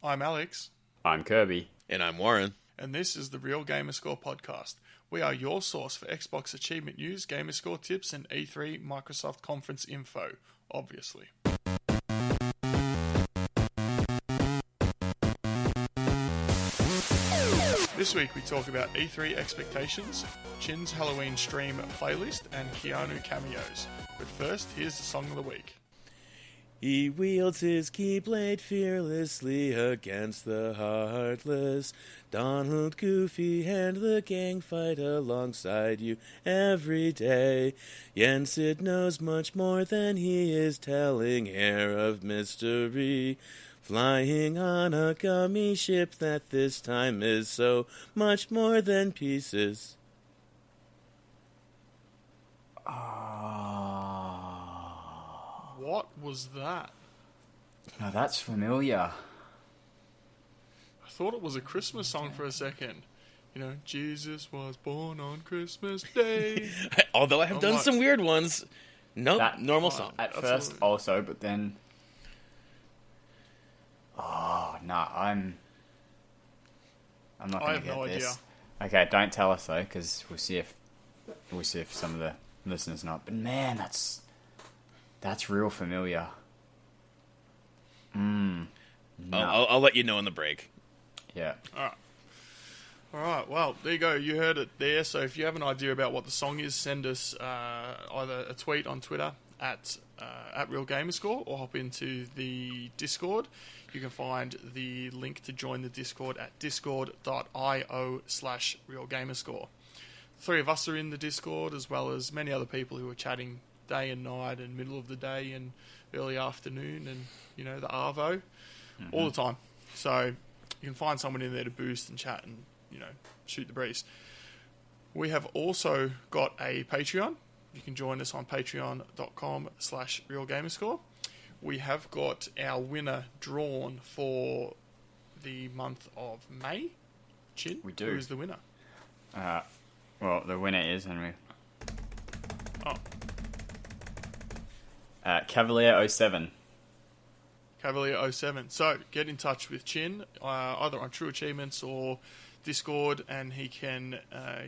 I'm Alex. I'm Kirby. And I'm Warren. And this is the Real Gamerscore podcast. We are your source for Xbox achievement news, Gamerscore tips, and E3 Microsoft conference info, obviously. This week we talk about E3 expectations, Chin's Halloween stream playlist, and Keanu cameos. But first, here's the song of the week. He wields his keyblade fearlessly against the heartless. Donald, Goofy, and the gang fight alongside you every day. Yensid knows much more than he is telling, air of mystery. Flying on a gummy ship that this time is so much more than pieces. What was that? Now that's familiar. I thought it was a Christmas song for a second. You know, Jesus was born on Christmas Day. Although I have done some weird ones. Nope, That- normal song. At Absolutely. first also, but then... Oh, no, I'm not I going have to get no this. idea. Okay, don't tell us though, because we'll see if some of the listeners know. But man, that's real familiar. No. I'll let you know in the break. Yeah. Alright, well, there you go. You heard it there. So if you have an idea about what the song is, send us either a tweet on Twitter at Real Gamerscore or hop into the Discord. You can find the link to join the Discord at discord.io/realgamerscore. The three of us are in the Discord, as well as many other people who are chatting day and night and middle of the day and early afternoon and, you know, the Arvo, all the time. So you can find someone in there to boost and chat and, you know, shoot the breeze. We have also got a Patreon. You can join us on patreon.com/realgamerscore. We have got our winner drawn for the month of May. Chin, We do. Who is the winner? Well, the winner is Henry. Cavalier 07. Cavalier 07. So get in touch with Chin, either on True Achievements or Discord, and he can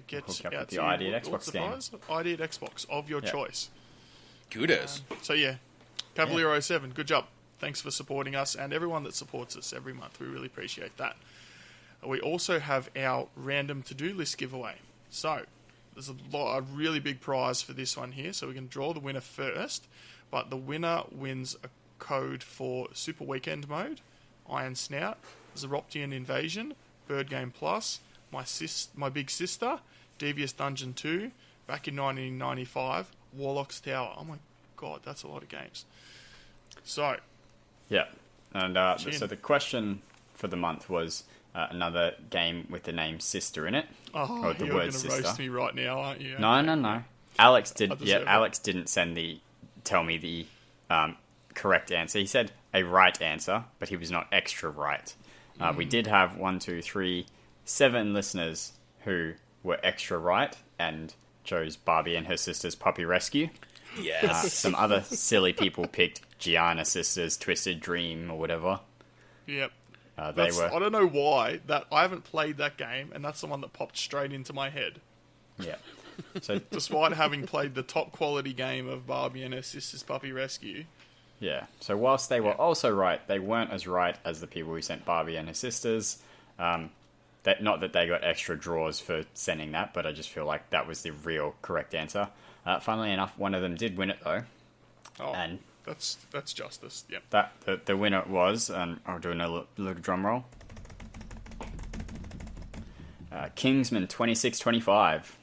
get Hook up out with to the you. ID at What's the Xbox prize? ID at Xbox of your Yep. choice. Kudos. So yeah, Cavalier 07, good job. Thanks for supporting us and everyone that supports us every month. We really appreciate that. We also have our random to-do list giveaway. So there's a really big prize for this one here. So we can draw the winner first, but the winner wins a code for Super Weekend Mode, Iron Snout, Zeroptian Invasion, Bird Game Plus, My Big Sister, Devious Dungeon 2, back in 1995, Warlock's Tower. Oh my god, that's a lot of games. So, Yeah. And Chin. so the question for the month was another game with the name Sister in it. oh, Or the you're word going to sister. roast me right now, aren't you? No. Alex I did. deserve Yeah, it. Alex didn't tell me the correct answer. He said a right answer, but he was not extra right. We did have 7 listeners who were extra right and chose Barbie and her sister's Puppy Rescue. Yes. Some other silly people picked Gianna Sisters Twisted Dream or whatever. Yep. They That's, were. I don't know why. I haven't played that game, and that's the one that popped straight into my head. Yeah. So Despite having played the top quality game of Barbie and her sister's Puppy Rescue. yeah. So whilst they were also right, they weren't as right as the people who sent Barbie and her sisters. Not that they got extra draws for sending that, but I just feel like that was the real correct answer. Funnily enough, one of them did win it though, Oh, and that's justice. Yep. the winner was, and I'll do another little drum roll. Kingsman 2625.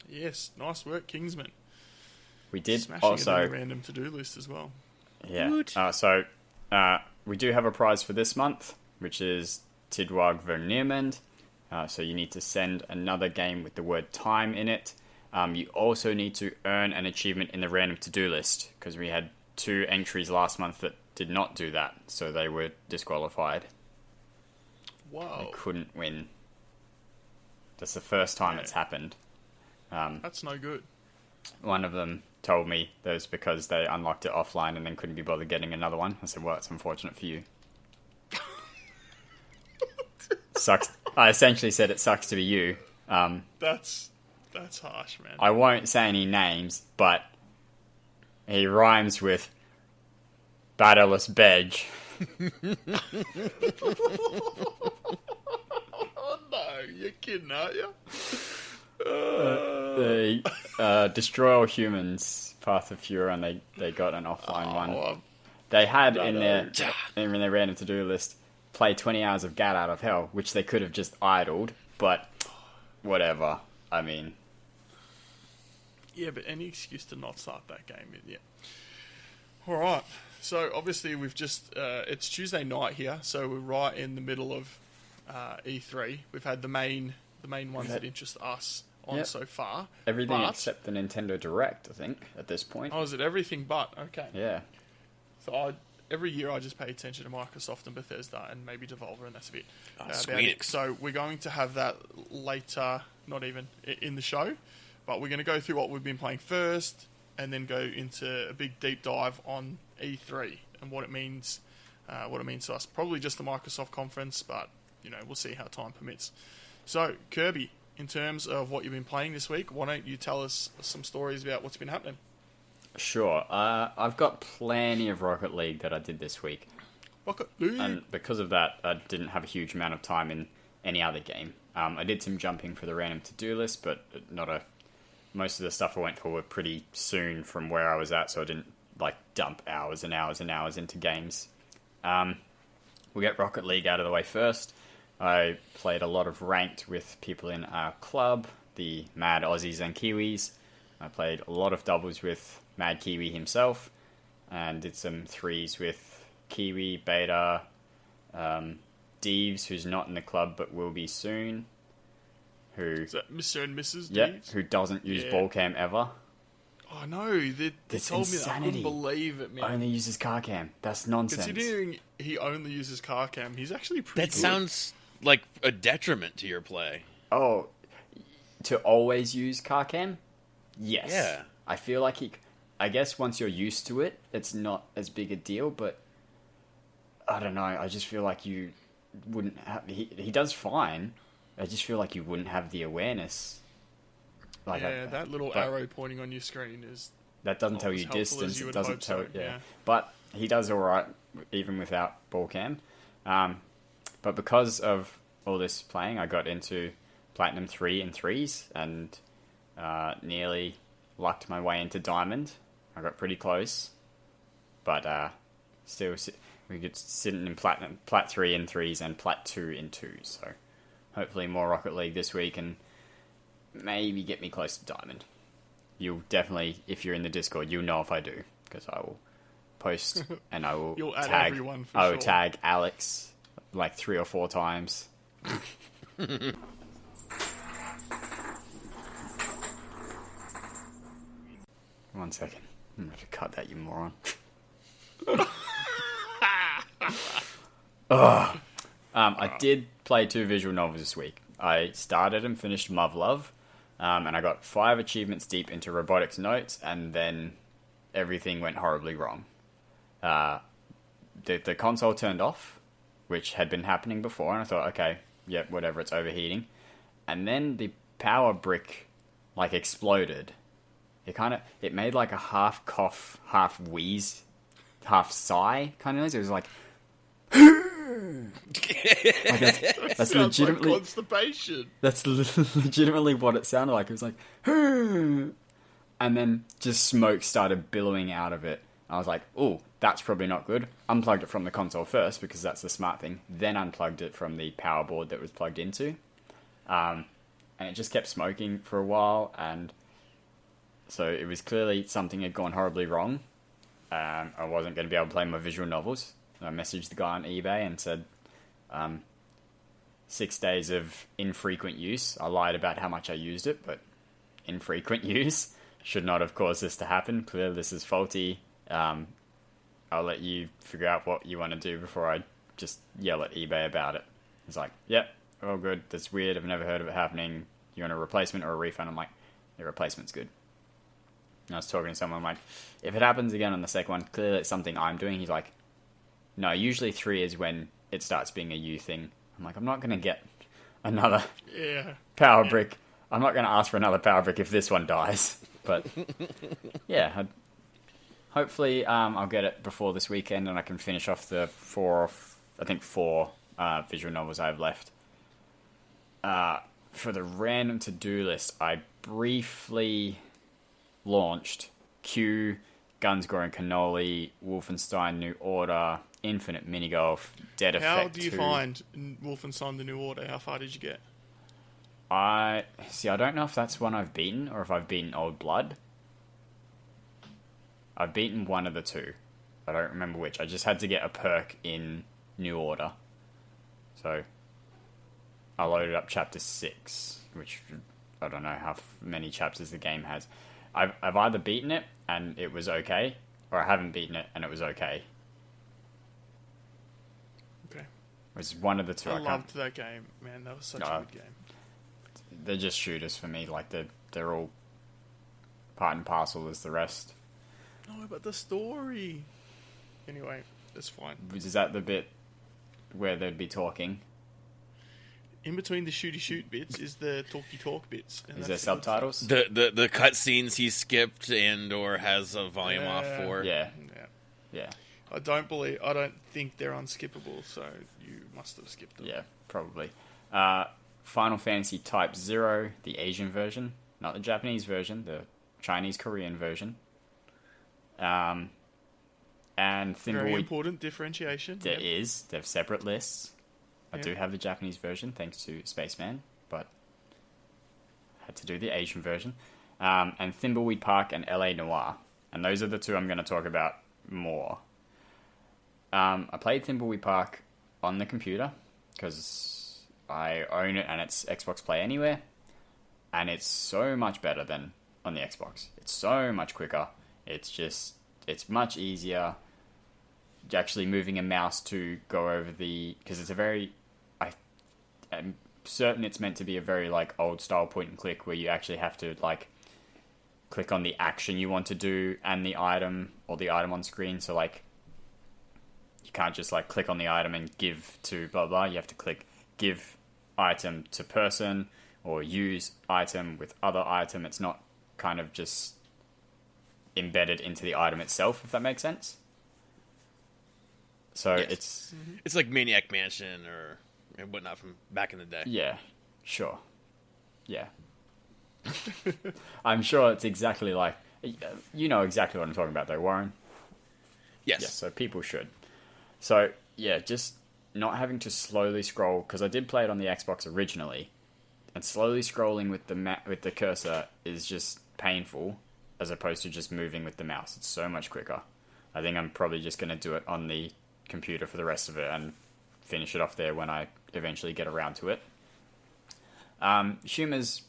Yes, nice work, Kingsman. We did Smashing it also in the random to-do list as well. Yeah. Woot. So we do have a prize for this month, which is Tidwag Verneermend. So you need to send another game with the word time in it. You also need to earn an achievement in the random to-do list, because we had 2 entries last month that did not do that, so they were disqualified. Wow. They couldn't win. That's the first time it's happened. That's no good. One of them told me that was because they unlocked it offline and then couldn't be bothered getting another one. I said, well, it's unfortunate for you. sucks. I essentially said it sucks to be you. That's harsh, man. I won't say any names, but he rhymes with Battleless Bedge. Oh no, you're kidding, aren't you? They destroy all humans, Path of Fury, and they got an offline one. They had in their random to-do list, play 20 hours of Gat Out of Hell, which they could have just idled, but whatever. I mean... Yeah, but any excuse to not start that game, yeah. Alright, so obviously we've just... it's Tuesday night here, so we're right in the middle of E3. We've had the main ones that interest us on so far. Everything except the Nintendo Direct, I think, at this point. Oh, is it everything but? Okay. Yeah. So every year I just pay attention to Microsoft and Bethesda and maybe Devolver, and that's a bit about it. So we're going to have that later, not even in the show, but we're going to go through what we've been playing first and then go into a big deep dive on E3 and what it means to us. Probably just the Microsoft conference, but we'll see how time permits. So Kirby, in terms of what you've been playing this week, why don't you tell us some stories about what's been happening? Sure. I've got plenty of Rocket League that I did this week. Rocket League? And because of that, I didn't have a huge amount of time in any other game. I did some jumping for the random to-do list, but most of the stuff I went for were pretty soon from where I was at, so I didn't dump hours and hours and hours into games. We'll get Rocket League out of the way first. I played a lot of ranked with people in our club, the Mad Aussies and Kiwis. I played a lot of doubles with Mad Kiwi himself, and did some threes with Kiwi, Beta, Deeves, who's not in the club but will be soon. Is that Mr. and Mrs. Yeah, Deeves? who doesn't use ball cam ever. Oh no, they told me that. I couldn't believe it, man. Only uses car cam. That's nonsense. Considering he only uses car cam, he's actually pretty good. That sounds like a detriment to your play. Oh, to always use car cam? Yes. Yeah. I feel like I guess once you're used to it, it's not as big a deal, but I don't know. I just feel like you wouldn't have... He does fine. I just feel like you wouldn't have the awareness. That little arrow pointing on your screen is... That doesn't tell you distance. It doesn't tell... So, yeah. But he does alright, even without ball cam. But because of all this playing, I got into Platinum 3 in threes, and nearly lucked my way into Diamond. I got pretty close. But still, we get sitting in Plat 3 in threes and Plat 2 in twos. So hopefully more Rocket League this week and maybe get me close to Diamond. You'll definitely, if you're in the Discord, you'll know if I do, because I will post and I will You'll tag add everyone for sure. tag Alex 3 or 4 times. One second. I'm going to cut that, you moron. I did play 2 visual novels this week. I started and finished Muv-Love, and I got 5 achievements deep into Robotics Notes, and then everything went horribly wrong. The console turned off, which had been happening before, and I thought, okay, yep, whatever, it's overheating. And then the power brick, exploded. It made a half cough, half wheeze, half sigh kind of noise. It was like... that's legitimately... like constipation. That's legitimately what it sounded like. It was like... And then just smoke started billowing out of it. I was like, oh, that's probably not good. Unplugged it from the console first, because that's the smart thing. Then unplugged it from the power board that was plugged into. And it just kept smoking for a while, and so it was clearly something had gone horribly wrong. I wasn't going to be able to play my visual novels. I messaged the guy on eBay and said, 6 days of infrequent use. I lied about how much I used it, but infrequent use should not have caused this to happen. Clearly this is faulty. I'll let you figure out what you want to do before I just yell at eBay about it. It's like, yep, all good. That's weird. I've never heard of it happening. You want a replacement or a refund? I'm like, the replacement's good. And I was talking to someone, I'm like, if it happens again on the second one, clearly it's something I'm doing. He's like, no, usually 3 is when it starts being a you thing. I'm like, I'm not going to get another power Yeah. brick. I'm not going to ask for another power brick if this one dies. But yeah, hopefully I'll get it before this weekend and I can finish off the four visual novels I have left. For the random to-do list, I briefly launched Q, Gunscore and Cannoli, Wolfenstein New Order, Infinite Minigolf, Dead Effect 2. How do you find Wolfenstein The New Order? How far did you get? I don't know if that's one I've beaten or if I've beaten Old Blood. I've beaten one of the two. I don't remember which. I just had to get a perk in New Order. So I loaded up Chapter 6, which I don't know how many chapters the game has. I've either beaten it and it was okay, or I haven't beaten it and it was okay. Okay. It was one of the two. I loved that game, man. That was such a good game. They're just shooters for me. Like they're all part and parcel as the rest. No, but the story. Anyway, it's fine. Is that the bit where they'd be talking? In between the shooty shoot bits is the talky talk bits. And Is there that's the good subtitles? The cutscenes he skipped and or has a volume off for. Yeah. stuff. Yeah. I don't think they're unskippable, so you must have skipped them. Yeah, probably. Final Fantasy Type 0, the Asian version, not the Japanese version, the Chinese-Korean version. And Very Thimbleweed, important differentiation. there Yep. is. They have separate lists. I Yeah. do have the Japanese version, thanks to Spaceman, but had to do the Asian version. And Thimbleweed Park and LA Noire. And those are the two I'm going to talk about more. I played Thimbleweed Park on the computer, because I own it and it's Xbox Play Anywhere. And it's so much better than on the Xbox. It's so much quicker. It's much easier actually moving a mouse to go over the... Because it's a very... I'm certain it's meant to be a very like old style point and click where you actually have to like click on the action you want to do and the item or the item on screen. So like you can't just like click on the item and give to blah blah. You have to click give item to person or use item with other item. It's not kind of just embedded into the item itself, if that makes sense. So Yes. It's like Maniac Mansion and whatnot from back in the day. Yeah, sure. Yeah. I'm sure it's exactly like... You know exactly what I'm talking about, though, Warren. Yes. Yeah, so people should. So, yeah, just not having to slowly scroll, because I did play it on the Xbox originally, and slowly scrolling with the cursor is just painful, as opposed to just moving with the mouse. It's so much quicker. I think I'm probably just going to do it on the computer for the rest of it, and finish it off there when I eventually get around to it. Humor's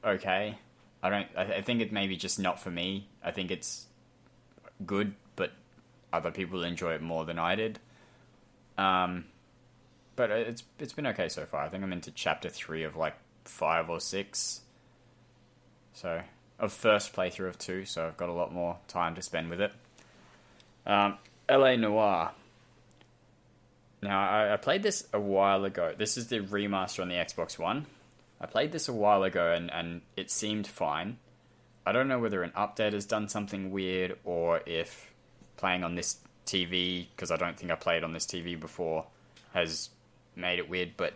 okay. I think it maybe just not for me. I think it's good, but other people enjoy it more than I did. But it's been okay so far. I think I'm into chapter 3 of like 5 or 6. So, of first playthrough of 2, so I've got a lot more time to spend with it. LA Noire. Now, I played this a while ago. This is the remaster on the Xbox One. I played this a while ago, and it seemed fine. I don't know whether an update has done something weird, or if playing on this TV, because I don't think I played on this TV before, has made it weird. But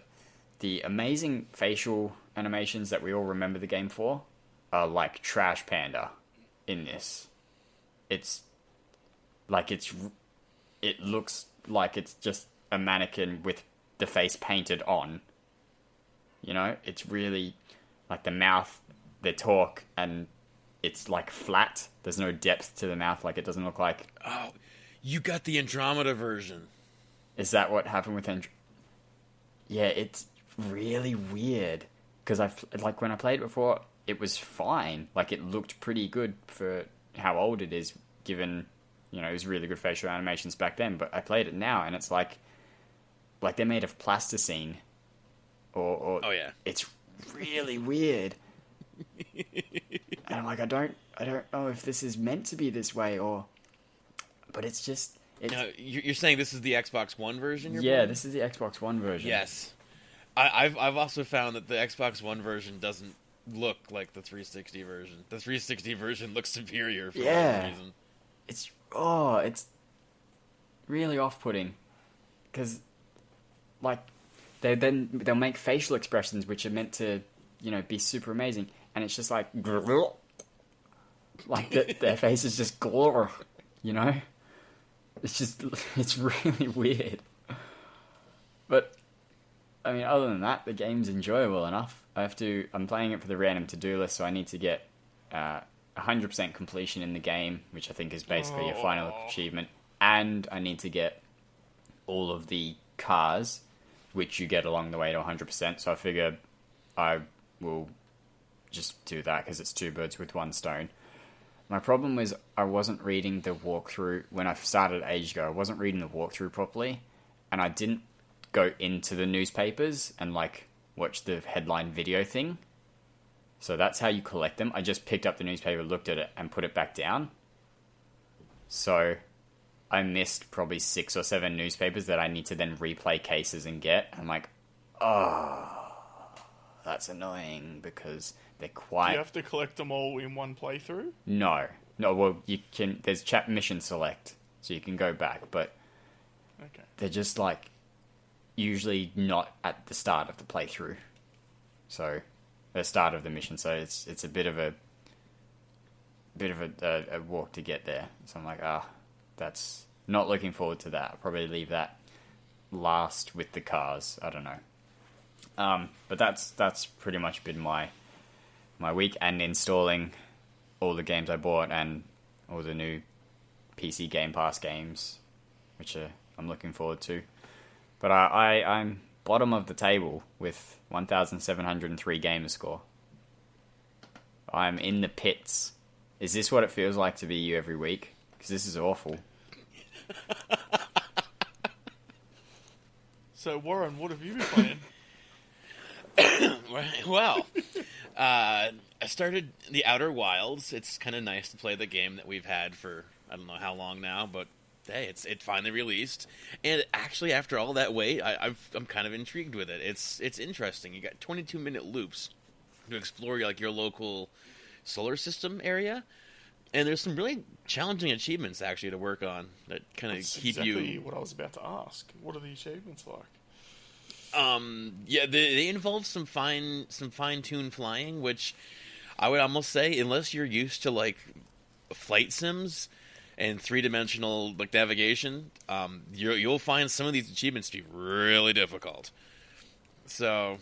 the amazing facial animations that we all remember the game for are like Trash Panda in this. It looks like it's just a mannequin with the face painted on. You know, it's really like the mouth, they talk, and it's like flat. There's no depth to the mouth. Like it doesn't look like... Oh, you got the Andromeda version. Is that what happened with Yeah, it's really weird. Because when I played it before, it was fine. Like it looked pretty good for how old it is, given, you know, it was really good facial animations back then. But I played it now, and it's like they're made of plasticine. Or oh yeah, it's really weird. And I'm like, I don't know if this is meant to be this way, but it's just. Now, you're saying this is the Xbox One version? Yeah, this is the Xbox One version. Yes. I've also found that the Xbox One version doesn't look like the 360 version. The 360 version looks superior for whatever reason. It's really off-putting because like they'll make facial expressions which are meant to be super amazing, and it's just like their face is just it's really weird. But I mean, other than that, the game's enjoyable enough. I'm playing it for the random to-do list, so I need to get 100% completion in the game, which I think is basically your final achievement, and I need to get all of the cars, which you get along the way to 100%, so I figure I will just do that, because it's two birds with one stone. My problem was I wasn't reading the walkthrough when I started ages ago. I wasn't reading the walkthrough properly, and I didn't go into the newspapers and watch the headline video thing. So that's how you collect them. I just picked up the newspaper, looked at it, and put it back down. So I missed probably 6 or 7 newspapers that I need to then replay cases and get. I'm like, oh, that's annoying because they're quite... Do you have to collect them all in one playthrough? No, well, you can... There's chat mission select, so you can go back, but okay. They're just usually not at the start of the playthrough. So the start of the mission, so it's a bit of a walk to get there. So I'm like, that's not looking forward to that. I'll probably leave that last with the cars. I don't know. But that's pretty much been my week, and installing all the games I bought and all the new PC Game Pass games, which I'm looking forward to. But I'm bottom of the table with 1,703 Gamerscore. I'm in the pits. Is this what it feels like to be you every week? Because this is awful. So, Warren, what have you been playing? Well, I started The Outer Wilds. It's kind of nice to play the game that we've had for I don't know how long now, but hey, it finally released, and actually after all that wait, I'm kind of intrigued with it. It's interesting. You got 22-minute loops to explore your local solar system area, and there's some really challenging achievements actually to work on that kind of keep exactly you. What I was about to ask. What are the achievements like? Yeah, they involve some fine-tuned flying, which I would almost say, unless you're used to flight sims and 3-dimensional navigation, you'll find some of these achievements to be really difficult. So,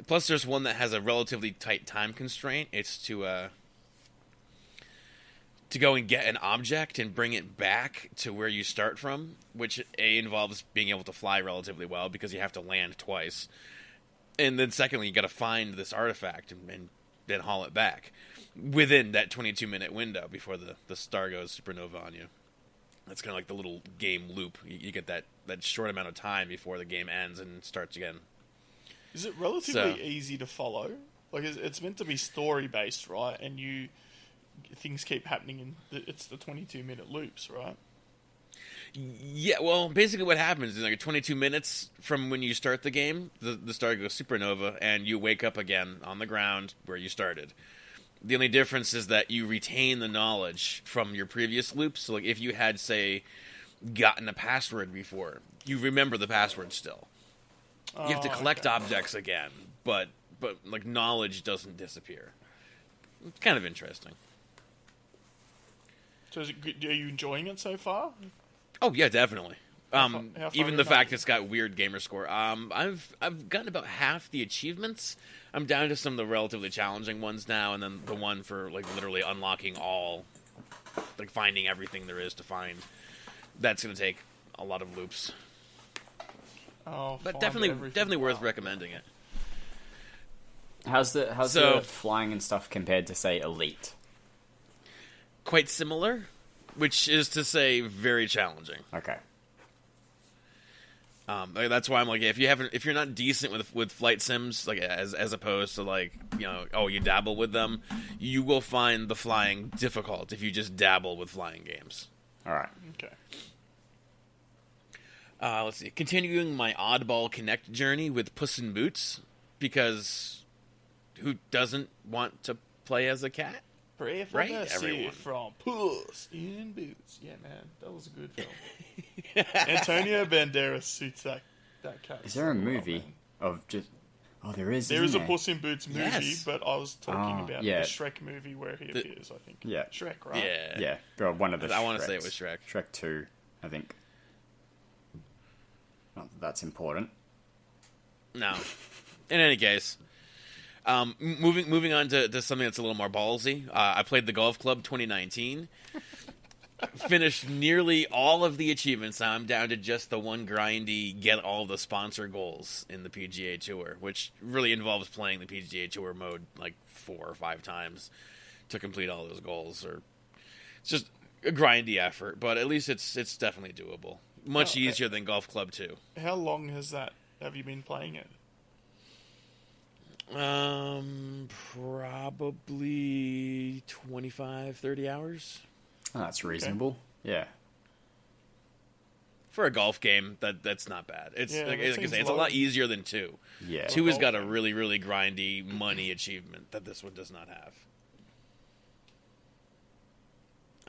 plus there's one that has a relatively tight time constraint. It's to go and get an object and bring it back to where you start from, which involves being able to fly relatively well because you have to land twice. And then secondly, you got to find this artifact and then haul it back within that 22-minute window before the star goes supernova on you. That's kind of like the little game loop. You get that short amount of time before the game ends and starts again. Is it relatively easy to follow? It's meant to be story-based, right? And things keep happening it's the 22-minute loops, right? Yeah, well, basically what happens is 22 minutes from when you start the game, the star goes supernova, and you wake up again on the ground where you started. The only difference is that you retain the knowledge from your previous loops. So, if you had, say, gotten a password before, you remember the password still. You have to collect objects again, but knowledge doesn't disappear. It's kind of interesting. So, is it good? Are you enjoying it so far? Oh yeah, definitely. How far Even the fact it's got weird gamer score. I've gotten about half the achievements. I'm down to some of the relatively challenging ones now, and then the one for literally unlocking all, finding everything there is to find. That's going to take a lot of loops. But definitely worth recommending it. How's the flying and stuff compared to, say, Elite? Quite similar, which is to say very challenging. Okay. That's why I'm if you're not decent with flight sims, as opposed to you dabble with them, you will find the flying difficult if you just dabble with flying games. All right. Okay. Let's see. Continuing my Oddball Connect journey with Puss in Boots, because who doesn't want to play as a cat? Pray for Right, mercy everyone. from Puss in Boots. Yeah, man, that was a good film. Antonio Banderas suits that cat. Is there a so well, movie man. of just? Oh, there is. There is isn't a there? Puss in Boots movie, Yes. but I was talking about yeah. the Shrek movie where he appears, I think. Yeah. Shrek, right? Yeah. Yeah, well, one of the. I want to say it Shreks. was Shrek. Shrek 2, I think. Not that that's important. No. In any case, moving on to something that's a little more ballsy. I played the Golf Club 2019. Finished nearly all of the achievements. Now I'm down to just the one grindy get all the sponsor goals in the PGA Tour, which really involves playing the PGA Tour mode like 4 or 5 times to complete all those goals. Or it's just a grindy effort, but at least it's definitely doable. Much easier than Golf Club 2. How long have you been playing it? Probably 25, 30 hours. Oh, that's reasonable. Yeah. For a golf game, that's not bad. It's Yeah, like that I seems say, it's a low. lot easier than 2. Yeah. 2 has golf got a game. really, really grindy money achievement that this one does not have.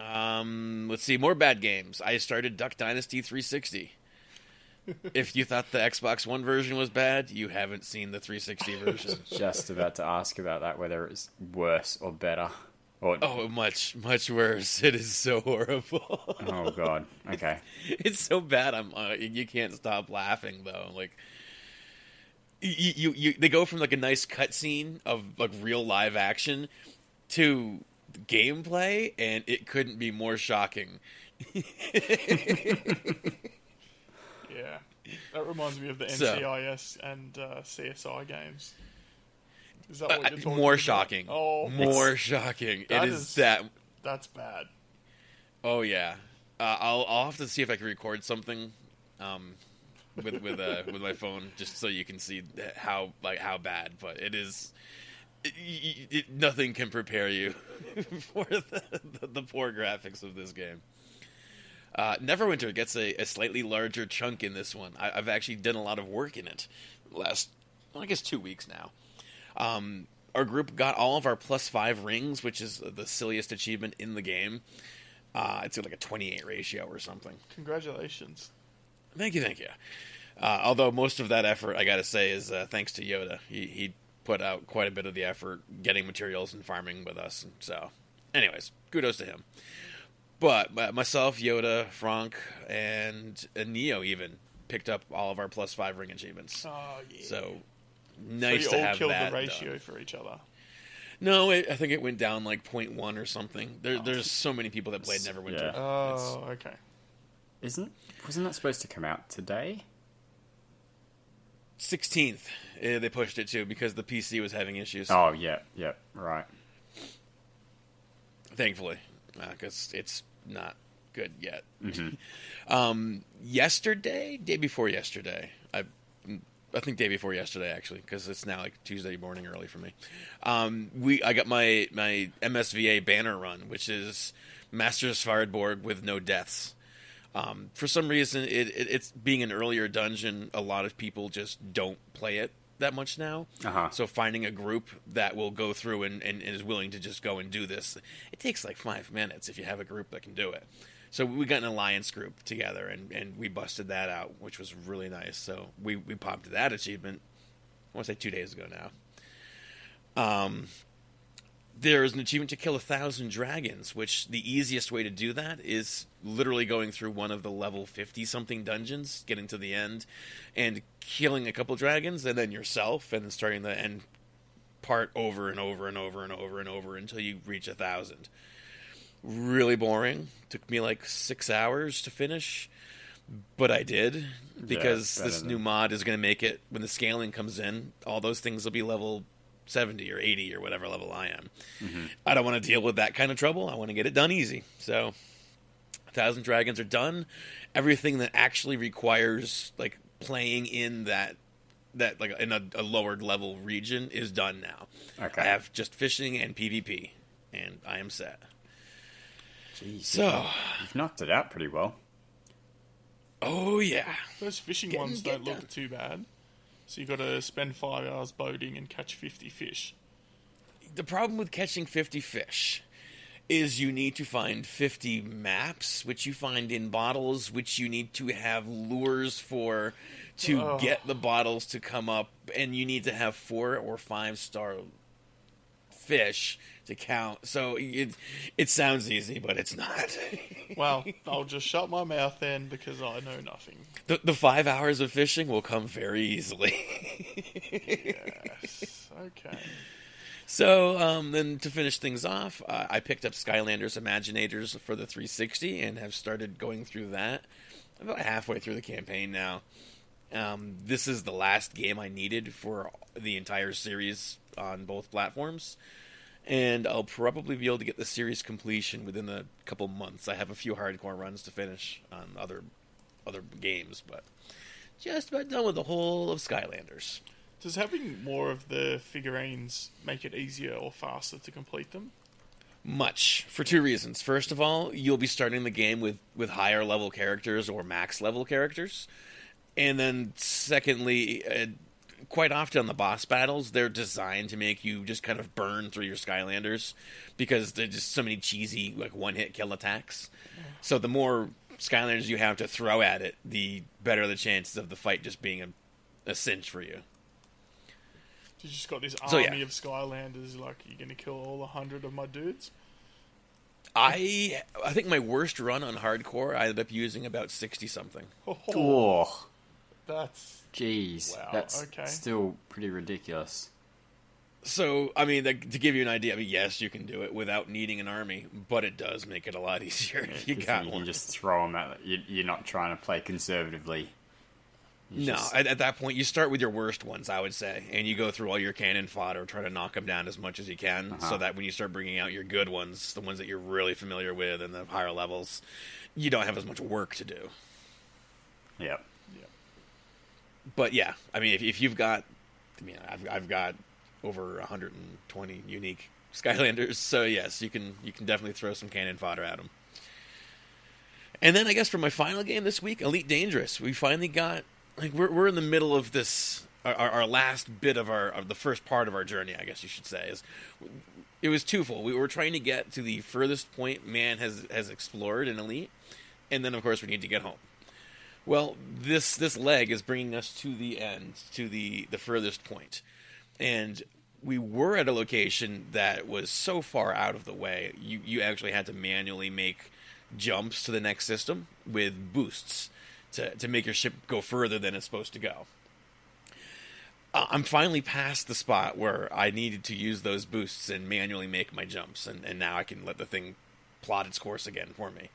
Let's see, more bad games. I started Duck Dynasty 360. If you thought the Xbox One version was bad, you haven't seen the 360 version. Just about to ask about that, whether it's worse or better. Or, Oh, much, much worse. It is so horrible. oh God. Okay. It's so bad. You can't stop laughing though. Like they go from like a nice cutscene of like real live action to gameplay, and it couldn't be more shocking. Yeah. That reminds me of the So- NCIS and CSI games. Is that what you're talking More about? shocking. Oh, More shocking. that It is is- that. that's bad. Oh yeah. I'll have to see if I can record something with my phone just so you can see how bad. But it is. Nothing can prepare you for the poor graphics of this game. Neverwinter gets a slightly larger chunk in this one. I've actually done a lot of work in it last, I guess, 2 weeks now. Our group got all of our +5 rings, which is the silliest achievement in the game. It's like a 28 ratio or something. Congratulations. Thank you. Although most of that effort, I gotta say, is thanks to Yoda. He put out quite a bit of the effort getting materials and farming with us. So, anyways, kudos to him. But myself, Yoda, Frank, and Neo even picked up all of our +5 ring achievements. Oh, yeah. So nice so to you all have killed that the ratio done. for each other. No, I think it went down like 0.1 or something. There's so many people that played Neverwinter. Yeah. Oh, okay. Wasn't that supposed to come out today? 16th, they pushed it to because the PC was having issues. Oh, yeah, right. Thankfully, because it's not good yet. Mm-hmm. Day before yesterday, I think day before yesterday actually, because it's now like Tuesday morning early for me. I got my MSVA banner run, which is Master Svarborg with no deaths. For some reason, it's being an earlier dungeon. A lot of people just don't play it that much now. Uh-huh. So finding a group that will go through and is willing to just go and do this, it takes like 5 minutes if you have a group that can do it. So we got an alliance group together, and we busted that out, which was really nice. So we popped that achievement, I want to say 2 days ago now. There's an achievement to kill 1,000 dragons, which the easiest way to do that is literally going through one of the level 50-something dungeons, getting to the end, and killing a couple dragons, and then yourself, and then starting the end part over and over and over and over and over until you reach 1,000. Really boring. Took me like 6 hours to finish, but I did, because this new mod is going to make it, when the scaling comes in, all those things will be level 70 or 80 or whatever level I am. Mm-hmm. I don't want to deal with that kind of trouble. I want to get it done easy. So 1,000 dragons are done. Everything that actually requires like playing in that like in a lower level region is done now. Okay. I have just fishing and PvP, and I am set. Jeez, So you've knocked it out pretty well. Oh, yeah. Those fishing Getting- ones getting don't look too bad. So you got to spend 5 hours boating and catch 50 fish. The problem with catching 50 fish is you need to find 50 maps, which you find in bottles, which you need to have lures for to get the bottles to come up, and you need to have 4 or 5-star fish to count. So it sounds easy, but it's not. Well, I'll just shut my mouth then because I know nothing. The 5 hours of fishing will come very easily. Yes. Okay. So, then to finish things off, I picked up Skylanders Imaginators for the 360 and have started going through that. I'm about halfway through the campaign now. This is the last game I needed for the entire series on both platforms. And I'll probably be able to get the series completion within a couple months. I have a few hardcore runs to finish on other games, but just about done with the whole of Skylanders. Does having more of the figurines make it easier or faster to complete them? Much, for 2 reasons. First of all, you'll be starting the game with higher level characters or max level characters. And then secondly, quite often on the boss battles, they're designed to make you just kind of burn through your Skylanders because there's just so many cheesy like one-hit kill attacks. So the more Skylanders you have to throw at it, the better the chances of the fight just being a cinch for you. You just got this So, army yeah. of Skylanders, like, you're going to kill all 100 of my dudes? I think my worst run on hardcore, I ended up using about 60-something. Oh, That's... jeez. Wow, That's okay. still pretty ridiculous. So, I mean, to give you an idea, yes, you can do it without needing an army, but it does make it a lot easier if you 'Cause got you one. can just throw them at... You're not trying to play conservatively. No, at that point, you start with your worst ones, I would say, and you go through all your cannon fodder, try to knock them down as much as you can, so that when you start bringing out your good ones, the ones that you're really familiar with and the higher levels, you don't have as much work to do. Yep. But yeah, I mean, if you've got, I've got over 120 unique Skylanders, so yes, you can definitely throw some cannon fodder at them. And then I guess for my final game this week, Elite Dangerous, we finally got, like, we're in the middle of this, our last bit of the first part of our journey, I guess you should say. It was twofold. We were trying to get to the furthest point man has explored in Elite, and then of course we need to get home. Well, this leg is bringing us to the end, to the furthest point. And we were at a location that was so far out of the way, you actually had to manually make jumps to the next system with boosts to make your ship go further than it's supposed to go. I'm finally past the spot where I needed to use those boosts and manually make my jumps, and now I can let the thing plot its course again for me.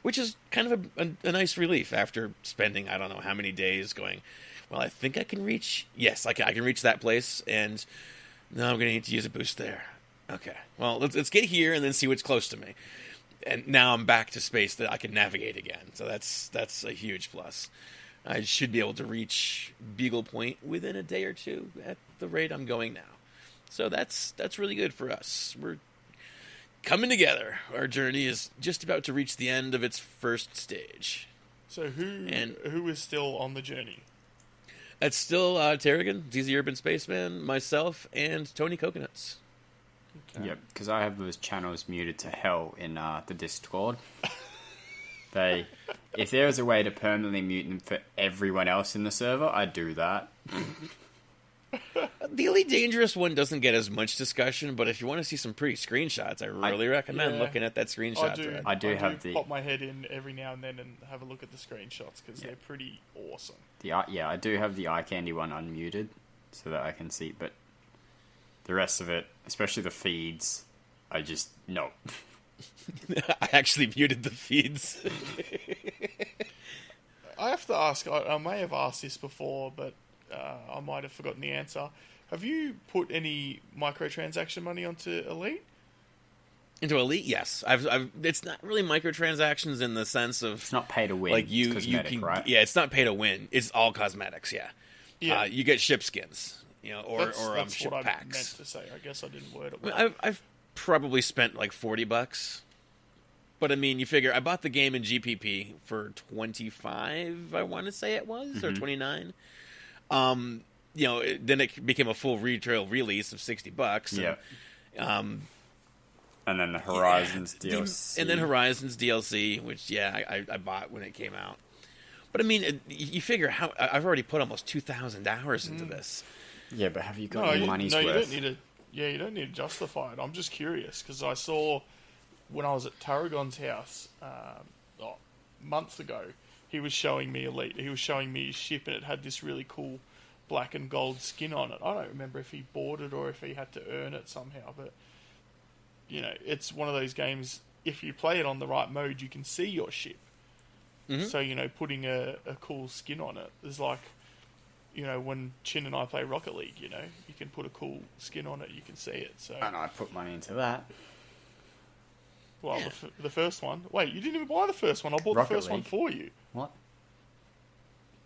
Which is kind of a nice relief after spending, I don't know how many days going, well, I think I can reach... Yes, I can reach that place, and now I'm going to need to use a boost there. Okay, well, let's get here and then see what's close to me. And now I'm back to space that I can navigate again, so that's a huge plus. I should be able to reach Beagle Point within a day or two at the rate I'm going now. So that's really good for us. We're coming together. Our journey is just about to reach the end of its first stage. So who is still on the journey? It's still Terrigan, DZ Urban Spaceman, myself, and Tony Coconuts. Okay. Yep, because I have those channels muted to hell in the Discord. If there was a way to permanently mute them for everyone else in the server, I'd do that. The Elite Dangerous one doesn't get as much discussion, but if you want to see some pretty screenshots, I really recommend looking at that screenshot thread. I do pop my head in every now and then and have a look at the screenshots because they're pretty awesome. I do have the eye candy one unmuted so that I can see, but the rest of it, especially the feeds, I just no. I actually muted the feeds. I have to ask, I may have asked this before, but I might have forgotten the answer. Have you put any microtransaction money onto Elite? Into Elite, yes. I've. It's not really microtransactions in the sense of it's not pay to win. Like it's you cosmetic, can, right? yeah, it's not pay to win. It's all cosmetics. Yeah, Yeah. you get ship skins, or That's ship what I packs. meant to say. I guess I didn't word it I mean, well. I've probably spent like $40. But I mean, you figure I bought the game in GPP for 25, I want to say it was, or 29. Then it became a full retail release of $60. Yeah. And then the Horizons DLC. And then Horizons DLC, which I bought when it came out. But I mean, you figure I've already put almost 2,000 hours into this. Yeah, but have you got your money's worth? You don't need to. Yeah, you don't need to justify it. I'm just curious because I saw when I was at Tarragon's house months ago, he was showing me Elite. He was showing me his ship, and it had this really cool black and gold skin on it. I don't remember if he bought it or if he had to earn it somehow, but it's one of those games. If you play it on the right mode, you can see your ship. Mm-hmm. So putting a cool skin on it is like, when Chin and I play Rocket League, you can put a cool skin on it, you can see it. So. And I put money into that. Well, the first one. Wait, you didn't even buy the first one. I bought the first one for you. What?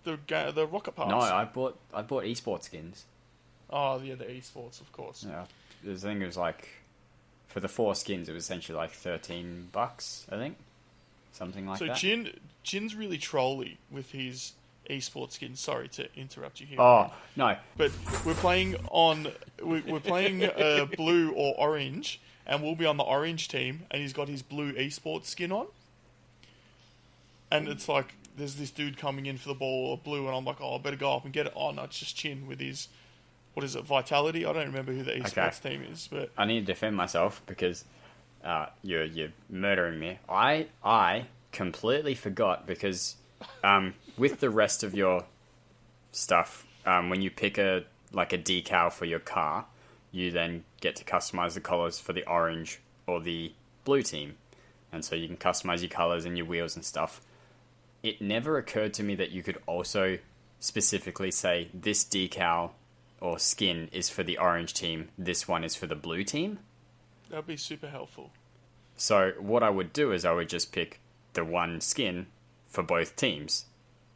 The Rocket Pass. No, I bought esports skins. Oh yeah, the esports, of course. Yeah, the thing was like, for the 4 skins, it was essentially like $13, I think, something like that. So Chin's really trolly with his esports skins. Sorry to interrupt you here. Oh no, but we're playing blue or orange. And we'll be on the orange team, and he's got his blue esports skin on. And it's like, there's this dude coming in for the ball, or blue, and I'm like, I better go up and get it. Oh, no, it's just Chin with his, what is it, Vitality? I don't remember who the esports team is. But I need to defend myself, because you're murdering me. I completely forgot, because with the rest of your stuff, when you pick a decal for your car, you then get to customize the colors for the orange or the blue team. And so you can customize your colors and your wheels and stuff. It never occurred to me that you could also specifically say this decal or skin is for the orange team, this one is for the blue team. That would be super helpful. So what I would do is I would just pick the one skin for both teams.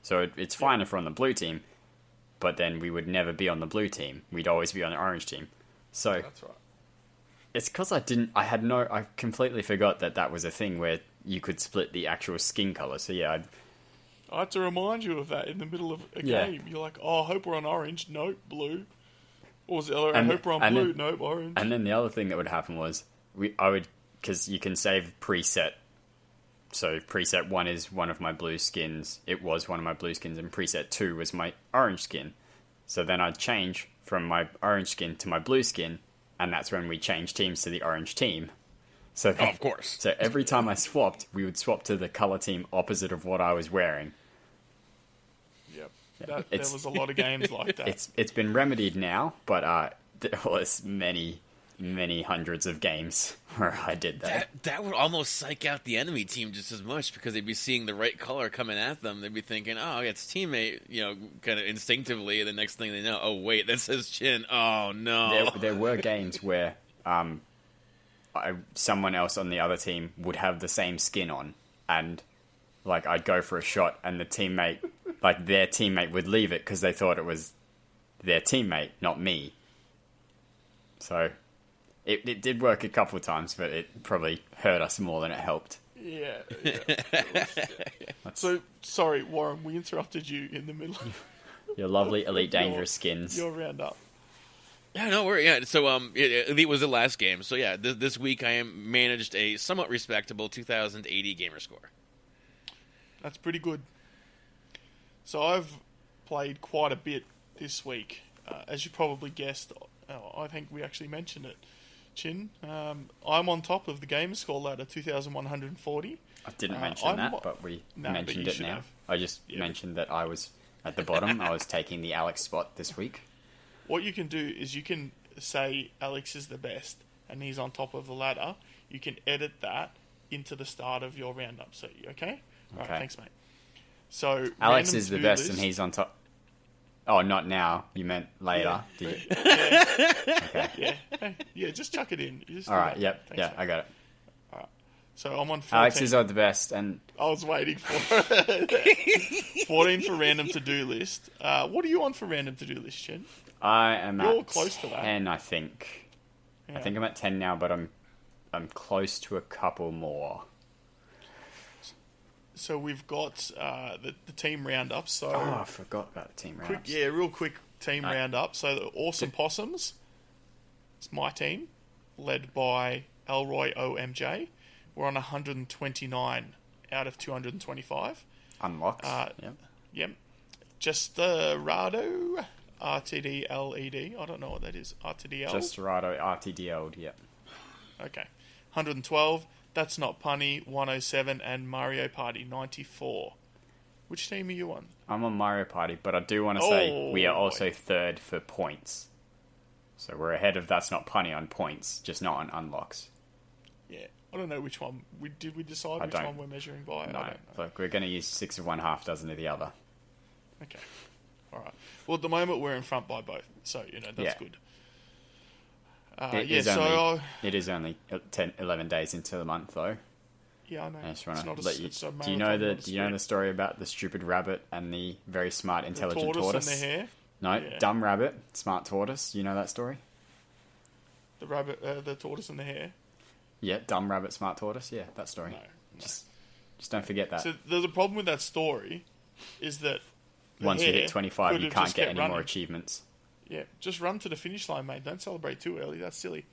So it's fine if we're on the blue team, but then we would never be on the blue team. We'd always be on the orange team. So that's right. It's because I completely forgot that was a thing where you could split the actual skin color. So yeah, I had to remind you of that in the middle of a game. You're like, I hope we're on orange. Nope, blue. Or was it other? I hope we're on blue. Nope, orange. And then the other thing that would happen was because you can save preset. So preset 1 is one of my blue skins. It was one of my blue skins, and preset 2 was my orange skin. So then I'd change from my orange skin to my blue skin, and that's when we changed teams to the orange team. So of course. So every time I swapped, we would swap to the color team opposite of what I was wearing. Yep. There was a lot of games like that. It's been remedied now, but there was many hundreds of games where I did that. That would almost psych out the enemy team just as much, because they'd be seeing the right color coming at them. They'd be thinking, oh, it's teammate, kind of instinctively. And the next thing they know, oh, wait, that says Chin. Oh, no. There were games where someone else on the other team would have the same skin on. And, I'd go for a shot, and the teammate, their teammate would leave it because they thought it was their teammate, not me. So it did work a couple of times, but it probably hurt us more than it helped. Yeah. So, sorry, Warren, we interrupted you in the middle of your lovely Elite Dangerous skins. Your roundup. Yeah, no worry. Yeah, so Elite was the last game. So yeah, this week I managed a somewhat respectable 2080 Gamerscore. That's pretty good. So I've played quite a bit this week. As you probably guessed, I think we actually mentioned it. Chin, I'm on top of the Gamerscore ladder, 2,140. I didn't mention that, but we mentioned it now. Have. I just mentioned that I was at the bottom. I was taking the Alex spot this week. What you can do is you can say Alex is the best and he's on top of the ladder. You can edit that into the start of your roundup. So, okay? All right, thanks, mate. So Alex is the best and he's on top. Oh, not now. You meant later. Yeah. Did you? Okay. Yeah, just chuck it in. All right, yep. Thanks, mate. I got it. All right. So I'm on 14. Alex is the best, and I was waiting for it. 14 for random to-do list. What are you on for random to-do list, Chen? You're close to that. 10, I think. Yeah. I think I'm at 10 now, but I'm close to a couple more. So we've got the team roundup. So Oh, I forgot about the team roundups. real quick team roundup. So the Awesome Possums, it's my team, led by Elroy OMJ. We're on 129 out of 225. Unlocks. Yep. Just Rado, RTDLED. I don't know what that is. RTDL. Just Rado, RTDL'd, yep. Okay. 112. That's Not Punny, 107, and Mario Party, 94. Which team are you on? I'm on Mario Party, but I do want to say we are also third for points. So we're ahead of That's Not Punny on points, just not on unlocks. Yeah. I don't know which one. Did we decide which one we're measuring by? No. I don't know. Look, we're going to use 6 of one, half dozen of the other. Okay. All right. Well, at the moment, we're in front by both. So, that's good. It is only 11 days into the month, though. Yeah, I know. I just want to It's let you. Do you know the story about the stupid rabbit and the very smart, intelligent tortoise? And the hare? No, Yeah. dumb rabbit, smart tortoise. You know that story? The rabbit, the tortoise and the hare? Yeah, dumb rabbit, smart tortoise. Yeah, that story. No. Just don't forget that. So there's a problem with that story, is that once you hit 25, you can't get any running. more achievements. Yeah, just run to the finish line, mate. Don't celebrate too early. That's silly.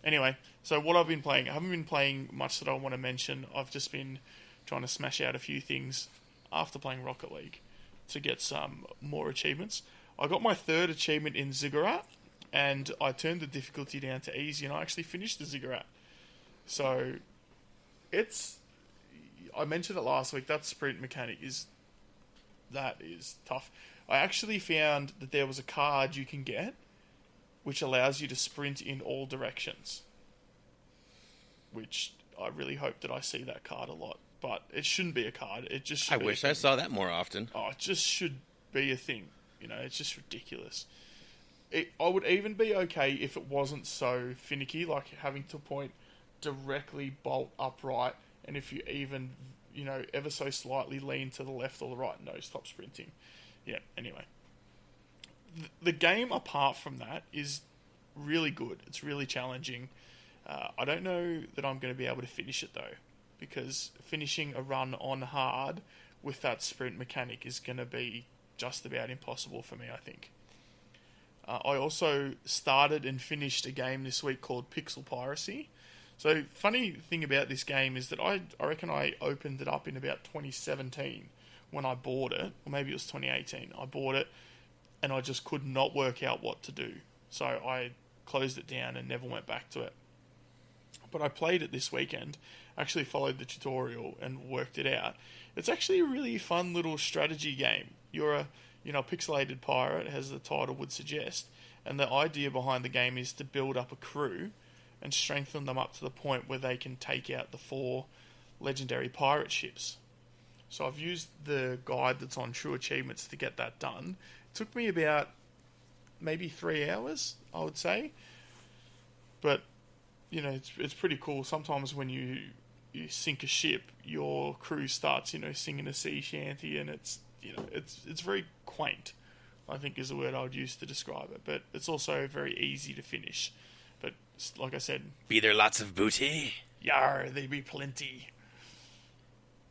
Anyway, so what I've been playing, I haven't been playing much that I want to mention. I've just been trying to smash out a few things after playing Rocket League to get some more achievements. I got my third achievement in Ziggurat, and I turned the difficulty down to easy, and I actually finished the Ziggurat. So, I mentioned it last week, that sprint mechanic is tough. I actually found that there was a card you can get which allows you to sprint in all directions, which I really hope that I see that card a lot. But it shouldn't be a card. It just should I wish I saw that more often. Oh, it just should be a thing. It's just ridiculous. I would even be okay if it wasn't so finicky, like having to point directly bolt upright, and if you even, ever so slightly lean to the left or the right, no, stop sprinting. Yeah, anyway. The game, apart from that, is really good. It's really challenging. I don't know that I'm going to be able to finish it, though, because finishing a run on hard with that sprint mechanic is going to be just about impossible for me, I think. I also started and finished a game this week called Pixel Piracy. So, funny thing about this game is that I reckon I opened it up in about 2017 when I bought it, or maybe it was 2018. I bought it, and I just could not work out what to do. So I closed it down and never went back to it. But I played it this weekend, actually followed the tutorial and worked it out. It's actually a really fun little strategy game. You're a pixelated pirate, as the title would suggest, and the idea behind the game is to build up a crew and strengthen them up to the point where they can take out the 4 legendary pirate ships. So I've used the guide that's on True Achievements to get that done. It took me about maybe 3 hours, I would say. But, it's pretty cool. Sometimes when you sink a ship, your crew starts, singing a sea shanty, and it's very quaint, I think is the word I would use to describe it. But it's also very easy to finish. But, like I said... Be there lots of booty? Yar, there be plenty.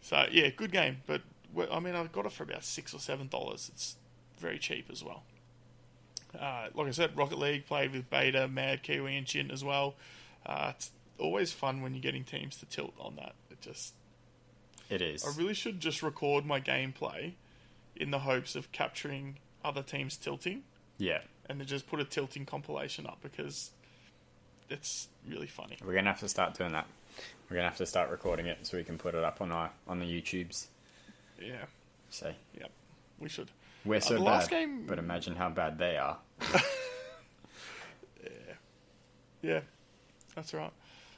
So, yeah, good game. But, I got it for about $6 or $7. It's very cheap as well. Like I said, Rocket League, played with Beta, Mad, Kiwi, and Chin as well. It's always fun when you're getting teams to tilt on that. It is. I really should just record my gameplay in the hopes of capturing other teams tilting. Yeah. And then just put a tilting compilation up, because it's really funny. We're going to have to start doing that. We're going to have to start recording it so we can put it up on the YouTubes. Yeah. So. Yep. We should. We're so bad, but imagine how bad they are. Yeah. That's right.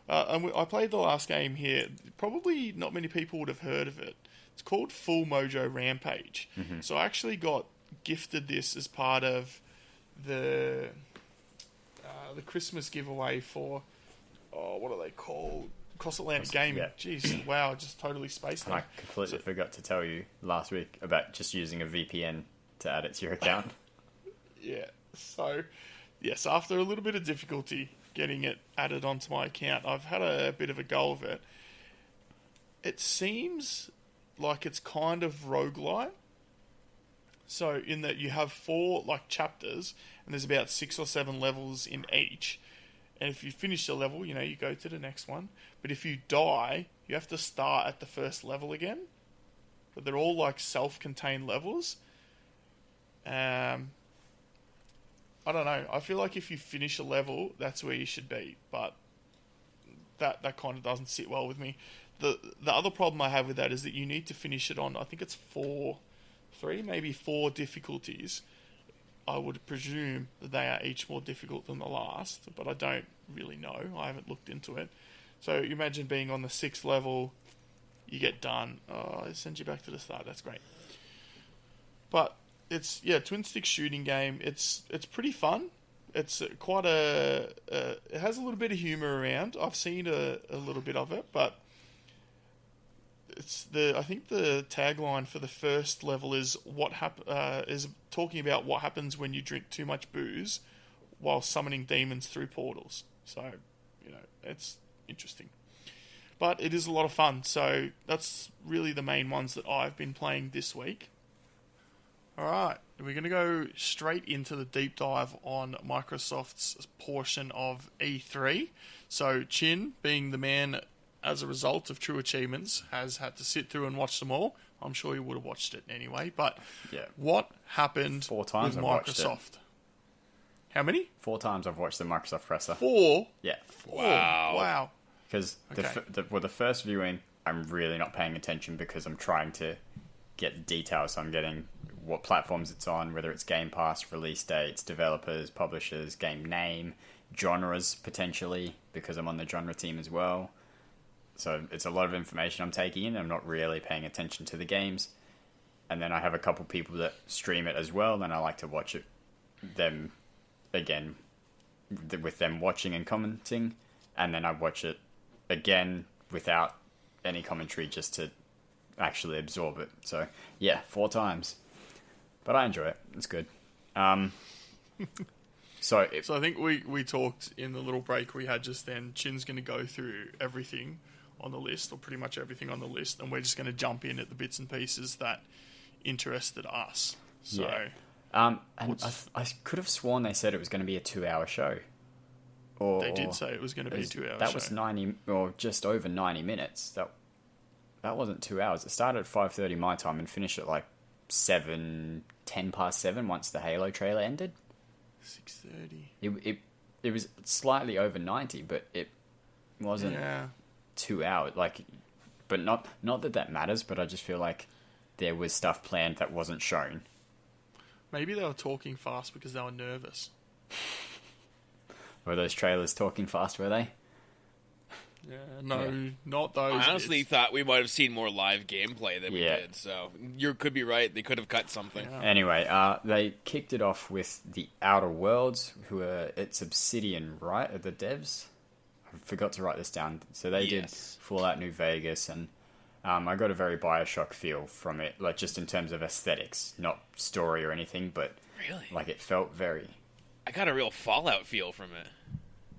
I played the last game here. Probably not many people would have heard of it. It's called Full Mojo Rampage. Mm-hmm. So I actually got gifted this as part of the Christmas giveaway for, what are they called? Cross Atlantic Gaming. Yeah. Jeez, wow, just totally spaced them. I completely forgot to tell you last week about just using a VPN to add it to your account. Yeah. So, yes, after a little bit of difficulty getting it added onto my account, I've had a bit of a go of it. It seems like it's kind of roguelite. So in that you have 4 like chapters, and there's about 6 or 7 levels in each. And if you finish the level, you go to the next one. But if you die, you have to start at the first level again. But they're all like self-contained levels. I don't know. I feel like if you finish a level, that's where you should be. But that kind of doesn't sit well with me. The other problem I have with that is that you need to finish it on, I think it's 4 difficulties. I would presume that they are each more difficult than the last, but I don't really know. I haven't looked into it. So you imagine being on the 6th level, you get done. Oh, it sends you back to the start. That's great. But it's twin stick shooting game. It's pretty fun. It's quite it has a little bit of humor around. I've seen a little bit of it, but I think the tagline for the first level is is talking about what happens when you drink too much booze while summoning demons through portals. So, it's interesting. But it is a lot of fun. So that's really the main ones that I've been playing this week. All right, we're going to go straight into the deep dive on Microsoft's portion of E3. So Chin, being the man as a result of True Achievements, has had to sit through and watch them all. I'm sure you would have watched it anyway. But what happened 4 times with I've watched Microsoft? it. How many? 4 times I've watched the Microsoft presser. 4? Yeah. 4. Wow. Because the first viewing, I'm really not paying attention because I'm trying to get the details. So I'm getting what platforms it's on, whether it's Game Pass, release dates, developers, publishers, game name, genres potentially, because I'm on the genre team as well. So it's a lot of information I'm taking in. I'm not really paying attention to the games. And then I have a couple people that stream it as well, and I like to watch it them again with them watching and commenting. And then I watch it again without any commentary just to actually absorb it. So, 4 times. But I enjoy it. It's good. So I think we talked in the little break we had just then. Chin's going to go through everything on the list, or pretty much everything on the list, and we're just going to jump in at the bits and pieces that interested us. So, and I could have sworn they said it was going to be a 2-hour show. They did say it was going to be a 2-hour show. That was 90, or just over 90 minutes. That wasn't 2 hours. It started at 5:30 my time and finished at like 10 past 7 once the Halo trailer ended. 6:30. It was slightly over 90, but it wasn't 2 hours. But not that matters. But I just feel like there was stuff planned that wasn't shown. Maybe they were talking fast because they were nervous. Were those trailers talking fast? Were they? Not those. I honestly thought we might have seen more live gameplay than we did, so you could be right. They could have cut something. Yeah. Anyway, they kicked it off with the Outer Worlds, it's Obsidian, right? Are the devs? I forgot to write this down. So they did Fallout New Vegas, and I got a very Bioshock feel from it, like just in terms of aesthetics, not story or anything, but really, it felt very... I got a real Fallout feel from it.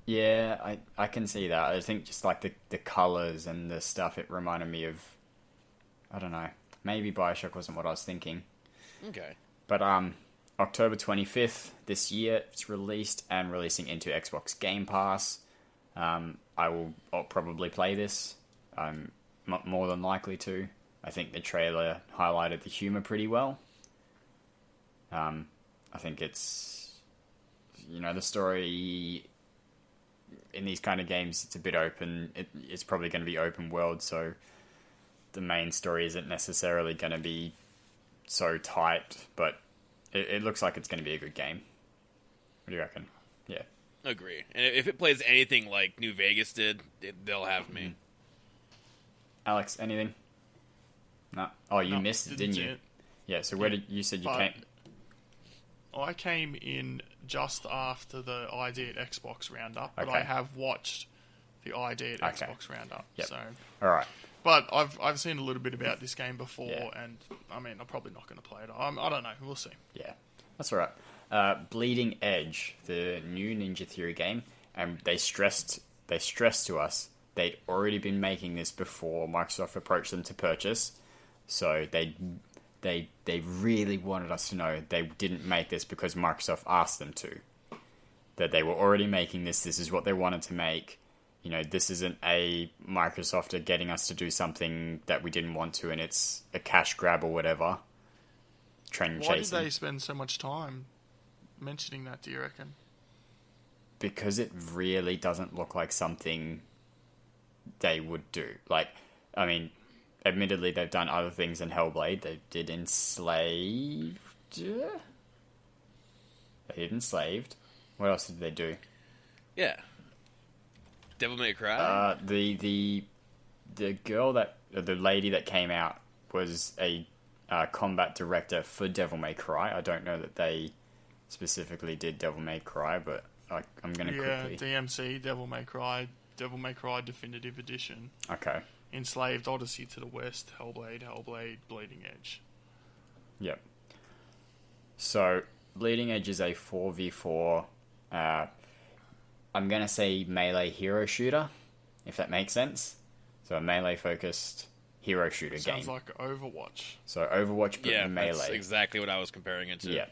Yeah, I can see that. I think just like the colours and the stuff, it reminded me of, I don't know, maybe Bioshock wasn't what I was thinking. Okay. But October 25th this year, it's released and releasing into Xbox Game Pass. I'll probably play this. I'm more than likely to. I think the trailer highlighted the humour pretty well. I think it's, the story... In these kind of games, it's a bit open. It's probably going to be open world, so the main story isn't necessarily going to be so tight, but it looks like it's going to be a good game. What do you reckon? Yeah. Agree. And if it plays anything like New Vegas did, they'll have me. Alex, anything? No. Oh, you missed it, didn't you? Yeah, so where did you said you came... I came in just after the ID at Xbox roundup, but I have watched the ID at Xbox roundup. Yep. So, all right. But I've seen a little bit about this game before, and I mean, I'm probably not going to play it. I don't know. We'll see. Yeah, that's all right. Bleeding Edge, the new Ninja Theory game, and they stressed to us they'd already been making this before Microsoft approached them to purchase. So they really wanted us to know they didn't make this because Microsoft asked them to. That they were already making this. This is what they wanted to make. You know, this isn't a Microsoft getting us to do something that we didn't want to, and it's a cash grab or whatever. Trend chasing. Why did they spend so much time mentioning that, do you reckon? Because it really doesn't look like something they would do. Like, I mean, admittedly, they've done other things in Hellblade. They did Enslaved. What else did they do? Yeah. Devil May Cry? The girl the lady that came out was a combat director for Devil May Cry. I don't know that they specifically did Devil May Cry, but I'm going to quickly... DMC, Devil May Cry Definitive Edition. Okay. Enslaved, Odyssey to the West, Hellblade, Bleeding Edge. Yep. So, Bleeding Edge is a 4v4... I'm going to say melee hero shooter, if that makes sense. So a melee-focused hero shooter game. Sounds like Overwatch. So Overwatch, but melee. That's exactly what I was comparing it to. Yeah.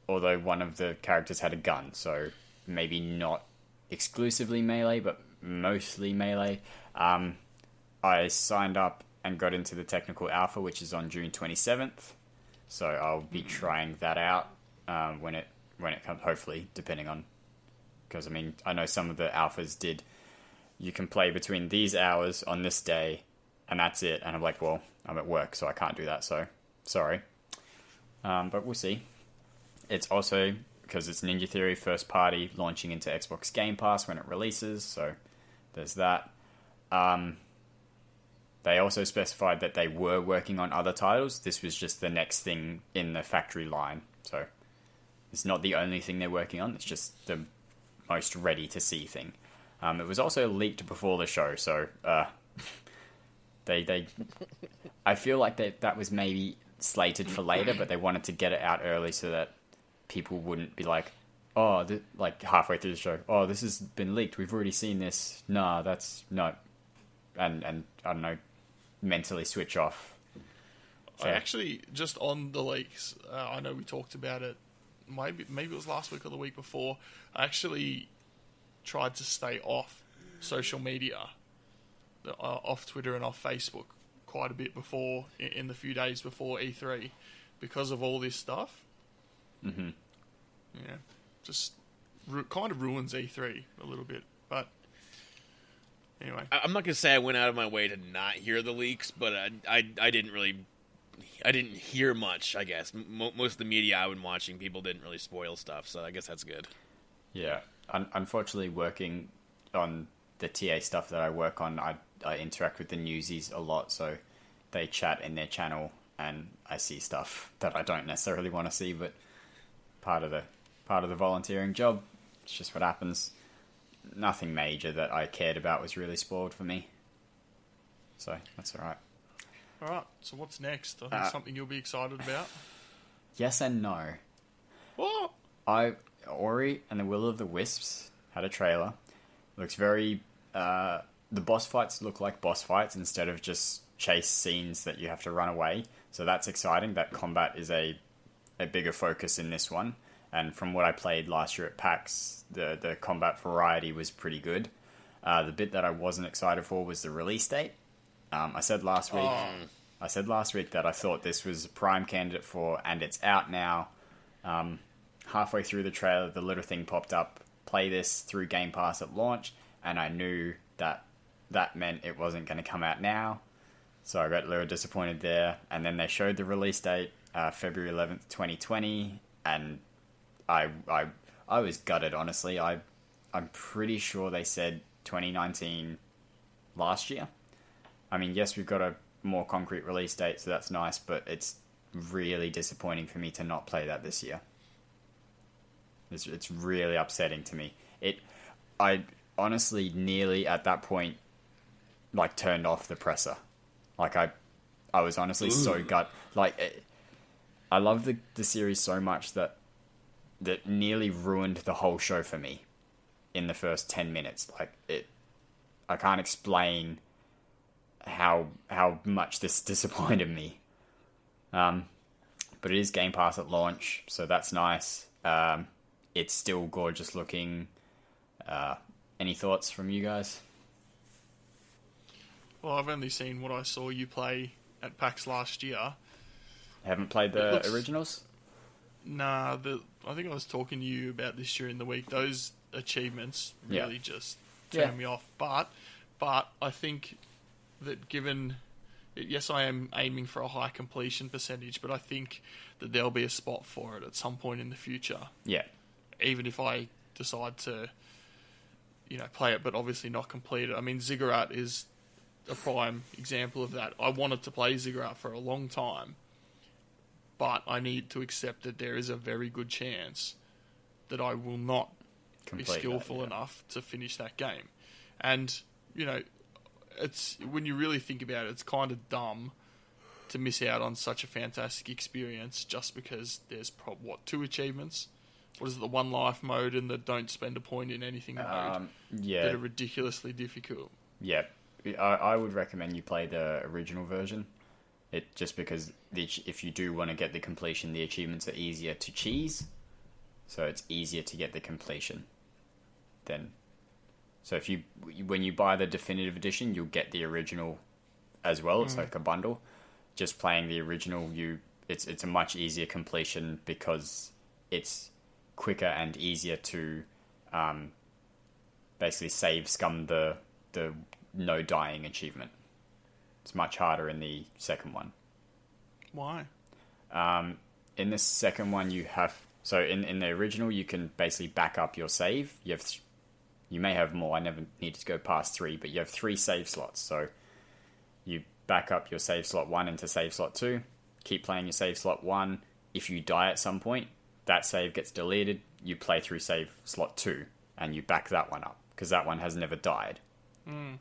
Although one of the characters had a gun, so maybe not exclusively melee, but mostly melee. I signed up and got into the technical alpha, which is on June 27th. So I'll be trying that out when it comes, hopefully, depending on... Because, I mean, I know some of the alphas did... You can play between these hours on this day, and that's it. And I'm like, well, I'm at work, so I can't do that, so sorry. But we'll see. It's also, because it's Ninja Theory first party, launching into Xbox Game Pass when it releases, so there's that. They also specified that they were working on other titles. This was just the next thing in the factory line, so... It's not the only thing they're working on, it's just the most ready-to-see thing. It was also leaked before the show, so they I feel like that was maybe slated for later, but they wanted to get it out early so that people wouldn't be like, oh, like halfway through the show, oh, this has been leaked, we've already seen this. Nah, that's no. And I don't know, mentally switch off. So, I actually, just on the leaks, I know we talked about it, maybe it was last week or the week before. I actually tried to stay off social media, off Twitter and off Facebook quite a bit before, in the few days before E3, because of all this stuff. Mm-hmm. Yeah, just kind of ruins E3 a little bit, but anyway. I'm not going to say I went out of my way to not hear the leaks, but I didn't really... I didn't hear much, I guess. Most of the media I've been watching, people didn't really spoil stuff, so I guess that's good. Yeah. Unfortunately, working on the TA stuff that I work on, I interact with the newsies a lot, so they chat in their channel, and I see stuff that I don't necessarily want to see, but part of the volunteering job, it's just what happens. Nothing major that I cared about was really spoiled for me. So, that's alright. Alright, so what's next? I think something you'll be excited about. Yes and no. What? Ori and the Will of the Wisps had a trailer. Looks very... the boss fights look like boss fights instead of just chase scenes that you have to run away. So that's exciting. That combat is a bigger focus in this one. And from what I played last year at PAX, the combat variety was pretty good. The bit that I wasn't excited for was the release date. I said last week that I thought this was a prime candidate for, and it's out now. Halfway through the trailer, the little thing popped up, play this through Game Pass at launch, and I knew that meant it wasn't going to come out now. So I got a little disappointed there. And then they showed the release date, February 11th, 2020, and I was gutted, honestly. I'm pretty sure they said 2019 last year. I mean, yes, we've got a more concrete release date, so that's nice, but it's really disappointing for me to not play that this year. It's really upsetting to me. I honestly nearly at that point, like, turned off the presser. Like, I was honestly so I love the series so much that nearly ruined the whole show for me in the first 10 minutes. Like, I can't explain how much this disappointed me. But it is Game Pass at launch, so that's nice. It's still gorgeous looking. Any thoughts from you guys? Well, I've only seen what I saw you play at PAX last year. Haven't played the originals? Nah, I think I was talking to you about this during the week. Those achievements really just turn me off. But I think that given... Yes, I am aiming for a high completion percentage, but I think that there'll be a spot for it at some point in the future. Yeah. Even if I decide to, play it, but obviously not complete it. I mean, Ziggurat is a prime example of that. I wanted to play Ziggurat for a long time, but I need to accept that there is a very good chance that I will not be skillful enough to finish that game. And, it's when you really think about it, it's kind of dumb to miss out on such a fantastic experience just because there's 2 achievements? What is it, the one life mode and the don't spend a point in anything mode that are ridiculously difficult? Yeah, I would recommend you play the original version. It just because if you do want to get the completion, the achievements are easier to cheese, so it's easier to get the completion. So when you buy the definitive edition, you'll get the original as well. It's like a bundle. Just playing the original, it's a much easier completion because it's quicker and easier to basically save scum the no dying achievement. It's much harder in the second one. Why? In the second one, you have... So in the original, you can basically back up your save. You may have more. I never needed to go past 3, but you have 3 save slots. So you back up your save slot 1 into save slot 2. Keep playing your save slot 1. If you die at some point, that save gets deleted. You play through save slot 2, and you back that one up, because that one has never died. In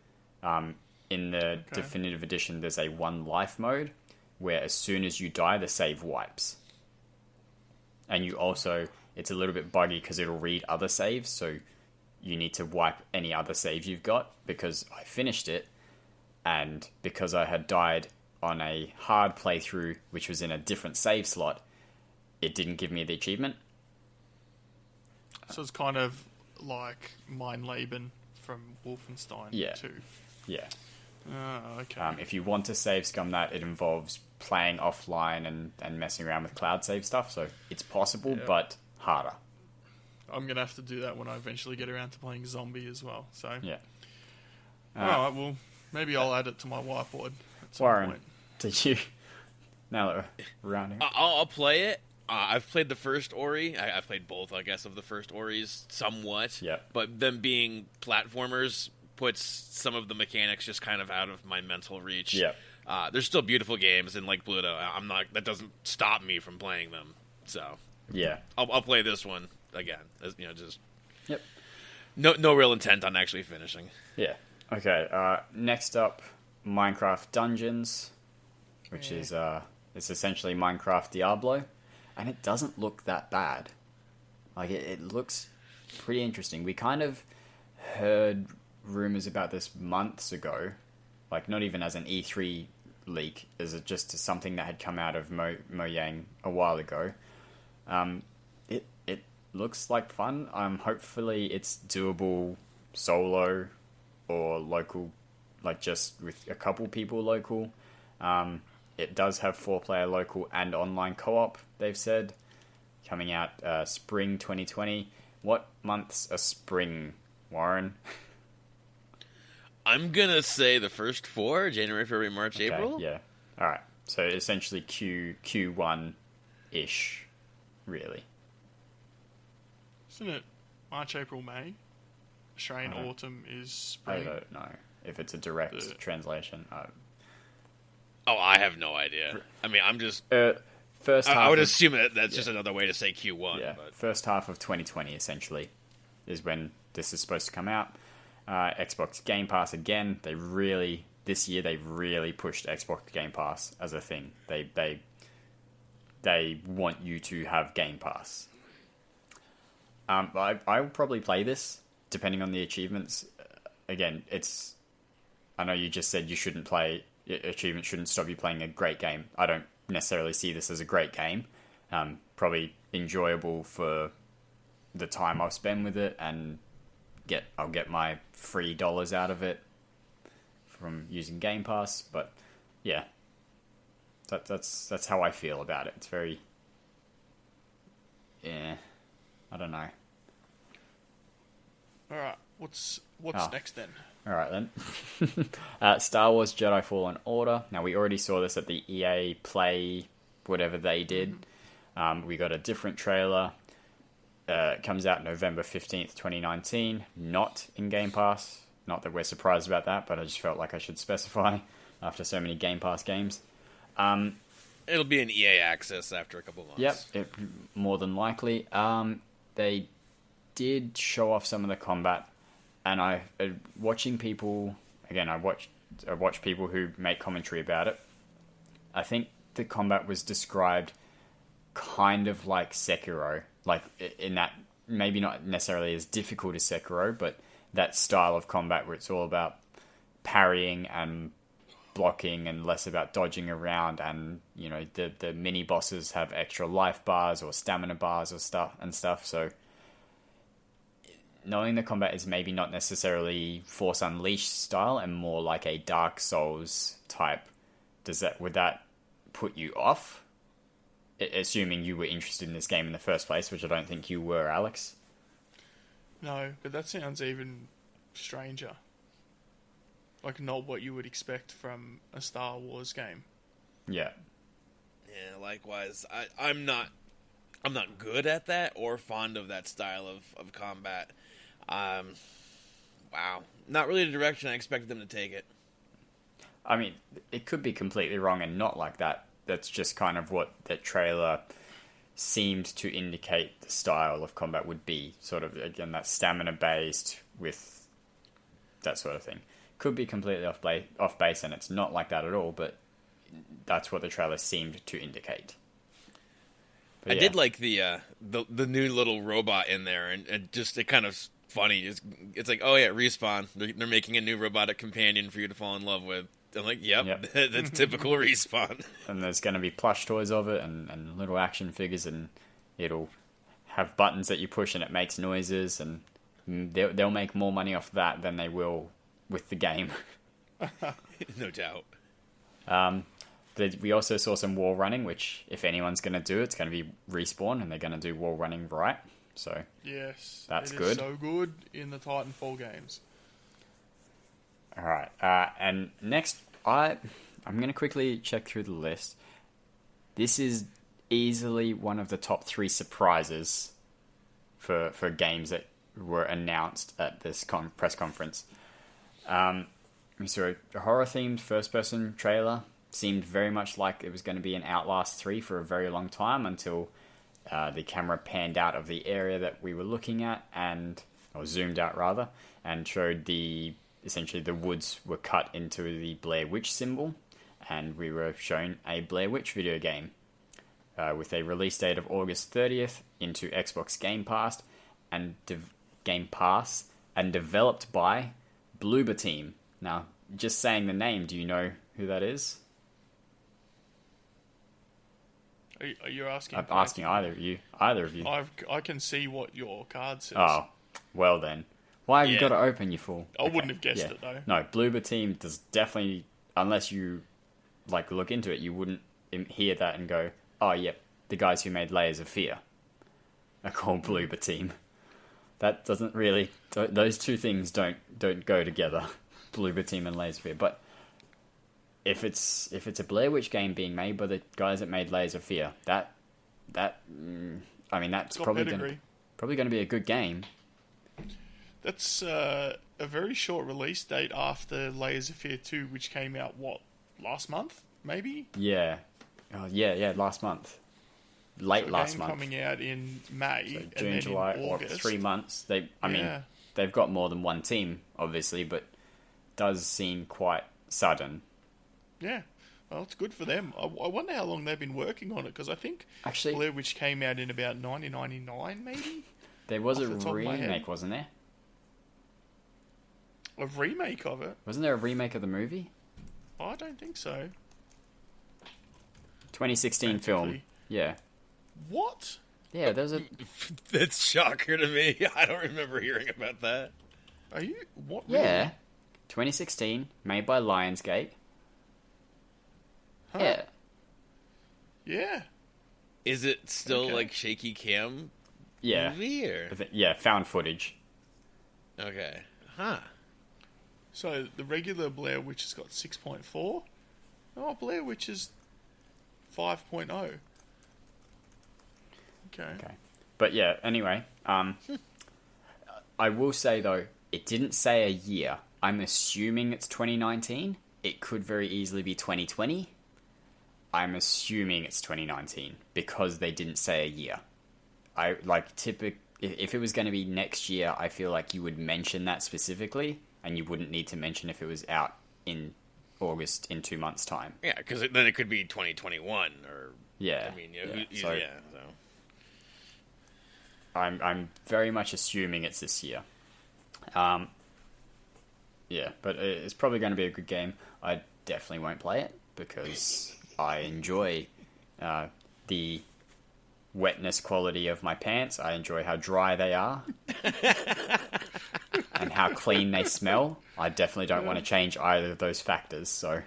the definitive edition, there's a 1 life mode, where as soon as you die, the save wipes. And you also... It's a little bit buggy, because it'll read other saves, so... You need to wipe any other saves you've got, because I finished it, and because I had died on a hard playthrough, which was in a different save slot, it didn't give me the achievement. So it's kind of like Mein Leben from Wolfenstein 2. Yeah. Oh, okay. If you want to save scum that, it involves playing offline and messing around with cloud save stuff, so it's possible, but harder. I'm going to have to do that when I eventually get around to playing Zombie as well. So yeah. Alright, well, maybe I'll add it to my whiteboard at some Warren, point. did you... Now that we're rounding up. I'll play it. I've played the first Ori. I've played both, I guess, of the first Oris somewhat. Yeah. But them being platformers puts some of the mechanics just kind of out of my mental reach. Yeah. There's still beautiful games, and like Pluto, that doesn't stop me from playing them. So yeah, I'll play this one again. Just yep. No real intent on actually finishing. Yeah. Okay. Next up, Minecraft Dungeons, which is it's essentially Minecraft Diablo, and it doesn't look that bad. Like it looks pretty interesting. We kind of heard rumors about this months ago, like not even as an E3 leak, as just something that had come out of Mojang a while ago. It looks like fun. Hopefully it's doable solo or local, like just with a couple people local. It does have 4-player local and online co-op, they've said. Coming out spring 2020. What months are spring, Warren? I'm going to say the first 4, January, February, March, April. Yeah. All right. So essentially Q1-ish, really. Isn't it March, April, May? Australian autumn is spring. I don't know if it's a direct translation. I have no idea. I mean, I'm just... first half I would assume that's just another way to say Q1. Yeah, but... first half of 2020, essentially, is when this is supposed to come out. Xbox Game Pass again. This year they really pushed Xbox Game Pass as a thing. They want you to have Game Pass. I will probably play this depending on the achievements. Again, it's I know you just said you shouldn't play achievement shouldn't stop you playing a great game. I don't necessarily see this as a great game. Probably enjoyable for the time I'll spend with it, and I'll get my $3 out of it from using Game Pass. But yeah, that's how I feel about it. It's very, yeah, I don't know. All right, what's next then? All right then. Star Wars Jedi Fallen Order. Now, we already saw this at the EA Play, whatever they did. We got a different trailer. It comes out November 15th, 2019. Not in Game Pass. Not that we're surprised about that, but I just felt like I should specify after so many Game Pass games. It'll be an EA access after a couple months. Yep, more than likely. They did show off some of the combat. And watching people, again, I watch people who make commentary about it. I think the combat was described kind of like Sekiro, like in that maybe not necessarily as difficult as Sekiro, but that style of combat where it's all about parrying and blocking and less about dodging around, and you know the mini bosses have extra life bars or stamina bars or stuff. So knowing the combat is maybe not necessarily Force Unleashed style and more like a Dark Souls type, would that put you off? Assuming you were interested in this game in the first place, which I don't think you were, Alex. No, but that sounds even stranger. Like not what you would expect from a Star Wars game. Yeah. Yeah, likewise. I'm not good at that or fond of that style of combat. Wow. Not really the direction I expected them to take it. I mean, it could be completely wrong and not like that. That's just kind of what that trailer seemed to indicate the style of combat would be. Sort of, again, that stamina-based with that sort of thing. Could be completely off base, and it's not like that at all, but that's what the trailer seemed to indicate. But I did like the new little robot in there, and just it kind of funny. It's like, oh yeah, Respawn. They're making a new robotic companion for you to fall in love with. I'm like, yep. That's typical Respawn. And there's going to be plush toys of it and little action figures, and it'll have buttons that you push and it makes noises, and they'll make more money off that than they will with the game. No doubt. We also saw some wall running, which if anyone's going to do it's going to be Respawn, and they're going to do wall running right. So yes, that's it good. Is so good in the Titanfall games. All right, and next, I'm going to quickly check through the list. This is easily one of the top 3 surprises for games that were announced at this press conference. We saw a horror-themed first-person trailer. Seemed very much like it was going to be an Outlast 3 for a very long time until the camera panned out of the area that we were looking at, or zoomed out rather, and showed essentially the woods were cut into the Blair Witch symbol, and we were shown a Blair Witch video game with a release date of August 30th into Xbox Game Pass and developed by Bloober Team. Now, just saying the name, do you know who that is? Are you asking? I'm asking either of you. I can see what your card says. Oh, well then. Why have you got to open, you fool? I wouldn't have guessed it, though. No, Bloober Team does definitely, unless you look into it, you wouldn't hear that and go, oh, yep, the guys who made Layers of Fear are called Bloober Team. That doesn't really, those two things don't go together, Bloober Team and Layers of Fear. But if it's a Blair Witch game being made by the guys that made Layers of Fear, that's probably going to be a good game. That's a very short release date after Layers of Fear 2, which came out, last month, maybe? Yeah. Oh, yeah, last month. Last month. Coming out in May, so and June, then July, in or August. 3 months. They've got more than one team, obviously, but does seem quite sudden. Yeah. Well, it's good for them. I wonder how long they've been working on it, because I think Actually, Blair Witch came out in about 1999, maybe? There was a remake, wasn't there? A remake of it? Wasn't there a remake of the movie? I don't think so. 2016 film. Frantically. Yeah. What? Yeah, there was a... That's shocker to me. I don't remember hearing about that. Are you... What? Yeah. Really? 2016, made by Lionsgate. Huh. Yeah. Yeah. Is it still Okay. like shaky cam Yeah. movie or? Yeah, found footage. Okay. Huh. So the regular Blair Witch has got 6.4. Oh, Blair Witch is 5.0. Okay. But yeah, anyway, I will say though, it didn't say a year. I'm assuming it's 2019. It could very easily be 2020. I'm assuming it's 2019 because they didn't say a year. I like if it was going to be next year, I feel like you would mention that specifically, and you wouldn't need to mention if it was out in August in 2 months' time. Yeah, because then it could be 2021 or. Yeah. I mean, So yeah. So. I'm very much assuming it's this year. Yeah, but it's probably going to be a good game. I definitely won't play it because I enjoy the wetness quality of my pants. I enjoy how dry they are and how clean they smell. I definitely don't want to change either of those factors. So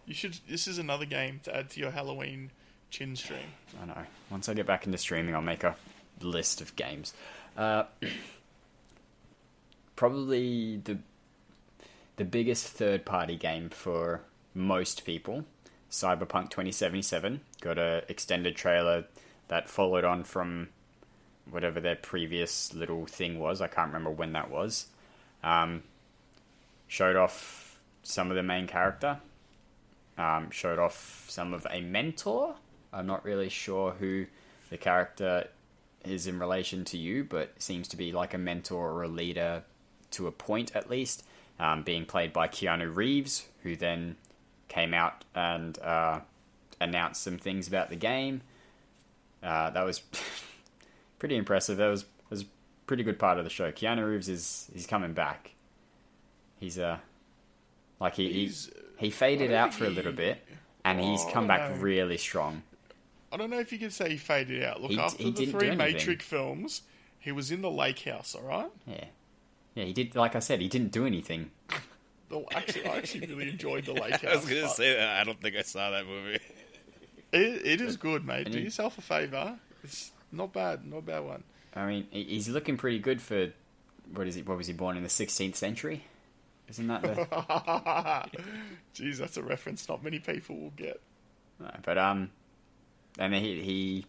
You should. This is another game to add to your Halloween chin stream. I know. Once I get back into streaming, I'll make a list of games. Probably the biggest third-party game for most people, Cyberpunk 2077, got a extended trailer that followed on from whatever their previous little thing was. I can't remember when that was. Showed off some of the main character. Showed off some of a mentor. I'm not really sure who the character is in relation to you, but seems to be like a mentor or a leader to a point at least, being played by Keanu Reeves, who then came out and announced some things about the game. That was pretty impressive. That was a pretty good part of the show. Keanu Reeves he's coming back. He's he faded out for a little bit, and he's come back really strong. I don't know if you could say he faded out. Look, after he the didn't do 3 anything. Matrix films, he was in the lake house, alright? Yeah, he did. Like I said, he didn't do anything. I actually really enjoyed the lake house. I was going to but say that. I don't think I saw that movie. It is good, mate. And Do yourself a favour. It's not bad. Not a bad one. I mean, he's looking pretty good for what is he? What was he born in the 16th century? Isn't that the? Jeez, that's a reference not many people will get. No, but and then he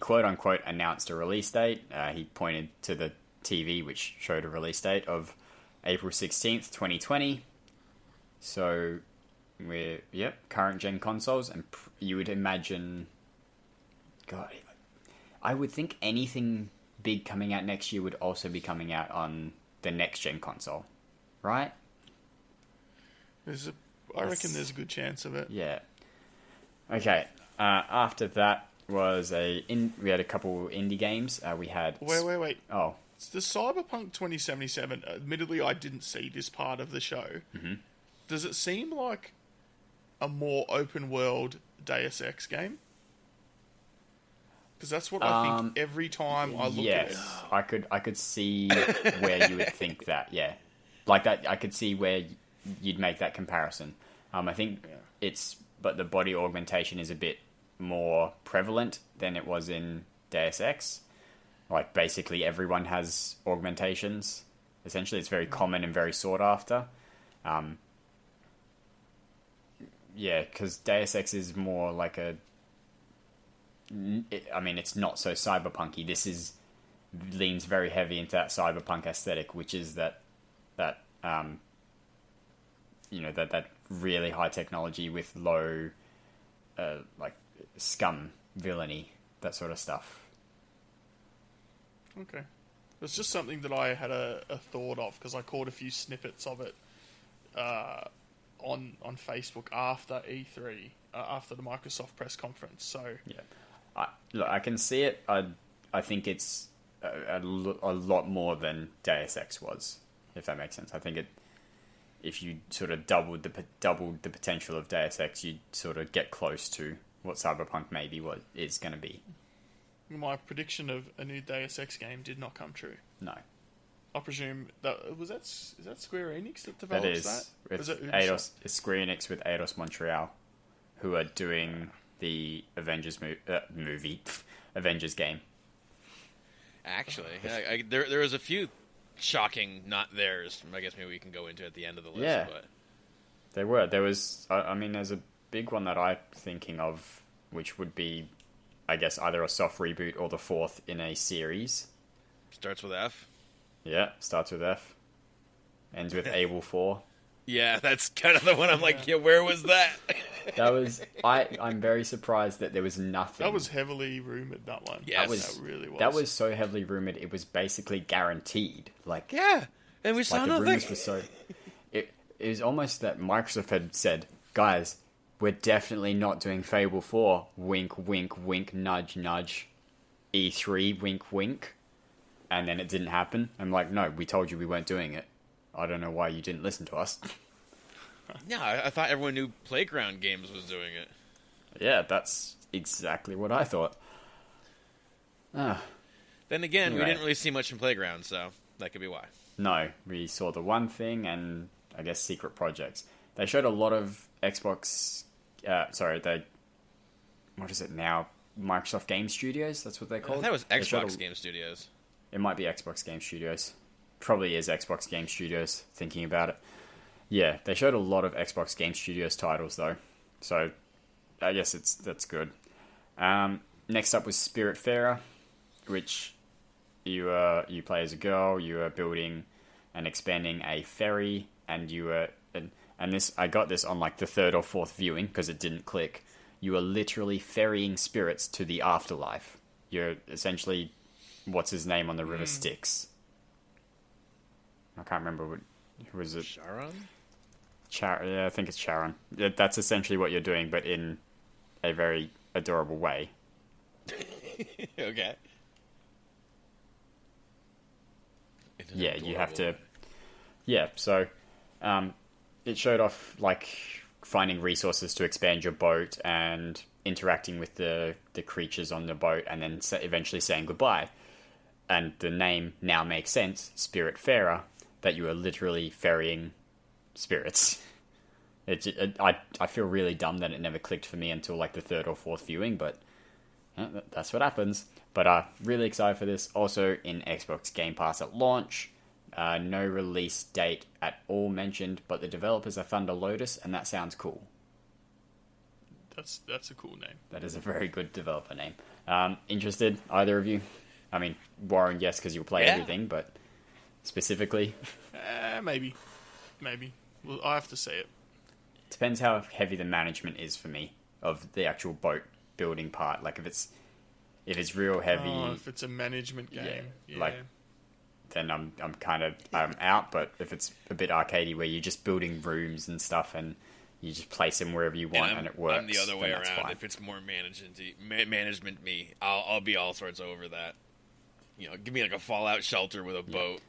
quote unquote announced a release date. He pointed to the TV, which showed a release date of April 16th, 2020. So we're current gen consoles, and you would imagine, God, I would think anything big coming out next year would also be coming out on the next gen console, right? I reckon there's a good chance of it. Yeah. Okay. After that was we had a couple indie games. We had Wait. Oh, It's the Cyberpunk 2077. Admittedly, I didn't see this part of the show. Mm-hmm. Does it seem like a more open world Deus Ex game? Because that's what I think every time I look at it. I could see where you would think that. Yeah, like that. I could see where you'd make that comparison. I think but the body augmentation is a bit more prevalent than it was in Deus Ex. Like, basically everyone has augmentations. Essentially, it's very common and very sought after. Because Deus Ex is more like it's not so cyberpunky. This leans very heavy into that cyberpunk aesthetic, which is that really high technology with low, like scum villainy, that sort of stuff. Okay. It's just something that I had a thought of because I caught a few snippets of it on Facebook after E3, after the Microsoft press conference. So yeah, I can see it. I think it's a lot more than Deus Ex was. if that makes sense. I think if you sort of doubled the potential of Deus Ex, you'd sort of get close to what Cyberpunk maybe what is going to be. My prediction of a new Deus Ex game did not come true. No. I presume is that Square Enix that develops that? It's Square Enix with Eidos Montreal, who are doing the Avengers movie, Avengers game. Actually, there was a few shocking not theirs. I guess maybe we can go into at the end of the list. Yeah, but there were. There was. I mean, there's a big one that I'm thinking of, which would be, I guess, either a soft reboot or the fourth in a series. Starts with F. Yeah, starts with F. Ends with Able 4. Yeah, that's kind of the one I'm like, yeah, where was that? That was... I'm very surprised that there was nothing. That was heavily rumoured, that one. Yes. That really was. That was so heavily rumoured, it was basically guaranteed. Like, yeah, and we saw like nothing. The rumours were so... It was almost that Microsoft had said, guys, we're definitely not doing Fable 4. Wink, wink, wink, nudge, nudge. E3, wink, wink. And then it didn't happen. I'm like, no, we told you we weren't doing it. I don't know why you didn't listen to us. Yeah, I thought everyone knew Playground Games was doing it. Yeah, that's exactly what I thought. Then again, Anyway. we didn't really see much in Playground, so that could be why. No, we saw the one thing and, I guess, secret projects. They showed a lot of Xbox... what is it now? Microsoft Game Studios? That's what they're called? I thought it was They showed Xbox Game Studios. It might be Xbox Game Studios. Probably is Xbox Game Studios, thinking about it. Yeah, they showed a lot of Xbox Game Studios titles, though. So, I guess that's good. Next up was Spiritfarer, which you play as a girl. You are building and expanding a ferry, and I got this on like the third or fourth viewing, because it didn't click. You are literally ferrying spirits to the afterlife. You're essentially... What's his name on the river Styx? I can't remember what was it. Sharon? Yeah, I think it's Sharon. That's essentially what you're doing, but in a very adorable way. Okay. Yeah, you have to... Yeah, so it showed off, like, finding resources to expand your boat and interacting with the creatures on the boat, and then eventually saying goodbye. And the name now makes sense, Spiritfarer, that you are literally ferrying spirits. I feel really dumb that it never clicked for me until like the third or fourth viewing, but that's what happens. But really excited for this. Also in Xbox Game Pass at launch. No release date at all mentioned, but the developers are Thunder Lotus, and that sounds cool. That's a cool name. That is a very good developer name. Interested, either of you? I mean, Warren, yes, because you'll play everything, but specifically? Maybe. Well, I have to say it. Depends how heavy the management is for me of the actual boat building part. Like, if it's real heavy... Oh, if it's a management game. Yeah. Like, then I'm out, but if it's a bit arcadey where you're just building rooms and stuff and you just place them wherever you want and it works, I'm the other way around. Fine. If it's more management me, I'll be all sorts over that. You know, give me like a Fallout shelter with a boat.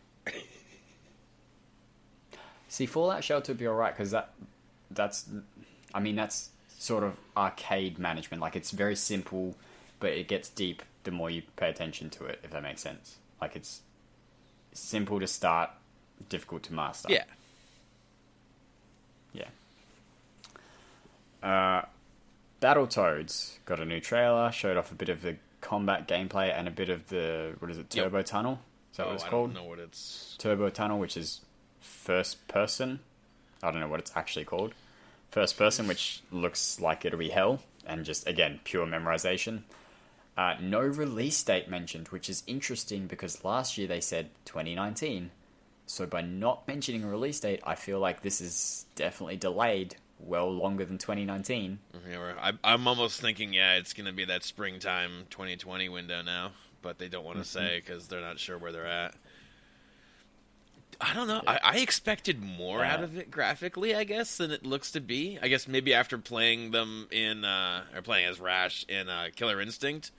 See, Fallout Shelter would be alright, because that's sort of arcade management. Like, it's very simple, but it gets deep the more you pay attention to it, if that makes sense. Like, it's simple to start, difficult to master. Yeah. Battletoads got a new trailer, showed off a bit of the combat gameplay and a bit of the, Turbo Tunnel? Is that what it's called? I don't know what it's... Turbo Tunnel, which is first person. I don't know what it's actually called. First person, which looks like it'll be hell, and just, again, pure memorization. No release date mentioned, which is interesting because last year they said 2019. So by not mentioning a release date, I feel like this is definitely delayed well longer than 2019. Yeah, I'm almost thinking, it's going to be that springtime 2020 window now, but they don't want to say because they're not sure where they're at. I don't know. I expected more out of it graphically, I guess, than it looks to be. I guess maybe after playing them in, or playing as Rash in Killer Instinct,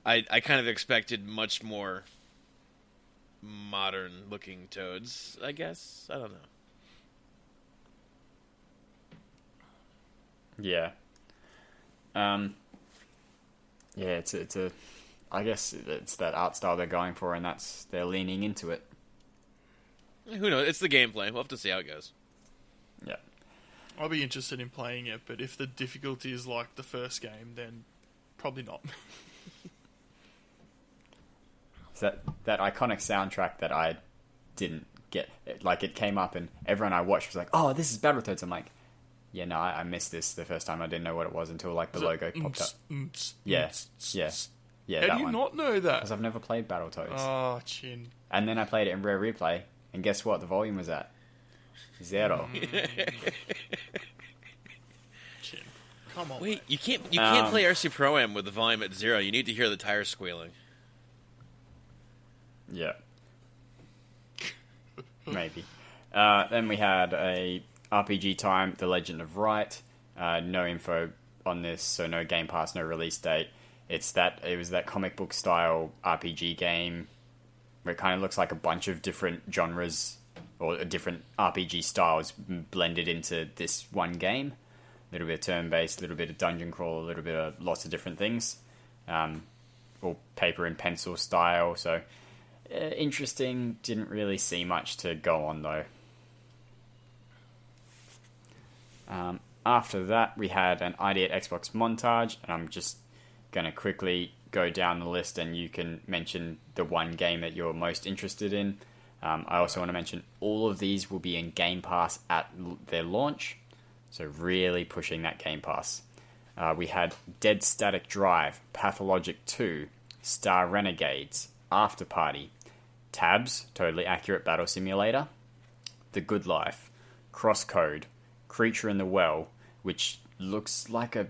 I kind of expected much more modern-looking Toads, I guess. I don't know. Yeah. Yeah, it's a. I guess it's that art style they're going for, and they're leaning into it. Who knows? It's the gameplay. We'll have to see how it goes. Yeah. I'll be interested in playing it, but if the difficulty is like the first game, then probably not. It's that iconic soundtrack that I didn't get. It came up, and everyone I watched was like, "Oh, this is Battletoads." I'm like, "Yeah, no, I missed this the first time. I didn't know what it was until the logo popped up." Yeah. How that do you one. not know that? Because I've never played Battletoads. Oh, chin. And then I played it in Rare Replay, and guess what? The volume was at 0. Chin. Come on. Wait, mate. you can't play RC Pro-Am with the volume at 0. You need to hear the tires squealing. Yeah. Maybe. Then we had a RPG time, The Legend of Wright. No info on this, so no Game Pass, no release date. It was that comic book style RPG game where it kind of looks like a bunch of different genres or different RPG styles blended into this one game. A little bit of turn-based, a little bit of dungeon crawl, a little bit of lots of different things. All paper and pencil style, so interesting. Didn't really see much to go on though. After that, we had an ID at Xbox montage, and I'm just going to quickly go down the list, and you can mention the one game that you're most interested in. I also want to mention all of these will be in Game Pass at their launch, so really pushing that Game Pass. We had Dead Static Drive, Pathologic 2, Star Renegades, After Party, Tabs, totally accurate battle simulator, The Good Life, Crosscode, Creature in the Well, which looks like a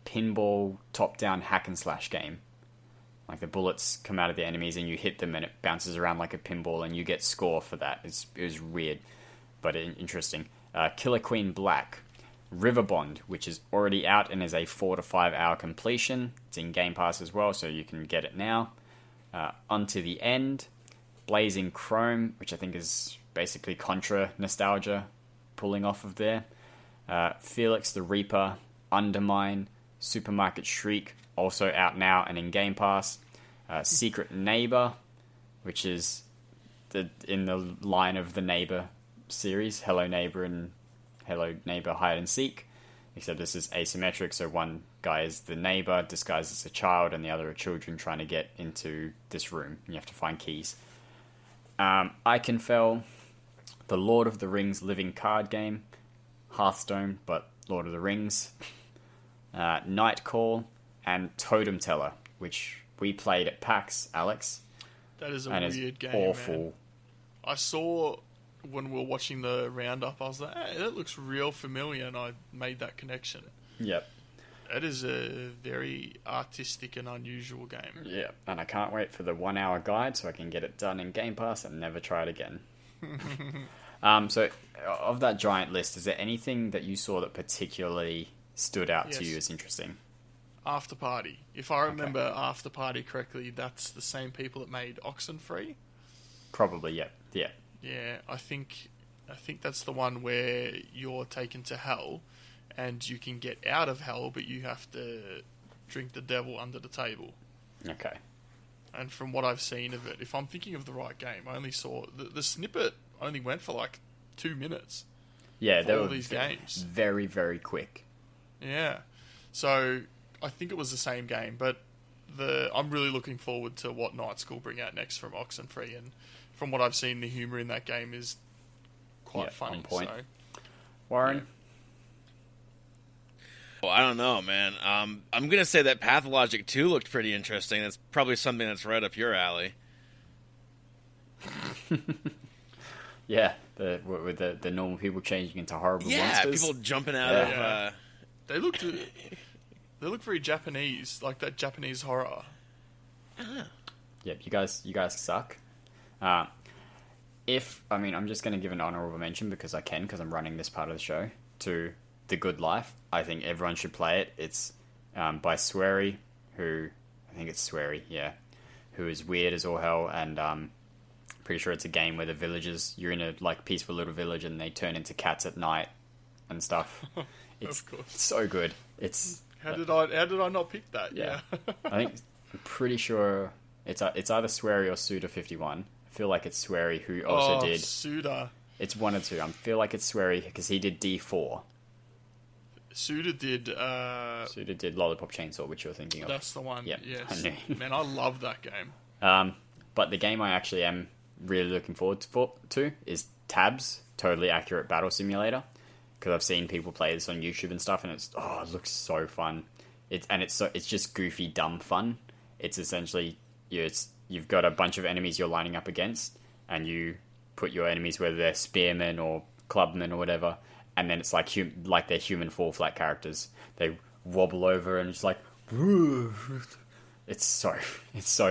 pinball top-down hack and slash game. Like the bullets come out of the enemies and you hit them and it bounces around like a pinball and you get score for that. It was weird, but interesting. Killer Queen Black, Riverbond, which is already out and is a 4 to 5 hour completion. It's in Game Pass as well, so you can get it now. Unto the End, Blazing Chrome, which I think is basically Contra nostalgia pulling off of there. Felix the Reaper, Undermine, Supermarket Shriek, also out now and in Game Pass. Secret Neighbor, which is in the line of the Neighbor series, Hello Neighbor and Hello Neighbor Hide and Seek, except this is asymmetric, so one guy is the neighbor disguised as a child and the other are children trying to get into this room, and you have to find keys. Iconfell, the Lord of the Rings living card game, Hearthstone, but Lord of the Rings, Night Call, and Totem Teller, which we played at PAX, Alex. That is a and weird game, awful. man. I saw when we were watching the roundup, I was like, hey, that looks real familiar, and I made that connection. Yep. It is a very artistic and unusual game. Yeah, and I can't wait for the 1 hour guide so I can get it done in Game Pass and never try it again. So, of that giant list, is there anything that you saw that particularly stood out to you as interesting? After Party. If I remember After Party correctly, that's the same people that made Oxenfree. Probably, yeah. Yeah, I think that's the one where you're taken to hell, and you can get out of hell, but you have to drink the devil under the table. Okay. And from what I've seen of it, if I'm thinking of the right game, I only saw the snippet only went for like 2 minutes. Yeah, for all these games. Very, very quick. Yeah. So I think it was the same game, but I'm really looking forward to what Night School bring out next from Oxenfree, and from what I've seen, the humour in that game is quite funny. On point. So, Warren? Well, I don't know, man. I'm going to say that Pathologic 2 looked pretty interesting. That's probably something that's right up your alley. Yeah, with the normal people changing into horrible monsters. Yeah, people jumping out of... They look very Japanese, like that Japanese horror. Yep, you guys suck. I'm just going to give an honourable mention because I'm running this part of the show, to The Good Life. I think everyone should play it. It's by Swery, who is weird as all hell, and Pretty sure it's a game where the villagers, you're in a like peaceful little village and they turn into cats at night and stuff. It's so good. How did I not pick that? Yeah. I'm pretty sure it's either Swery or Suda51. I feel like it's Swery who also did Suda. It's one or two. I feel like it's Swery because he did D4. Suda did Lollipop Chainsaw, which you're thinking of. That's the one. Yeah, Yes. Man, I love that game. But the game I actually am really looking forward to is Tabs, Totally Accurate Battle Simulator, because I've seen people play this on YouTube and stuff, and it looks so fun. It's just goofy, dumb fun. It's essentially you've got a bunch of enemies you're lining up against, and you put your enemies, whether they're spearmen or clubmen or whatever, and then it's like they're human fall flat characters. They wobble over and it's like, it's so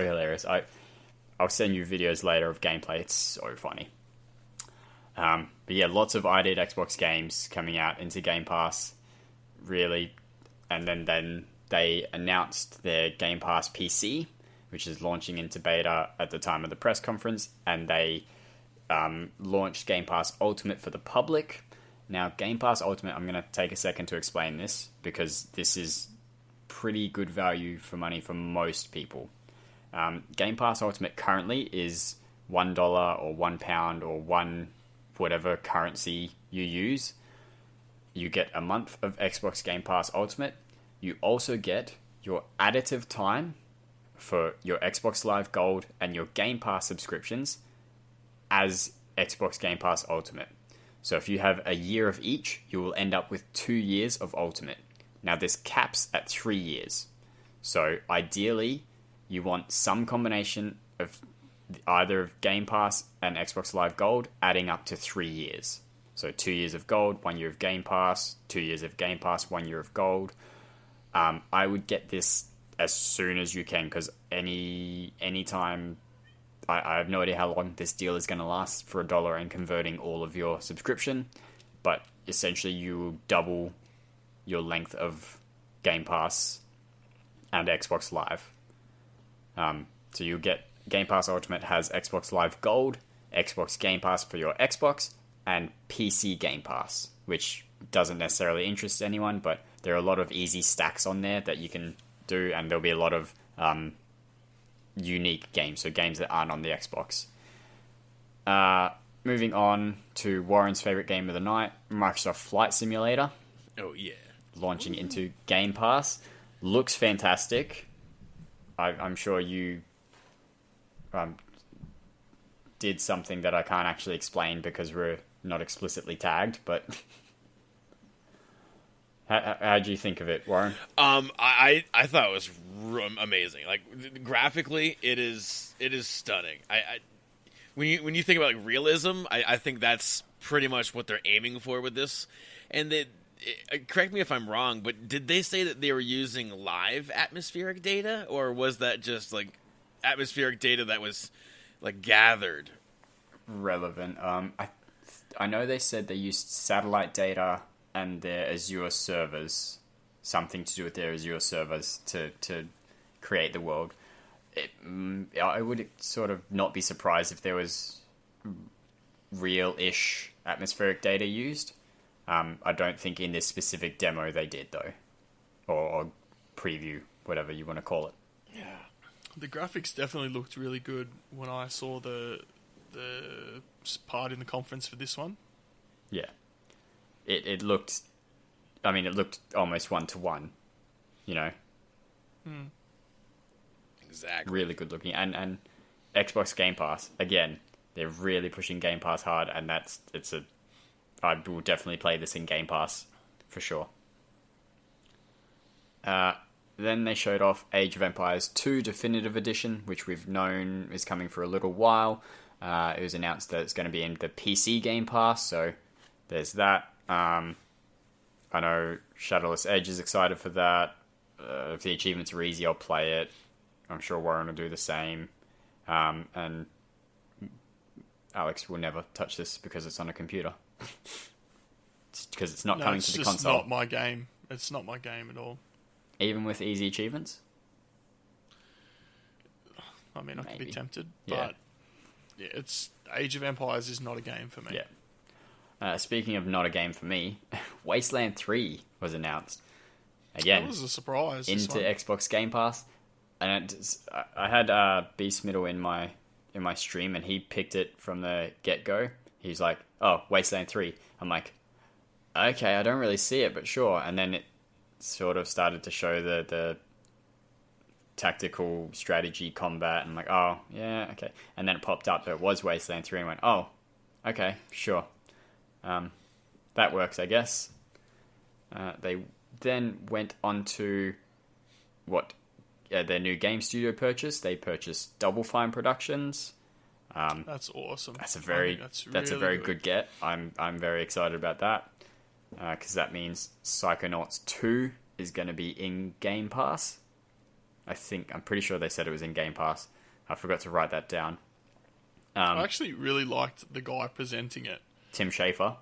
hilarious. I'll send you videos later of gameplay. It's so funny. But yeah, lots of I Did Xbox games coming out into Game Pass, really. And then they announced their Game Pass PC, which is launching into beta at the time of the press conference, and they launched Game Pass Ultimate for the public. Now, Game Pass Ultimate, I'm going to take a second to explain this, because this is pretty good value for money for most people. Game Pass Ultimate currently is $1 or £1 or one whatever currency you use. You get a month of Xbox Game Pass Ultimate. You also get your additive time for your Xbox Live Gold and your Game Pass subscriptions as Xbox Game Pass Ultimate. So if you have a year of each, you will end up with 2 years of Ultimate. Now this caps at 3 years. So ideally, you want some combination of either Game Pass and Xbox Live Gold adding up to 3 years. So 2 years of Gold, 1 year of Game Pass, 2 years of Game Pass, 1 year of Gold. I would get this as soon as you can, because any time, I have no idea how long this deal is going to last for $1 and converting all of your subscription, but essentially you will double your length of Game Pass and Xbox Live. So you'll get Game Pass Ultimate has Xbox Live Gold, Xbox Game Pass for your Xbox, and PC Game Pass, which doesn't necessarily interest anyone, but there are a lot of easy stacks on there that you can do, and there'll be a lot of unique games, so games that aren't on the Xbox. Moving on to Warren's favorite game of the night, Microsoft Flight Simulator. Oh, yeah. Launching into Game Pass. Looks fantastic. I'm sure you did something that I can't actually explain because we're not explicitly tagged, but how do you think of it, Warren? I thought it was amazing. Like, graphically, it is stunning. When you think about like realism, I think that's pretty much what they're aiming for with this. And correct me if I'm wrong, but did they say that they were using live atmospheric data, or was that just like atmospheric data that was like gathered? Relevant. I know they said they used satellite data and their Azure servers, something to do with their Azure servers to create the world. I would sort of not be surprised if there was real-ish atmospheric data used. I don't think in this specific demo they did, though. Or preview, whatever you want to call it. Yeah. The graphics definitely looked really good when I saw the part in the conference for this one. Yeah. It looked... I mean, it looked almost 1-to-1, you know? Exactly. Really good looking. And Xbox Game Pass, again, they're really pushing Game Pass hard, and I will definitely play this in Game Pass, for sure. Then they showed off Age of Empires 2 Definitive Edition, which we've known is coming for a little while. It was announced that it's going to be in the PC Game Pass, so there's that. I know Shadowless Edge is excited for that. If the achievements are easy, I'll play it. I'm sure Warren will do the same. And Alex will never touch this because it's on a computer. Because it's not coming to the console. It's not my game. It's not my game at all. Even with easy achievements? I mean, I could be tempted, Yeah. but Yeah, it's Age of Empires is not a game for me. Yeah. Speaking of not a game for me, Wasteland 3 was announced. Again, That was a surprise. into Xbox Game Pass. And I had Beast Middle in my stream, and he picked it from the get-go. He's like, oh, Wasteland 3. I'm like, okay, I don't really see it, but sure. And then it sort of started to show the tactical strategy combat. And I'm like, oh, yeah, okay. And then it popped up that it was Wasteland 3 and went, oh, okay, sure. That works, I guess. They then went on to their new game studio purchase. They purchased Double Fine Productions. That's awesome. That's a very good get. I'm very excited about that because that means Psychonauts 2 is going to be in Game Pass. I'm pretty sure they said it was in Game Pass. I forgot to write that down. I actually really liked the guy presenting it. Tim Schafer.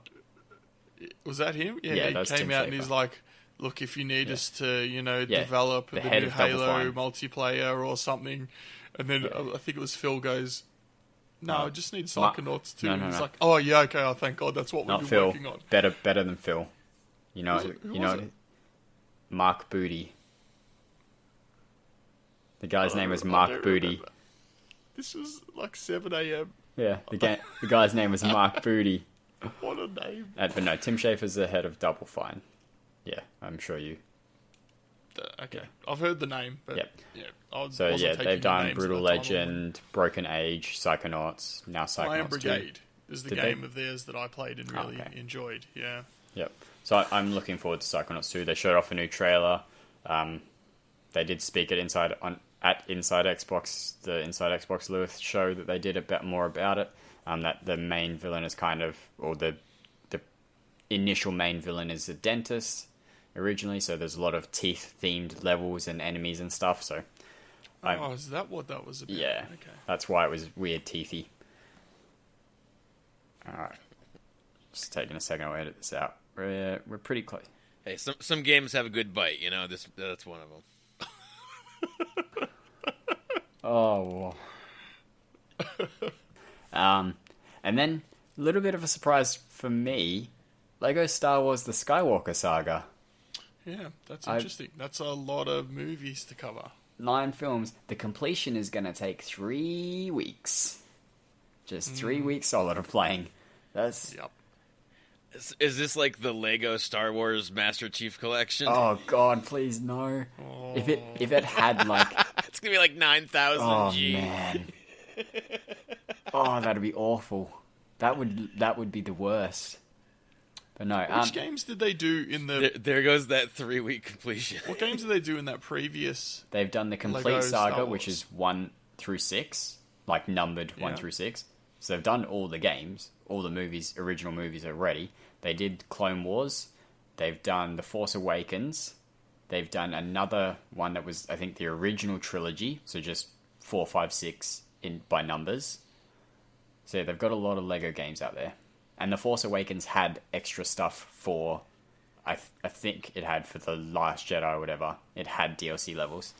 Was that him? Yeah, he that's came Tim out Schafer. and he's like, look, if you need us to, develop the head new of Double Halo Fine. multiplayer or something. And then I think it was Phil goes, no, I just need Psychonauts 2. No, and he's no. like, oh, yeah, okay, oh, thank God, that's what Not we've been Phil. working on. Better than Phil. You know, Who was it? Mark Booty. The guy's name was I Mark don't Booty. remember. This was like 7 a.m. Yeah, the guy's name was Mark Booty. What a name. But no, Tim Schafer's the head of Double Fine. Yeah, I'm sure you. Okay, I've heard the name, but Yep. yeah. So yeah, they've done Brutal Legend, Broken Age, Psychonauts, now Psychonauts Iron 2. Brigade is the Did game they? of theirs that I played and really enjoyed. Yeah. Yep. So I'm looking forward to Psychonauts 2. They showed off a new trailer. They did speak at Inside Xbox, the Inside Xbox Lewis show that they did a bit more about it. That the main villain is the initial main villain is a dentist originally, so there's a lot of teeth-themed levels and enemies and stuff, so... is that what that was about? Yeah, okay. That's why it was weird teethy. Alright. Just taking a second to edit this out. We're pretty close. Hey, some games have a good bite, that's one of them. Oh. And then, a little bit of a surprise for me, Lego Star Wars The Skywalker Saga. Yeah, that's interesting. That's a lot of movies to cover. 9 films. The completion is going to take 3 weeks. Just 3 weeks solid of playing. That's... Yep. Is this like the Lego Star Wars Master Chief Collection? Oh God, please no. Oh. If it had like... It's going to be like 9,000 Oh G. man. Oh, that'd be awful. That would be the worst. But no. Which games did they do in the... There goes that 3-week completion. What games did they do in that previous... They've done the complete Lego Star saga, Wars? which is 1 through 6, like numbered 1 through 6. So they've done all the games, all the movies, original movies already. They did Clone Wars. They've done The Force Awakens. They've done another one that was, I think, the original trilogy. So just 4, 5, 6 by numbers. So yeah, they've got a lot of Lego games out there. And The Force Awakens had extra stuff for... I think it had for The Last Jedi or whatever. It had DLC levels.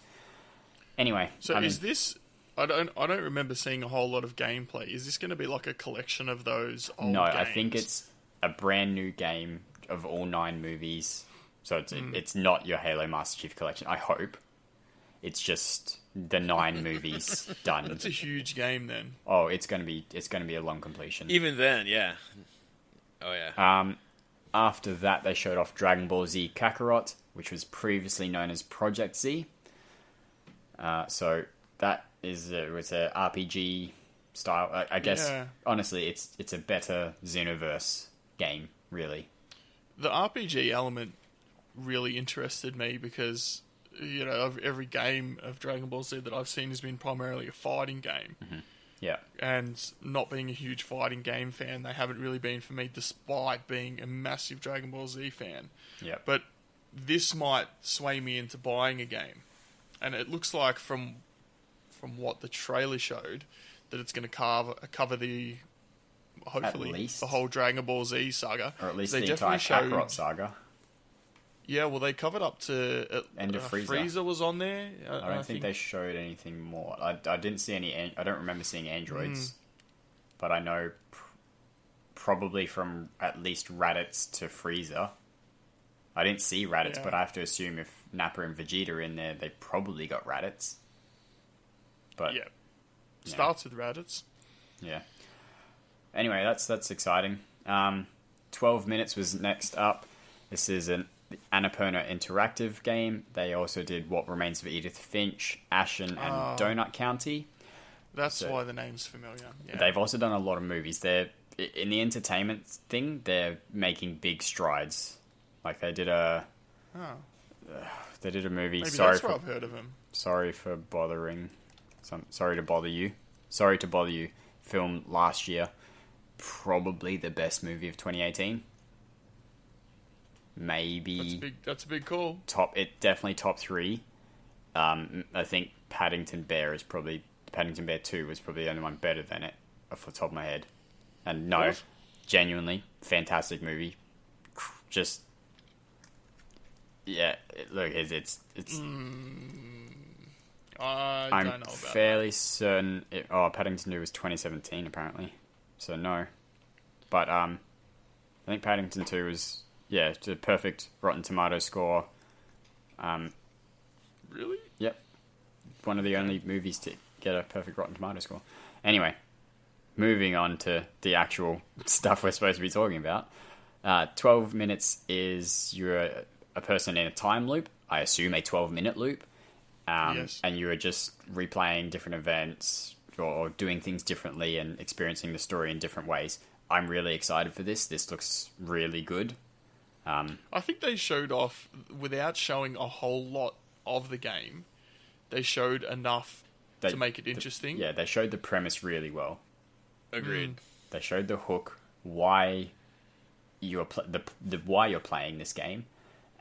Anyway. So is this... I don't remember seeing a whole lot of gameplay. Is this going to be like a collection of those old No, games? I think it's a brand new game of all 9 movies. So it's not your Halo Master Chief Collection, I hope. It's just the 9 movies done. That's a huge game then. Oh, it's gonna be a long completion. Even then, yeah. Oh, yeah. After that, they showed off Dragon Ball Z Kakarot, which was previously known as Project Z. So that is it was a RPG style. I guess honestly, it's a better Xenoverse game, really. The RPG element really interested me because every game of Dragon Ball Z that I've seen has been primarily a fighting game. Mm-hmm. Yeah. And not being a huge fighting game fan, they haven't really been for me, despite being a massive Dragon Ball Z fan. Yeah. But this might sway me into buying a game. And it looks like from what the trailer showed, that it's going to cover the... hopefully, the whole Dragon Ball Z saga. Or at least they the entire definitely Kakarot saga. Yeah, well, they covered up to... End of Frieza. Frieza was on there. I don't think they showed anything more. I didn't see any... I don't remember seeing androids. but I know probably from at least Raditz to Frieza. I didn't see Raditz, but I have to assume if Nappa and Vegeta are in there, they probably got Raditz. But yeah, starts with Raditz. Yeah. Anyway, that's exciting. 12 Minutes was next up. This is an Annapurna interactive game. They also did What Remains of Edith Finch, Ashen, and Donut County. That's why the name's familiar. Yeah. They've also done a lot of movies. They're in the entertainment thing. They're making big strides. Like they did a movie. Maybe that's where I've heard of them. Sorry for bothering. Sorry to bother you. Sorry to bother you. Film last year. Probably the best movie of 2018. Maybe that's a big call. Definitely top 3. I think Paddington Bear 2 was probably the only one better than it off the top of my head. And no, genuinely fantastic movie. Just look, it's I don't know about fairly certain Paddington 2 was 2017 apparently. So no. But I think Paddington 2 was it's a perfect Rotten Tomatoes score. Really? Yep. One of the only movies to get a perfect Rotten Tomatoes score. Anyway, moving on to the actual stuff we're supposed to be talking about. 12 minutes is you're a person in a time loop. I assume a 12-minute loop. Yes. And you are just replaying different events or doing things differently and experiencing the story in different ways. I'm really excited for this. This looks really good. I think they showed off, without showing a whole lot of the game, they showed enough to make it interesting. They showed the premise really well. Agreed. They showed the hook, why you're why you're playing this game,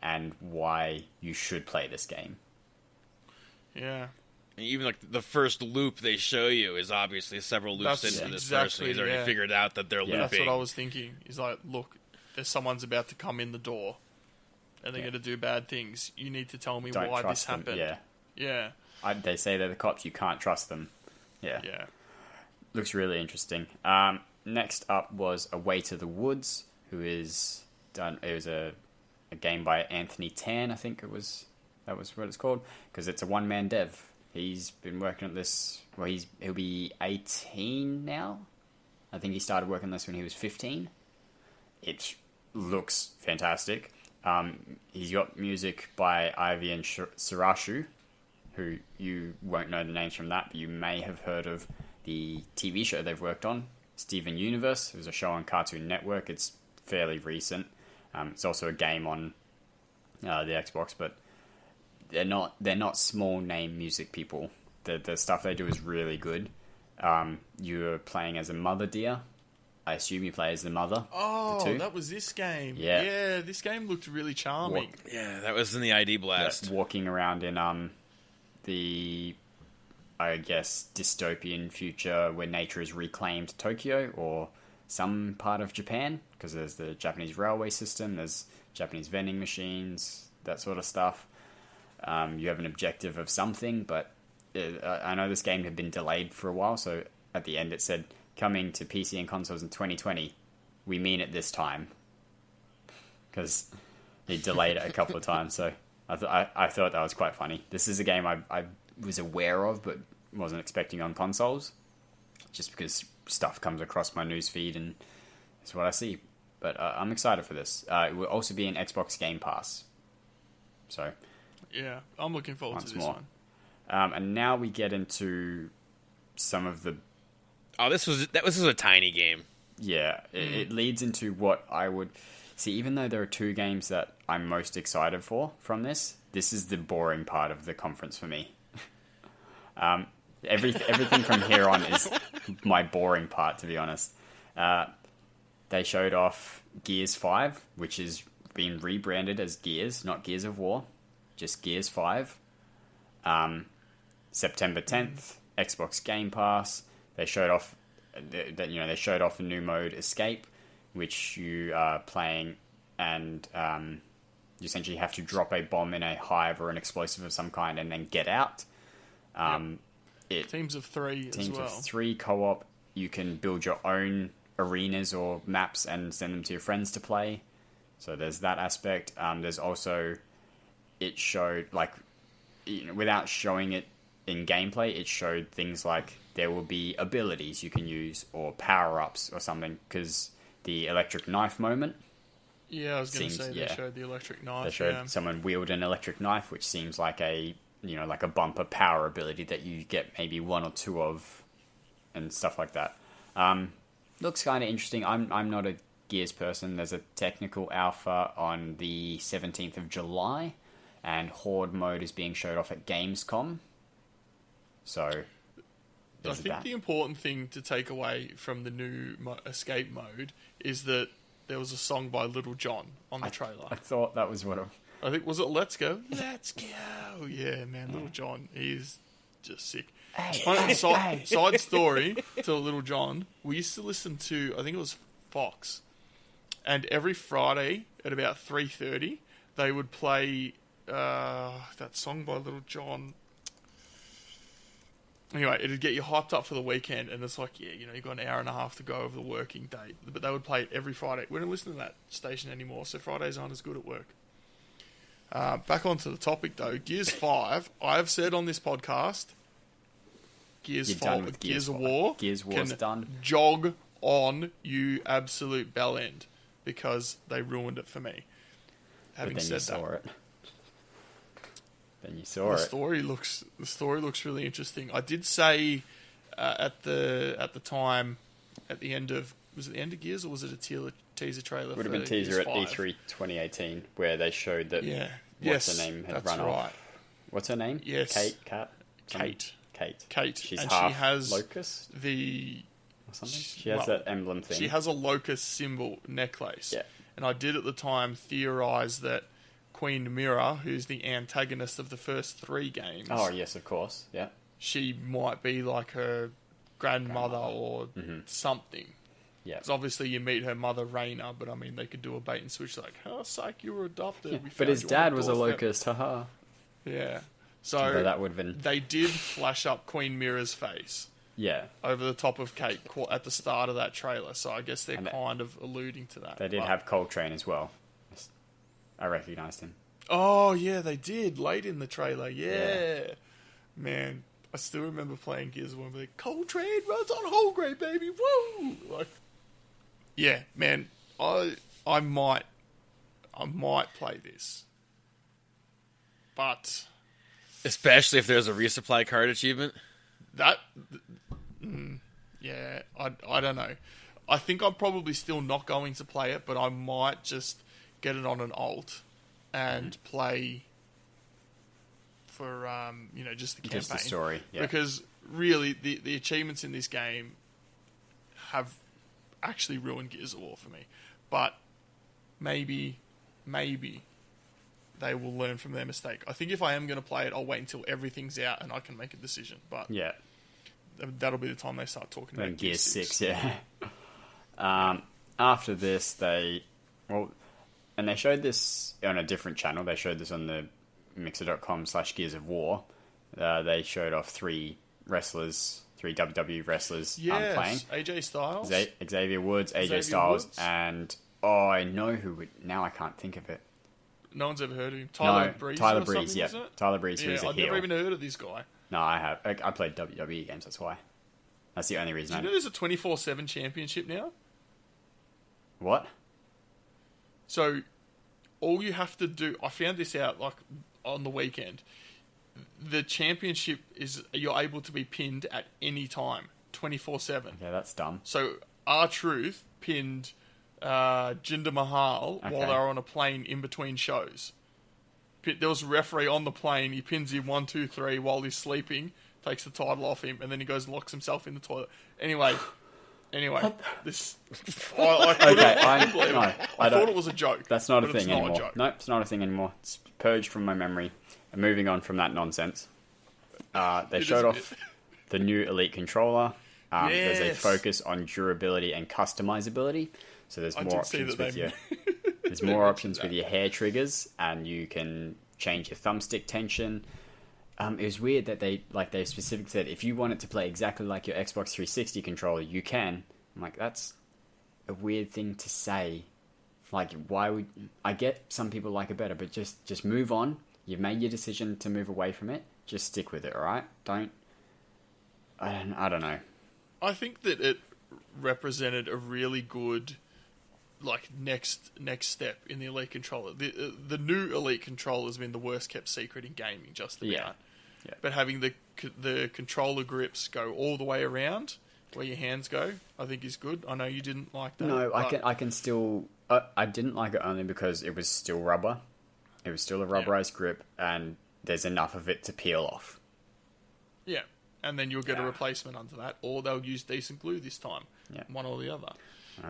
and why you should play this game. Yeah. And even like the first loop they show you is obviously several loops into this person. He's already figured out that they're looping. That's what I was thinking. He's like, look, there's someone's about to come in the door, and they're going to do bad things. You need to tell me why this happened. Yeah. They say they're the cops. You can't trust them. Yeah. Yeah. Looks really interesting. Next up was A Way to the Woods, who is done. It was a game by Anthony Tan, I think that was what it's called, because it's a one-man dev. He's been working at this. Well, he'll be 18 now. I think he started working on this when he was 15. It looks fantastic. He's got music by Ivy and Sarashu, who you won't know the names from that, but you may have heard of the TV show they've worked on, Steven Universe. It was a show on Cartoon Network. It's fairly recent. It's also a game on the Xbox, but they're not small name music people. The stuff they do is really good. You're playing as a mother deer. I assume you play as the mother. Oh, that was this game. Yeah, this game looked really charming. That was in the ID Blast. Yeah, walking around in the, I guess, dystopian future where nature has reclaimed Tokyo or some part of Japan, because there's the Japanese railway system, there's Japanese vending machines, that sort of stuff. You have an objective of something, but I know this game had been delayed for a while, so at the end it said, coming to PC and consoles in 2020. We mean it this time. Because he delayed it a couple of times, so I thought that was quite funny. This is a game I was aware of, but wasn't expecting on consoles, just because stuff comes across my newsfeed and it's what I see. But I'm excited for this. It will also be an Xbox Game Pass. So yeah, I'm looking forward to this one. And now we get into some of the... Oh, this was a tiny game. Yeah, it leads into what I would... See, even though there are two games that I'm most excited for from this is the boring part of the conference for me. Everything from here on is my boring part, to be honest. They showed off Gears 5, which is being rebranded as Gears, not Gears of War, just Gears 5. September 10th, Xbox Game Pass. They showed off they showed off a new mode, Escape, which you are playing, and you essentially have to drop a bomb in a hive or an explosive of some kind and then get out. Teams of 3 as well. Teams of 3 co-op. you can build your own arenas or maps and send them to your friends to play. So there's that aspect. There's also, it showed, like, without showing it in gameplay, it showed things like there will be abilities you can use or power-ups or something, because the electric knife moment. Yeah, I was going to say they showed the electric knife. They showed someone wield an electric knife, which seems like a like a bumper power ability that you get maybe one or two of, and stuff like that. Looks kind of interesting. I'm not a Gears person. There's a technical alpha on the 17th of July, and Horde mode is being showed off at Gamescom. So I think the important thing to take away from the new escape mode is that there was a song by Little John on the trailer. I thought that was I think, was it Let's Go? Let's Go! Yeah, man, Little John is just sick. Side story to Little John, we used to listen to, I think it was Fox, and every Friday at about 3:30, they would play that song by Little John. Anyway, it'd get you hyped up for the weekend, and it's like, you've got an hour and a half to go over the working day. But they would play it every Friday. We don't listen to that station anymore, so Fridays aren't as good at work. Back onto the topic, though. Gears 5, I've said on this podcast, Gears of War Gears War's done. Jog on, you absolute bellend, because they ruined it for me. Having said that. Then you saw it. The story looks really interesting. I did say at the time, at the end of, was it the end of Gears, or was it a teaser trailer? Would have been teaser at E3 2018, where they showed that what's her name had run off. What's her name? Yes, Kate. She's and half she has locust. Or something. She has that emblem thing. She has a locust symbol necklace. Yeah. And I did at the time theorize that Queen Mira, who's the antagonist of the first 3 games. Oh, yes, of course. Yeah. She might be like her grandmother or something. Yeah. Because obviously you meet her mother, Raina, but I mean, they could do a bait and switch like, oh, psych, you were adopted. Yeah. But his dad was a locust, haha. Yeah. So but that would have been... they did flash up Queen Mira's face. Yeah. Over the top of Kate at the start of that trailer. So I guess they're kind of alluding to that. They did have Coltrane as well. I recognised him. Oh, yeah, they did. Late in the trailer. Yeah. Man, I still remember playing Gears of War. Like, Coltrane runs on whole grain, baby. Woo! Like, yeah, man, I might play this. But... especially if there's a resupply card achievement. Yeah, I don't know. I think I'm probably still not going to play it, but I might just get it on an alt and play for just the campaign, just the story. Yeah. Because really, the achievements in this game have actually ruined Gears of War for me. But maybe they will learn from their mistake. I think if I am going to play it, I'll wait until everything's out and I can make a decision. But yeah, that'll be the time they start talking about Gears 6. Yeah. After this, they showed this on a different channel. They showed this on the mixer.com/Gears of War. They showed off 3 WWE wrestlers playing. AJ Styles, Xavier Woods, AJ Styles, and I know who would. Now I can't think of it. No one's ever heard of him. Tyler Breeze, yeah. Tyler Breeze, who's a heel. I've never even heard of this guy. No, I have. I played WWE games, that's why. That's the only reason. Do you know there's a 24/7 championship now? What? So, all you have to do... I found this out, like, on the weekend. The championship is... you're able to be pinned at any time. 24/7. Okay, that's dumb. So, R-Truth pinned... Jinder Mahal while they were on a plane in between shows. There was a referee on the plane. He pins him 1, 2, 3 while he's sleeping, takes the title off him, and then he goes and locks himself in the toilet. Anyway, this. I thought it was a joke. That's not a thing anymore. No, it's not a thing anymore. It's purged from my memory. And moving on from that nonsense, they showed off the new Elite controller. There's a focus on durability and customizability. So there's more options with your options with your hair triggers, and you can change your thumbstick tension. It was weird that they specifically said if you want it to play exactly like your Xbox 360 controller, you can. I'm like, that's a weird thing to say. Like, why would... I get some people like it better, but just move on. You've made your decision to move away from it. Just stick with it, alright? I don't know. I think that it represented a really good, like, next step in the Elite controller. The new Elite controller has been the worst kept secret in gaming, just about. Yeah. But having the controller grips go all the way around where your hands go, I think is good. I know you didn't like that. No, I can still... I didn't like it only because it was still rubber. It was still a rubberized grip, and there's enough of it to peel off. Yeah, and then you'll get a replacement under that, or they'll use decent glue this time. Yeah. One or the other.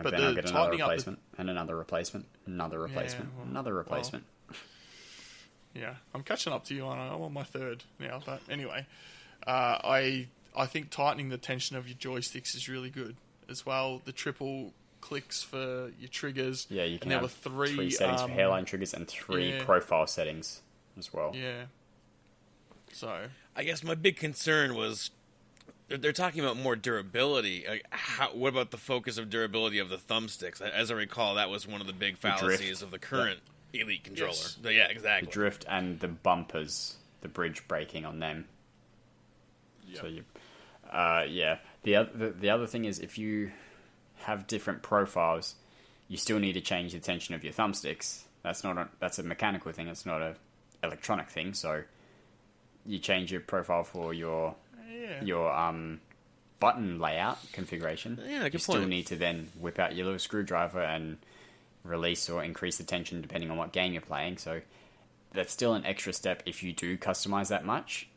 But then I'll get another replacement, and another replacement, another replacement, another replacement. Yeah, I'm catching up to you. I'm on my third now. But anyway, I think tightening the tension of your joysticks is really good as well. The triple clicks for your triggers. Yeah, you can have have three settings for hairline triggers and 3 profile settings as well. Yeah. So I guess my big concern was they're talking about more durability. What about the focus of durability of the thumbsticks? As I recall, that was one of the big fallacies of the current Elite controller. Yes. Yeah, exactly. The drift and the bumpers, the bridge braking on them. yeah. So you, The other thing is if you have different profiles, you still need to change the tension of your thumbsticks. That's a mechanical thing. It's not a electronic thing. So you change your profile for your button layout configuration. Yeah, good you point. still need to then whip out your little screwdriver and release or increase the tension depending on what game you're playing. So that's still an extra step if you do customize that much,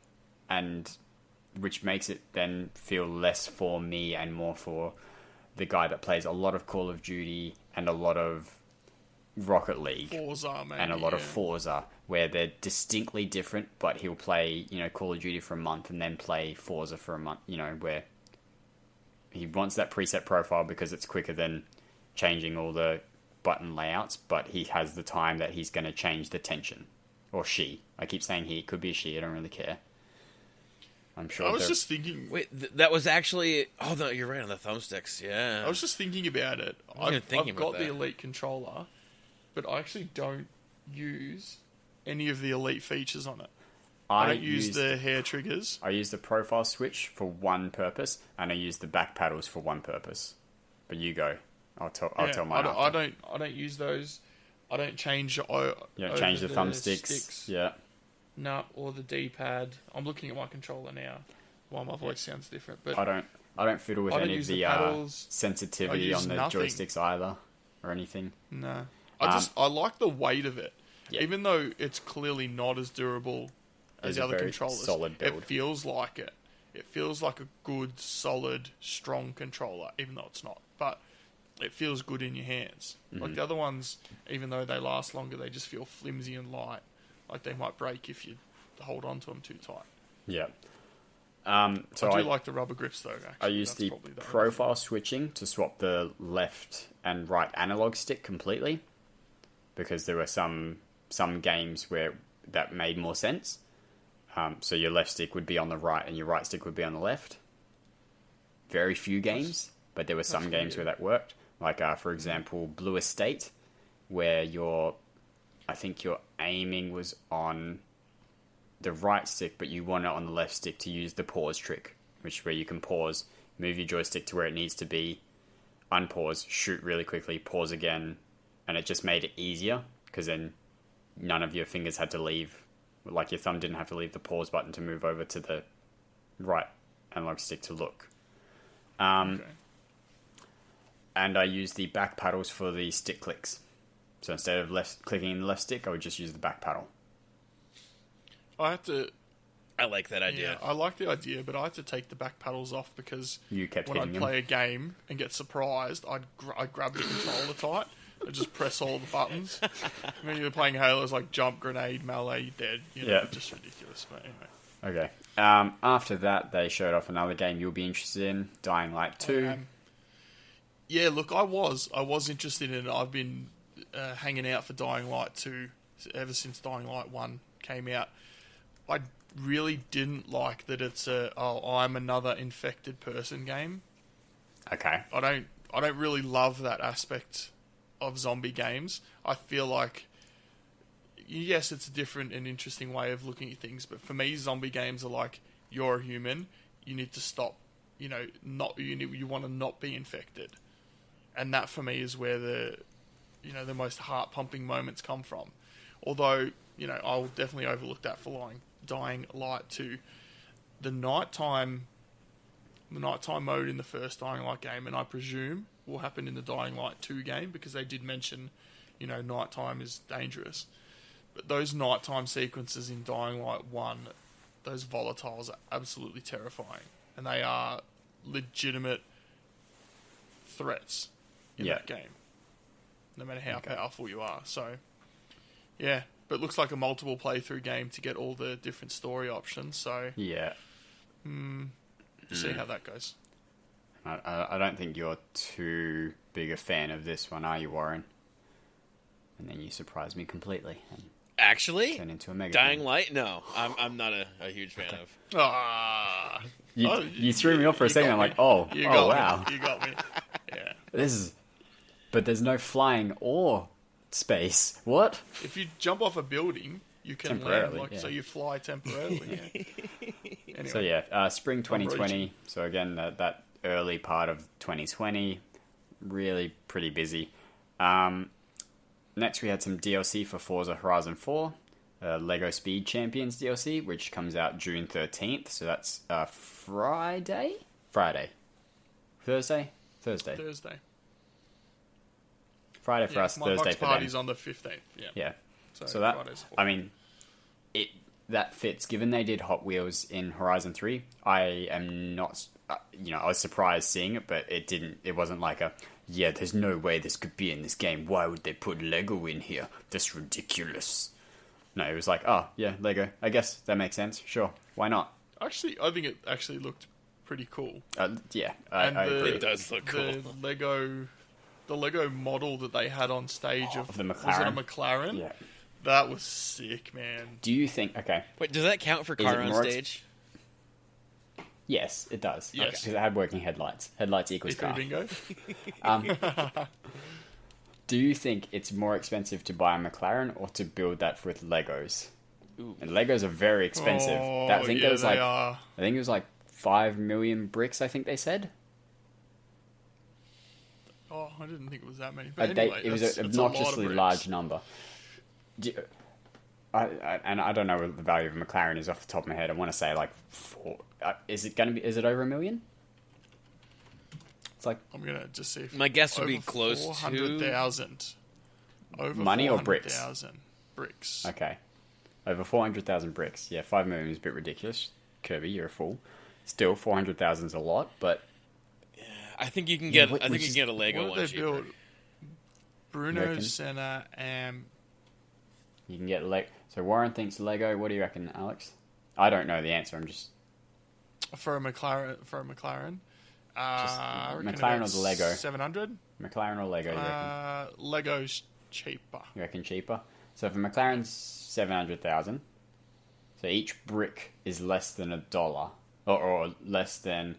and which makes it then feel less for me and more for the guy that plays a lot of Call of Duty and a lot of Rocket League Forza, maybe, and a lot of Forza, where they're distinctly different, but he'll play, Call of Duty for a month and then play Forza for a month, where he wants that preset profile because it's quicker than changing all the button layouts, but he has the time that he's going to change the tension. Or she. I keep saying he. It could be a she. I don't really care. I'm sure. I was just thinking... Wait, that was actually... Oh, no, you're right, on the thumbsticks, yeah. I was just thinking about it. I've got the Elite controller, but I actually don't use any of the Elite features on it. I don't use the hair triggers. I use the profile switch for one purpose, and I use the back paddles for one purpose. But you go. I'll tell mine after. I don't use those. I don't change... change the thumbsticks. Sticks. Yeah. No, or the D-pad. I'm looking at my controller now. Well, my voice sounds different, but I don't fiddle with any of the paddles. sensitivity on the joysticks either, or anything. No, I like the weight of it, even though it's clearly not as durable as the other controllers. Solid build. It feels like it. It feels like a good, solid, strong controller, even though it's not. But it feels good in your hands. Mm-hmm. Like the other ones, even though they last longer, they just feel flimsy and light. Like they might break if you hold on to them too tight. Yeah. So I do like the rubber grips though. Actually, I use the profile switching to swap the left and right analog stick completely, because there were some games where that made more sense. So your left stick would be on the right and your right stick would be on the left. Very few games, but there were some games where that worked. Like for example, Blue Estate, where I think your aiming was on the right stick, but you want it on the left stick to use the pause trick, which is where you can pause, move your joystick to where it needs to be, unpause, shoot really quickly, pause again, and it just made it easier, because then none of your fingers had to leave, like your thumb didn't have to leave the pause button to move over to the right analog stick to look. And I use the back paddles for the stick clicks. So instead of clicking the left stick, I would just use the back paddle. I like that idea. Yeah, I like the idea, but I had to take the back paddles off because when I'd play a game and get surprised, I'd grab the controller tight and just press all the buttons. When you're playing Halo, it's like jump, grenade, melee, dead. Just ridiculous. But anyway. Okay. After that, they showed off another game you'll be interested in, Dying Light 2. Yeah, look, I was interested in it. I've been hanging out for Dying Light 2 ever since Dying Light 1 came out. I really didn't like that it's I'm another infected person game. Okay. I don't really love that aspect of zombie games. I feel like, yes, it's a different and interesting way of looking at things, but for me, zombie games are like, you're a human, you need to stop, you want to not be infected. And that for me is where the most heart-pumping moments come from. Although, I'll definitely overlook that for Dying Light 2. The nighttime mode in the first Dying Light game, and I presume will happen in the Dying Light 2 game, because they did mention, nighttime is dangerous. But those nighttime sequences in Dying Light 1, those volatiles are absolutely terrifying. And they are legitimate threats in that game. No matter how powerful you are. So, yeah. But it looks like a multiple playthrough game to get all the different story options. So, yeah. See how that goes. I don't think you're too big a fan of this one, are you, Warren? And then you surprised me completely. And actually, turned into a mega Dying fan. Light? No, I'm not a huge fan of. You threw me off for a second. I'm like, wow. You got me. Yeah. But there's no flying or space. What? If you jump off a building, you can land, so you fly temporarily. Yeah. Anyway. So yeah, spring 2020. So again, that early part of 2020, really pretty busy. Next we had some DLC for Forza Horizon 4, Lego Speed Champions DLC, which comes out June 13th. So that's Thursday. Friday for us, my Thursday box for party's them. on the 15th. Yeah. So that, I mean, that fits. Given they did Hot Wheels in Horizon 3, I am not, I was surprised seeing it, but it wasn't like there's no way this could be in this game. Why would they put Lego in here? That's ridiculous. No, it was like, oh, yeah, Lego. I guess that makes sense. Sure. Why not? Actually, I think it actually looked pretty cool. I agree. It does look cool. The Lego model that they had on stage of the McLaren. Was it a McLaren? Yeah. That was sick, man. Do you think... Okay. Wait, does that count for car on stage? Yes, it does. Yes. Because it had working headlights. Headlights equals car. Bingo. Do you think it's more expensive to buy a McLaren or to build that with Legos? Ooh. And Legos are very expensive. I think it was like 5 million bricks, I think they said. Oh, I didn't think it was that many. But it was an obnoxiously large number. I don't know what the value of a McLaren is off the top of my head. I want to say like 4. Is it over $1 million? It's like I'm gonna just see. If my guess would be close to 400,000. Over money or bricks? 400,000 bricks. Okay, over 400,000 bricks. Yeah, 5 million is a bit ridiculous. Kirby, you're a fool. Still, 400,000 is a lot, but I think you can get. I think you can get a Lego one cheaper. Build? Bruno Senna and you can get Lego. So Warren thinks Lego. What do you reckon, Alex? I don't know the answer. I'm just for a McLaren. McLaren or the Lego? 700. McLaren or Lego? You reckon? Lego's cheaper. You reckon cheaper? So for McLaren's 700,000. So each brick is less than $1, or less than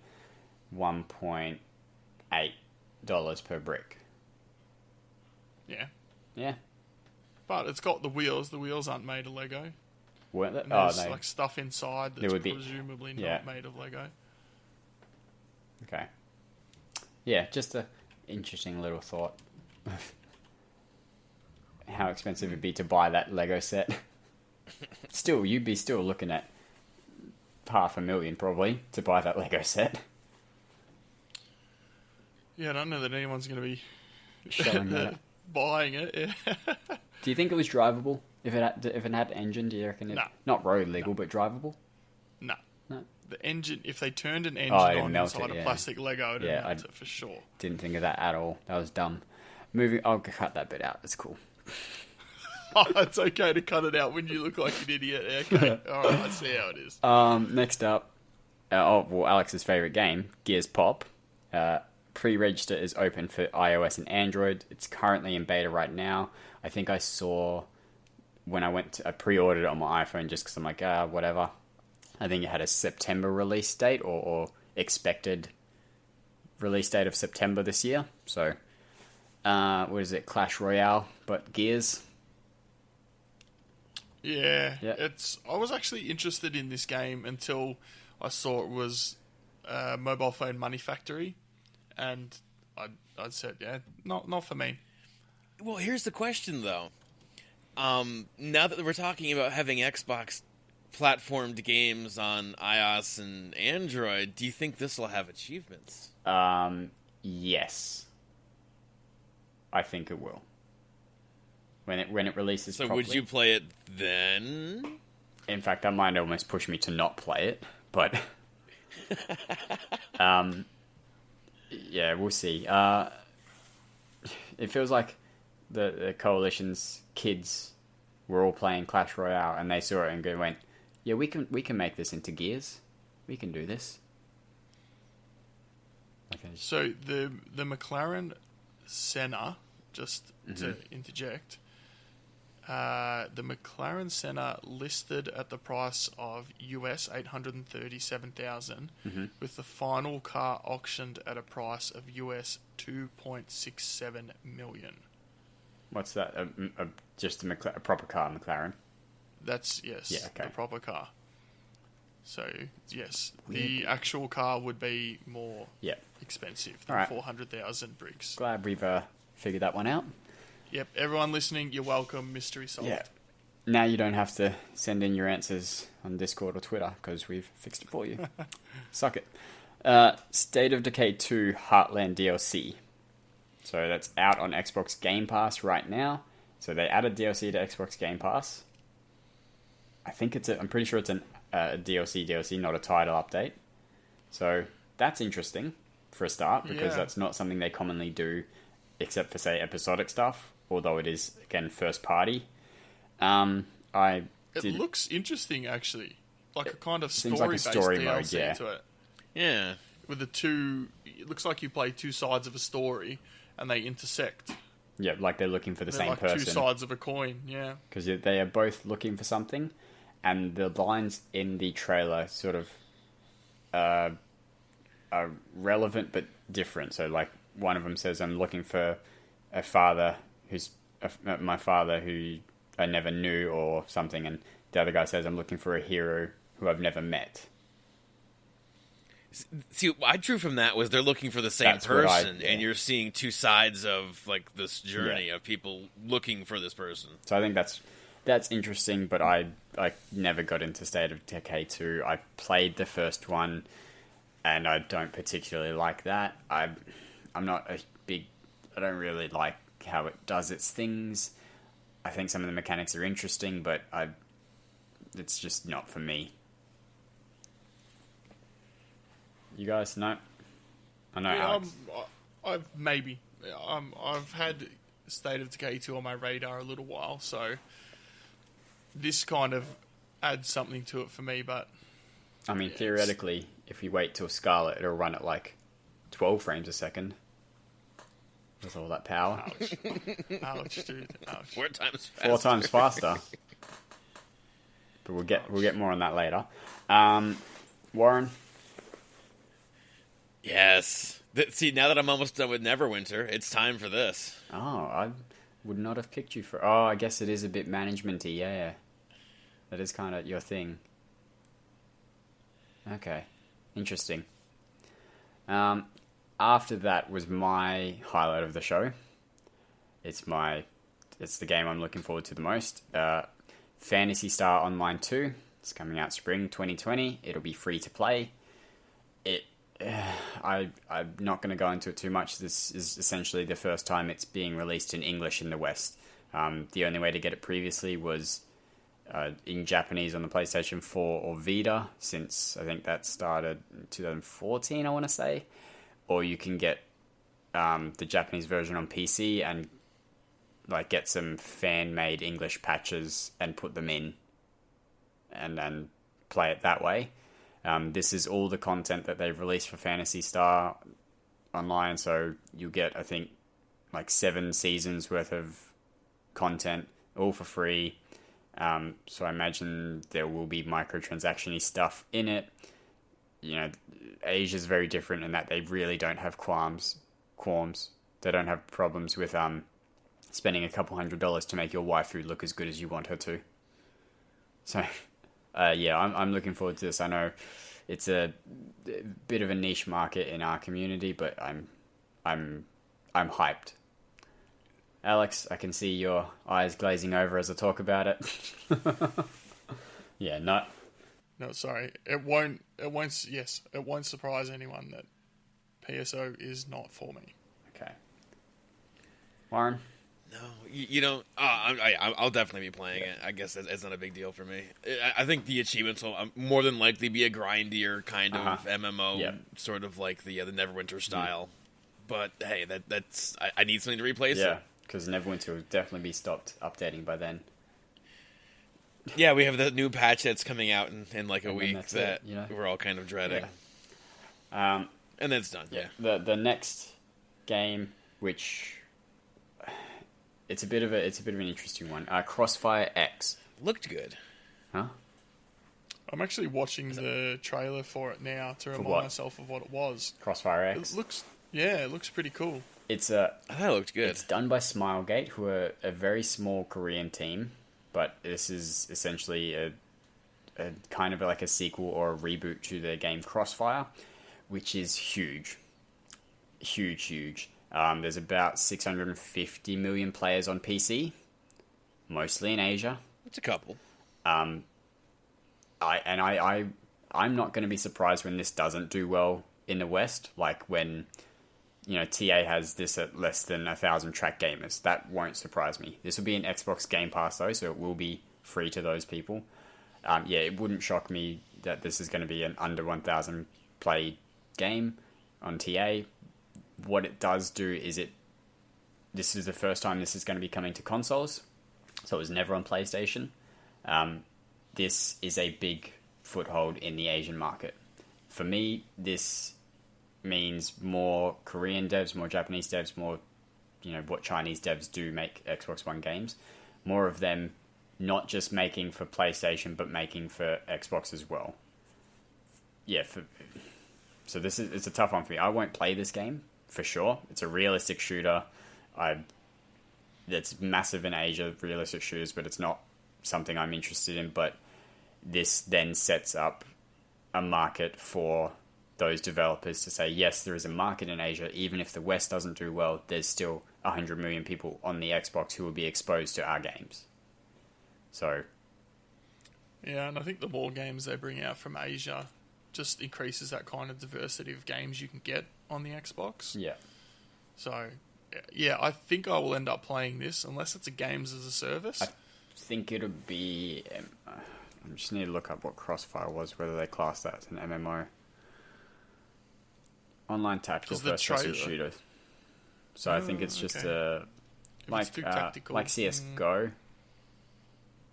$1.8 per brick. Yeah. Yeah. But it's got the wheels. The wheels aren't made of Lego. Weren't they? And there's like stuff inside that's presumably not made of Lego. Okay. Yeah, just a interesting little thought. How expensive it'd be to buy that Lego set. Still, you'd be still looking at $500,000 probably to buy that Lego set. Yeah, I don't know that anyone's going to be shelling that. Buying it. Yeah. Do you think it was drivable? If it had engine, do you reckon not road legal, but drivable? No. No. The engine, if they turned an engine on inside a plastic Lego, it'd melt it for sure. Didn't think of that at all. That was dumb. I'll cut that bit out. It's cool. It's okay to cut it out when you look like an idiot. Okay. Alright, I see how it is. Next up, Alex's favourite game, Gears Pop. Pre-register is open for iOS and Android. It's currently in beta right now. I think I saw when I pre-ordered it on my iPhone just because I'm like, whatever. I think it had a September release date or expected release date of September this year. So, what is it? Clash Royale, but Gears. Yeah, I was actually interested in this game until I saw it was Mobile Phone Money Factory, and I said, yeah, not for me. Well, here's the question, though. Now that we're talking about having Xbox platformed games on iOS and Android, do you think this will have achievements? Yes. I think it will. When it releases So properly. would you play it then? In fact, that might almost push me to not play it, but yeah, we'll see. It feels like the Coalition's kids were all playing Clash Royale, and they saw it and went, "Yeah, we can make this into Gears. We can do this." Okay. So the McLaren Senna, just to interject, the McLaren Senna listed at the price of US $837,000, with the final car auctioned at a price of US $2.67 million. What's that? Just a proper car, McLaren? That's, yes, the proper car. So, yes, the actual car would be more expensive than 400,000 bricks. Glad we've figured that one out. Yep, everyone listening, you're welcome. Mystery solved. Yeah. Now you don't have to send in your answers on Discord or Twitter, because we've fixed it for you. Suck it. State of Decay 2 Heartland DLC. So that's out on Xbox Game Pass right now. So they added DLC to Xbox Game Pass. I think I'm pretty sure it's a DLC, not a title update. So that's interesting for a start, because that's not something they commonly do, except for, say, episodic stuff, although it is, again, first party. It looks interesting, actually. Like a kind of seems like a story mode, DLC to it. Yeah. With it looks like you play two sides of a story, and they intersect. Yeah, like they're looking for the same person. Two sides of a coin, yeah. Because they are both looking for something, and the lines in the trailer sort of are relevant but different. So, like, one of them says, "I'm looking for a father my father who I never knew," or something, and the other guy says, "I'm looking for a hero who I've never met." See, what I drew from that was they're looking for the same person, and you're seeing two sides of, like, this journey of people looking for this person. So I think that's interesting, but I never got into State of Decay 2. I played the first one, and I don't particularly like that. I'm not I don't really like how it does its things. I think some of the mechanics are interesting, but it's just not for me. You guys know? I know, Alex. I've had State of Decay 2 on my radar a little while, so this kind of adds something to it for me, but... I mean, theoretically, if you wait till Scarlet, it'll run at like 12 frames a second. With all that power. Ouch. Ouch, dude. Ouch. 4 times faster. 4 times faster. But we'll get more on that later. Warren? Yes. See, now that I'm almost done with Neverwinter, it's time for this. Oh, I would not have picked you for... Oh, I guess it is a bit management-y, yeah. That is kind of your thing. Okay. Interesting. After that was my highlight of the show. It's the game I'm looking forward to the most. Phantasy Star Online 2. It's coming out spring 2020. It'll be free to play. I'm not going to go into it too much. This is essentially the first time it's being released in English in the West. The only way to get it previously was in Japanese on the PlayStation 4 or Vita, since I think that started in 2014, I want to say. Or you can get the Japanese version on PC and like get some fan-made English patches and put them in and then play it that way. This is all the content that they've released for Phantasy Star Online, so you'll get, I think, like 7 seasons worth of content, all for free. So I imagine there will be microtransaction-y stuff in it. You know, Asia's very different in that they really don't have qualms. They don't have problems with spending a couple $100 to make your waifu look as good as you want her to. So, yeah, I'm looking forward to this. I know it's a bit of a niche market in our community, but I'm hyped. Alex, I can see your eyes glazing over as I talk about it. Yeah, not. No, sorry. It won't. Yes, it won't surprise anyone that PSO is not for me. Okay. Warren? No, you don't. I'll definitely be playing it. I guess it's not a big deal for me. I think the achievements will more than likely be a grindier kind of MMO, sort of like the Neverwinter style. But hey, that's I need something to replace it. Yeah, because Neverwinter will definitely be stopped updating by then. Yeah, we have the new patch that's coming out in like a week that you know? we're all kind of dreading. Yeah. And then it's done. Yeah. The next game, which it's a bit of an interesting one. Crossfire X Looked good. Huh? I'm actually watching the trailer for it now to remind myself of what it was. Crossfire X. It looks pretty cool. I thought it looked good. It's done by Smilegate, who are a very small Korean team, but this is essentially a kind of like a sequel or a reboot to their game Crossfire, which is huge. Huge. There's about 650 million players on PC, mostly in Asia. It's a couple. I'm not going to be surprised when this doesn't do well in the West, like when, you know, TA has this at less than 1,000 track gamers. That won't surprise me. This will be an Xbox Game Pass though, so it will be free to those people. Yeah, it wouldn't shock me that this is going to be an under 1,000 played game on TA. What it does do is this is the first time this is going to be coming to consoles, so it was never on PlayStation. This is a big foothold in the Asian market. For me, this means more Korean devs, more Japanese devs, more, you know, what Chinese devs do make Xbox One games. More of them not just making for PlayStation, but making for Xbox as well. Yeah, so it's a tough one for me. I won't play this game, for sure. It's a realistic shooter. It's massive in Asia, realistic shooters, but it's not something I'm interested in. But this then sets up a market for those developers to say, yes, there is a market in Asia. Even if the West doesn't do well, there's still 100 million people on the Xbox who will be exposed to our games. So, yeah, and I think the more games they bring out from Asia just increases that kind of diversity of games you can get on the Xbox. Yeah. So, yeah, I think I will end up playing this unless it's a games as a service. I think it'll be... I just need to look up what Crossfire was, whether they class that as an MMO. Online tactical first-person shooter. So I think it's just like CS:GO,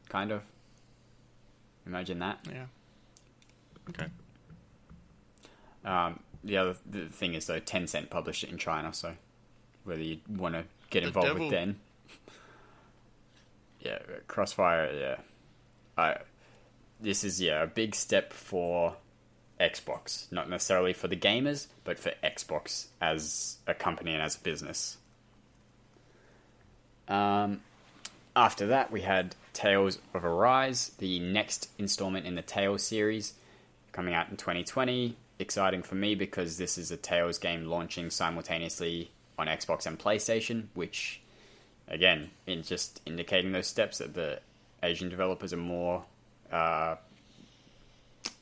kind of. Imagine that. Yeah. Okay. The thing is, though, Tencent published it in China, so whether you want to get involved with them. Yeah, Crossfire, yeah. This is, a big step for Xbox. Not necessarily for the gamers, but for Xbox as a company and as a business. After that, we had Tales of Arise, the next installment in the Tales series, coming out in 2020. Exciting for me because this is a Tales game launching simultaneously on Xbox and PlayStation, which, again, in just indicating those steps that the Asian developers are more...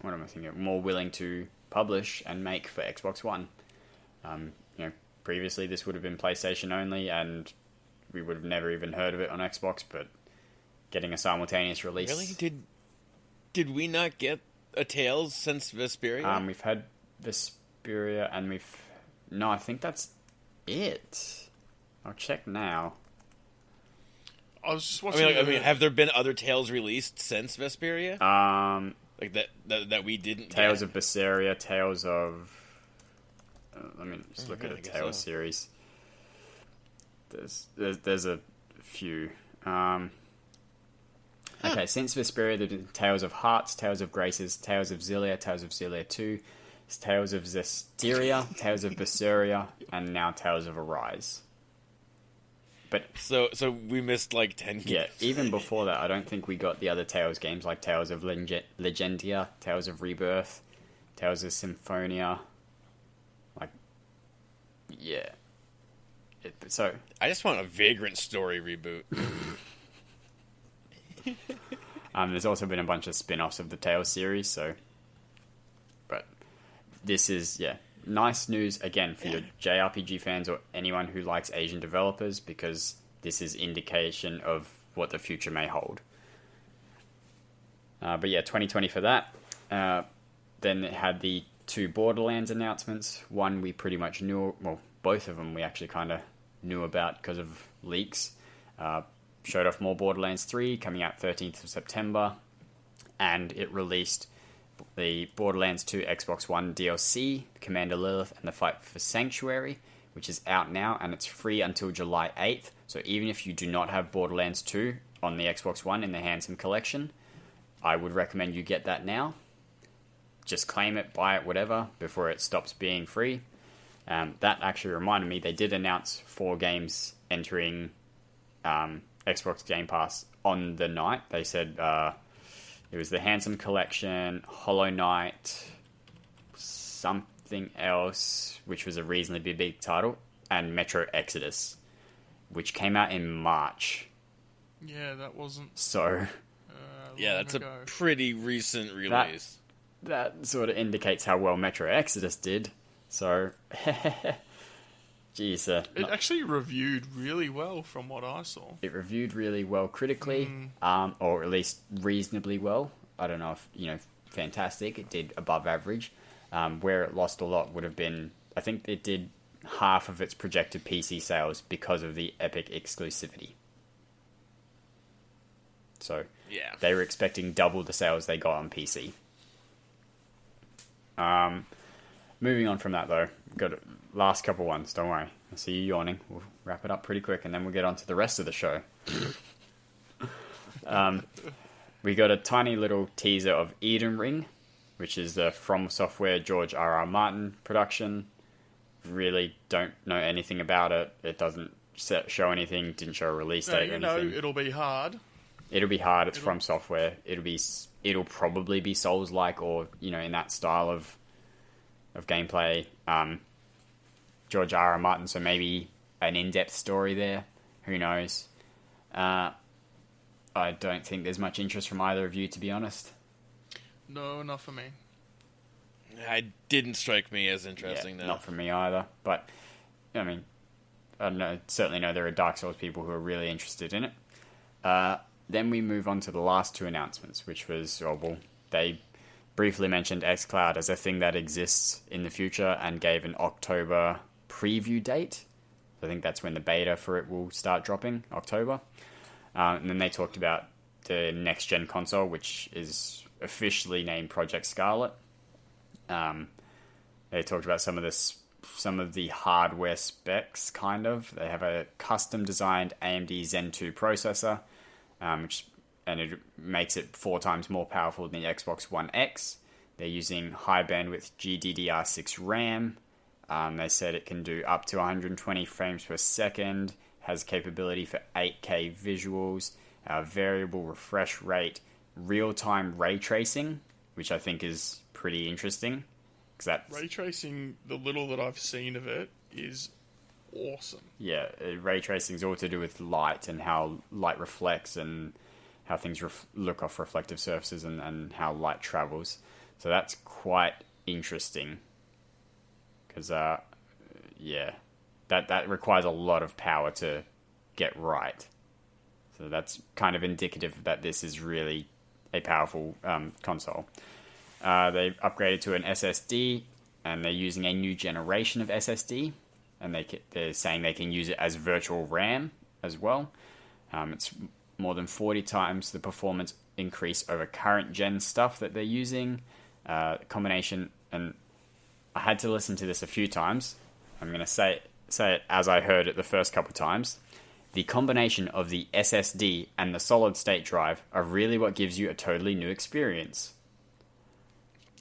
more willing to publish and make for Xbox One. Previously this would have been PlayStation only, and we would have never even heard of it on Xbox. But getting a simultaneous release. Really? Did we not get a Tales since Vesperia? We've had Vesperia, and I think that's it. I'll check now. I was just watching. I mean, have there been other Tales released since Vesperia? Like that we didn't. Tales of Berseria, Tales of. Let me just look at the Tales series. There's a few. Okay, since Vesperia, there have been Tales of Hearts, Tales of Graces, Tales of Xillia 2, Tales of Zestiria, Tales of Berseria, and now Tales of Arise. But So we missed like 10 games. yeah, even before that, I don't think we got the other Tales games like Tales of Legendia, Tales of Rebirth, Tales of Symphonia. Like, yeah. So I just want a Vagrant Story reboot. there's also been a bunch of spin-offs of the Tales series, so... But this is, nice news, again, for your JRPG fans or anyone who likes Asian developers, because this is indication of what the future may hold. But 2020 for that. Then it had the 2 Borderlands announcements. One we pretty much knew... Well, both of them we actually kind of knew about because of leaks. Showed off more Borderlands 3, coming out 13th of September. And it released the Borderlands 2 Xbox One DLC, Commander Lilith and the Fight for Sanctuary, which is out now, and it's free until July 8th. So even if you do not have Borderlands 2 on the Xbox One in the Handsome Collection, I would recommend you get that now. Just claim it, buy it, whatever, before it stops being free. That actually reminded me, they did announce 4 games entering Xbox Game Pass on the night. They said it was the Handsome Collection, Hollow Knight, something else, which was a reasonably big title, and Metro Exodus, which came out in March. Yeah, that wasn't... So... yeah, that's a pretty recent release. That sort of indicates how well Metro Exodus did. So... Jeez, it actually reviewed really well from what I saw. It reviewed really well critically, or at least reasonably well. I don't know if, fantastic. It did above average. Where it lost a lot would have been, I think it did half of its projected PC sales because of the Epic exclusivity. So, yeah, they were expecting double the sales they got on PC. Moving on from that, though, got last couple ones, don't worry. I see you yawning. We'll wrap it up pretty quick, and then we'll get on to the rest of the show. We got a tiny little teaser of Eden Ring, which is the From Software George R.R. Martin production. Really don't know anything about it. It doesn't show anything, didn't show a release date or anything. It'll be hard. It'll be hard, it's From Software. It'll probably be Souls-like or, in that style of gameplay. George R.R. Martin, so maybe an in-depth story there. Who knows? I don't think there's much interest from either of you, to be honest. No, not for me. It didn't strike me as interesting, though. Not for me either. But, I mean, I don't know. Certainly know there are Dark Souls people who are really interested in it. Then we move on to the last 2 announcements, which was, they briefly mentioned xCloud as a thing that exists in the future and gave an October preview date. I think that's when the beta for it will start dropping, October. And then they talked about the next-gen console, which is officially named Project Scarlet. They talked about some of the hardware specs, kind of. They have a custom-designed AMD Zen 2 processor, and it makes it 4 times more powerful than the Xbox One X. They're using high-bandwidth GDDR6 RAM. They said it can do up to 120 frames per second, has capability for 8K visuals, variable refresh rate, real-time ray tracing, which I think is pretty interesting. Ray tracing, the little that I've seen of it, is awesome. Yeah, ray tracing is all to do with light and how light reflects and how things look off reflective surfaces and how light travels. So that's quite interesting. Because, that requires a lot of power to get right. So that's kind of indicative that this is really a powerful console. They've upgraded to an SSD, and they're using a new generation of SSD, and they're saying they can use it as virtual RAM as well. It's more than 40 times the performance increase over current gen stuff that they're using. Combination, and I had to listen to this a few times. I'm going to say it as I heard it the first couple times. the combination of the SSD and the solid-state drive are really what gives you a totally new experience.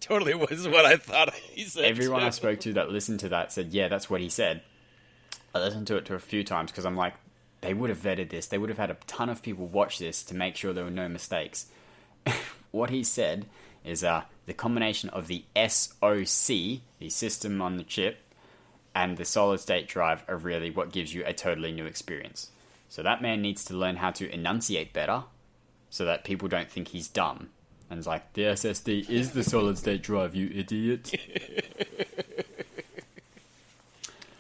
Totally was what I thought he said. Everyone too. I spoke to that listened to that said, yeah, that's what he said. I listened to it a few times because I'm like, they would have vetted this. They would have had a ton of people watch this to make sure there were no mistakes. What he said is the combination of the SoC, the system on the chip, and the solid-state drive are really what gives you a totally new experience. So that man needs to learn how to enunciate better so that people don't think he's dumb. And it's like, the SSD is the solid-state drive, you idiot.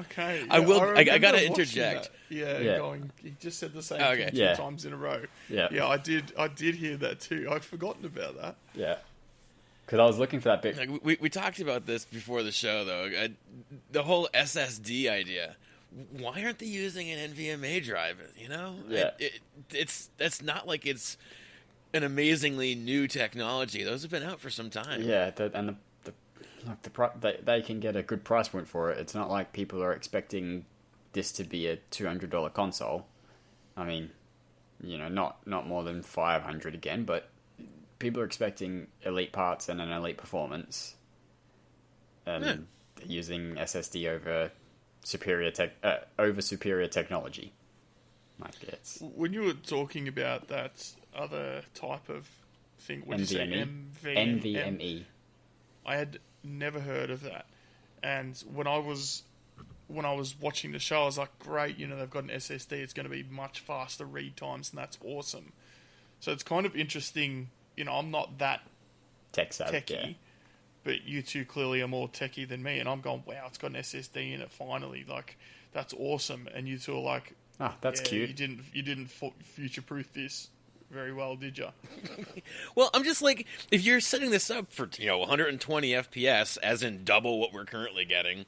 Okay. I will. I remember gotta watching interject. that. Yeah, Yeah. going. He just said the same Okay. thing Yeah. 2 times in a row. Yeah. Yeah, I did hear that too. I'd forgotten about that. Yeah. Because I was looking for that bit. Like, we talked about this before the show, though. The whole SSD idea. Why aren't they using an NVMe drive? You know, Yeah. It's not like it's an amazingly new technology. Those have been out for some time. Yeah, they can get a good price point for it. It's not like people are expecting this to be a $200 console. I mean, you know, not more than $500 again, but people are expecting elite parts and an elite performance, and they're using SSD over superior technology. Like it's When you were talking about that other type of thing, what did you say? NVMe. I had never heard of that, and when I was watching the show, I was like, great, you know, they've got an SSD, it's going to be much faster read times, and that's awesome. So it's kind of interesting, you know, I'm not that Tech savvy, techie, yeah. but you two clearly are more techie than me, and I'm going, wow, it's got an SSD in it finally, like, that's awesome, and you two are like, Ah, that's yeah, cute. You didn't future-proof this very well, did you? Well, I'm just like, if you're setting this up for 120 FPS, as in double what we're currently getting,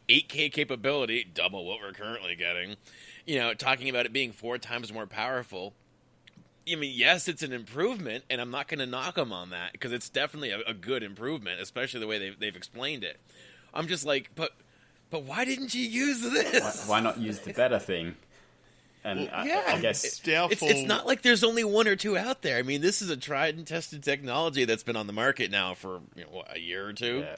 8K capability, double what we're currently getting, talking about it being 4 times more powerful. I mean, yes, it's an improvement, and I'm not going to knock them on that because it's definitely a good improvement, especially the way they've explained it. I'm just like, but why didn't you use this? Why not use the better thing? And I guess It's doubtful. It's not like there's only 1 or 2 out there. I mean, this is a tried and tested technology that's been on the market now for a year or 2. Yeah.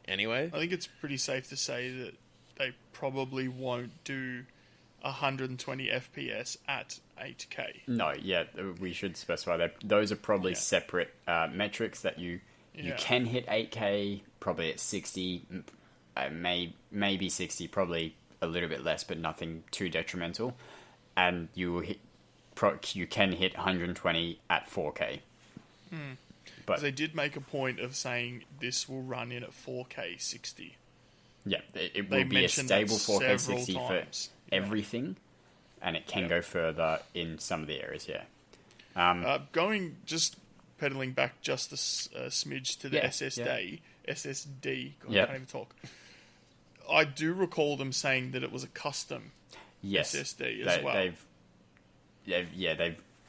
Anyway, I think it's pretty safe to say that they probably won't do 120 FPS at 8K. No, yeah, we should specify that those are probably separate metrics that you can hit 8K probably at 60, maybe 60, probably a little bit less, but nothing too detrimental. And you can hit 120 at 4K. But they did make a point of saying this will run in at 4K 60. Yeah, it They will be a mentioned stable that 4K 60 several for times. everything, and it can go further in some of the areas, yeah. Pedaling back just a smidge to the SSD. God, I can't even talk. I do recall them saying that it was a custom SSD as well. They've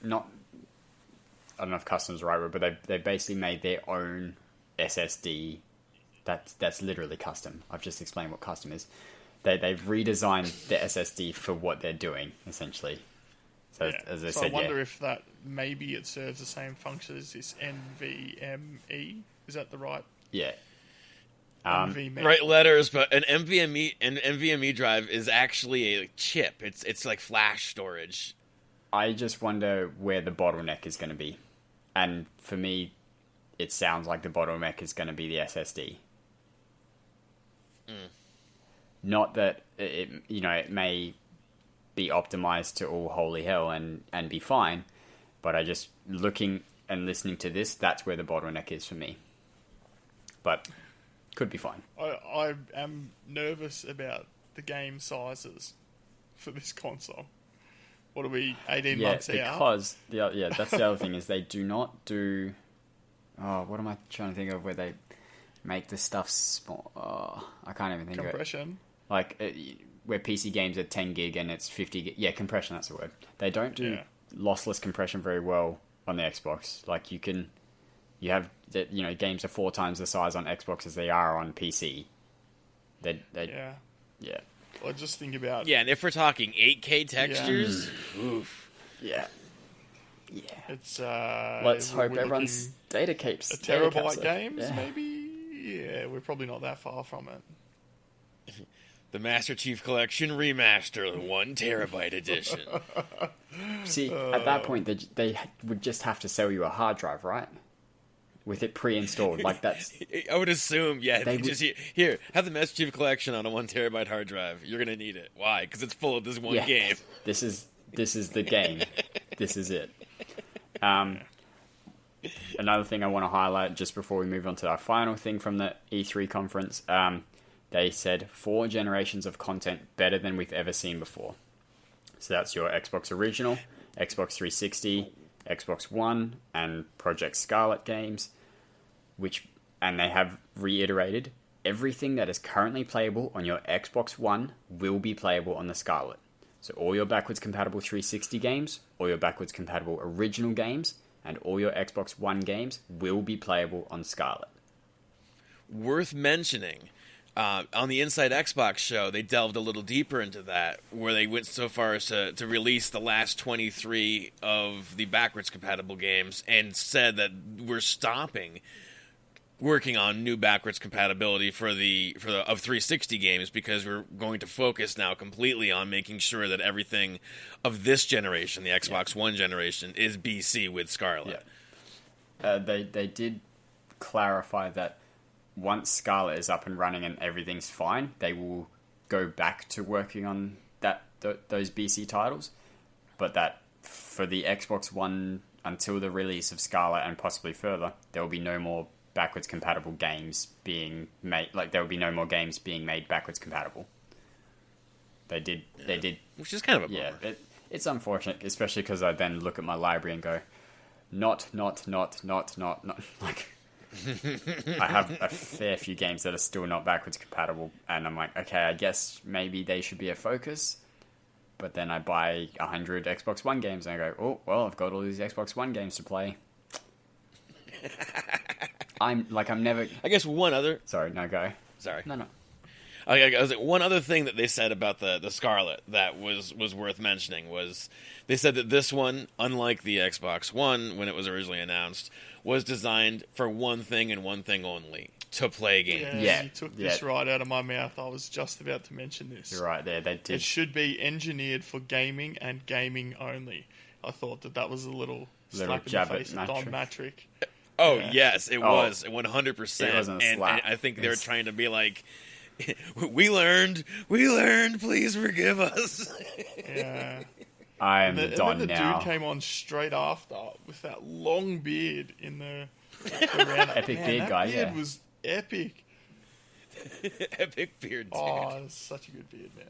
not. I don't know if custom's the right word, but they've basically made their own SSD. That's literally custom. I've just explained what custom is. They've redesigned the SSD for what they're doing, essentially. So as I said, I wonder if that maybe it serves the same function as this NVMe. Is that the right? Yeah. NVMe. right letters, but an NVMe drive is actually a chip. It's like flash storage. I just wonder where the bottleneck is going to be. And for me, it sounds like the bottleneck is going to be the SSD. Not that it may be optimized to all holy hell and be fine, but I just looking and listening to this, that's where the bottleneck is for me. But could be fine. I am nervous about the game sizes for this console. What are we, 18 months out? Because that's the other thing is they do not do. Oh, what am I trying to think of? Where they make the stuff small. Oh, I can't even think Compression. of it. Like where PC games are 10 gig and it's 50 gig. Yeah, compression. That's the word. They don't do lossless compression very well on the Xbox. Like you have games are 4 times the size on Xbox as they are on PC. Yeah. Or just think about... Yeah, and if we're talking 8K textures, oof. Yeah. It's, let's hope everyone's data keeps. A terabyte it. games, maybe? Yeah, we're probably not that far from it. The Master Chief Collection Remaster, the 1 terabyte edition. See, at that point, they would just have to sell you a hard drive, right? With it pre-installed, like that's... I would assume, yeah. They Just here, have the Master Chief Collection on a 1 terabyte hard drive. You're gonna need it. Why? Because it's full of this one game. This is the game. This is it. Another thing I want to highlight just before we move on to our final thing from the E3 conference, they said 4 generations of content better than we've ever seen before. So that's your Xbox Original, Xbox 360, Xbox One, and Project Scarlet games, and they have reiterated everything that is currently playable on your Xbox One will be playable on the Scarlet. So all your backwards compatible 360 games, all your backwards compatible original games, and all your Xbox One games will be playable on Scarlet. Worth mentioning, on the Inside Xbox show, they delved a little deeper into that, where they went so far as to release the last 23 of the backwards compatible games and said that we're stopping working on new backwards compatibility for the 360 games because we're going to focus now completely on making sure that everything of this generation, the Xbox One generation, is BC with Scarlet. Yeah. They did clarify that once Scarlet is up and running and everything's fine, they will go back to working on those BC titles, but that for the Xbox One until the release of Scarlet and possibly further, there will be no more backwards compatible games being made. Like there will be no more games being made backwards compatible. They did, which is kind of a bummer. Yeah. It's unfortunate, especially because I then look at my library and go, not. Like, I have a fair few games that are still not backwards compatible, and I'm like, okay, I guess maybe they should be a focus. But then I buy 100 Xbox One games, and I go, oh, well, I've got all these Xbox One games to play. I'm never... I guess one other... Sorry, no, go. Sorry. No. I was like, one other thing that they said about the Scarlet that was worth mentioning was they said that this one, unlike the Xbox One when it was originally announced, was designed for one thing and one thing only: to play games. Yeah, you took this right out of my mouth. I was just about to mention this. You're right there. They did. It should be engineered for gaming and gaming only. I thought that was a little slap in the face of Don Matrick. Oh, yes, it was 100%. It wasn't a slap. And I think they were trying to be like, we learned, please forgive us. Yeah. I am the Don now. And then the dude came on straight after with that long beard in the round. Epic beard guy, beard was epic. Epic beard, dude. Oh, it's such a good beard, man.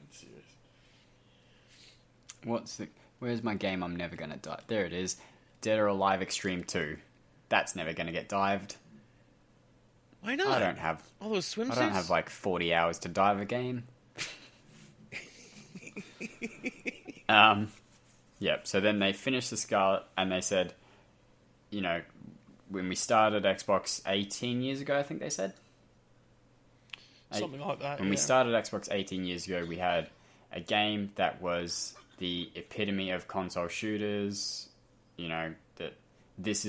Serious. Where's my game I'm never going to dive? There it is. Dead or Alive Extreme 2. That's never going to get dived. Why not? I don't have all those swimsuits. I don't have like 40 hours to dive a game. Yep. So then they finished the Scarlet, and they said, you know, when we started Xbox 18 years ago, I think they said something like that. When we started Xbox 18 years ago, we had a game that was the epitome of console shooters. You know that this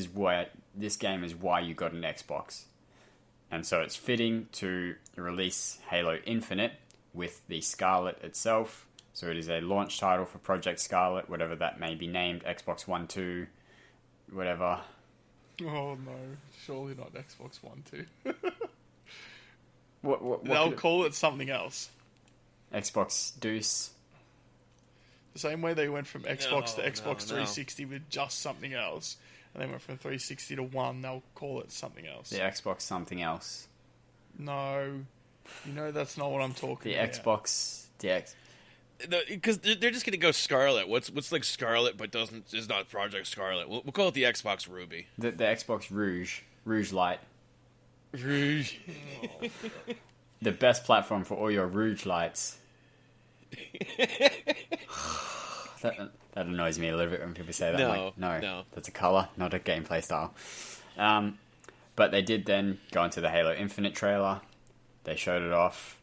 game is why you got an Xbox. And so it's fitting to release Halo Infinite with the Scarlet itself. So it is a launch title for Project Scarlet, whatever that may be named, Xbox One 2, whatever. Oh no, surely not Xbox One 2. What They'll call it something else. Xbox Deuce. The same way they went from Xbox to Xbox 360 with just something else. And they went from 360 to One, they'll call it something else. The Xbox something else. No. You know that's not what I'm talking about. The Xbox... Because they're just going to go Scarlet. What's like Scarlet but is not Project Scarlet? We'll call it the Xbox Ruby. The Xbox Rouge. Rouge Light. Rouge. The best platform for all your Rouge lights. That annoys me a little bit when people say that. No, that's a colour, not a gameplay style. But they did then go into the Halo Infinite trailer. They showed it off.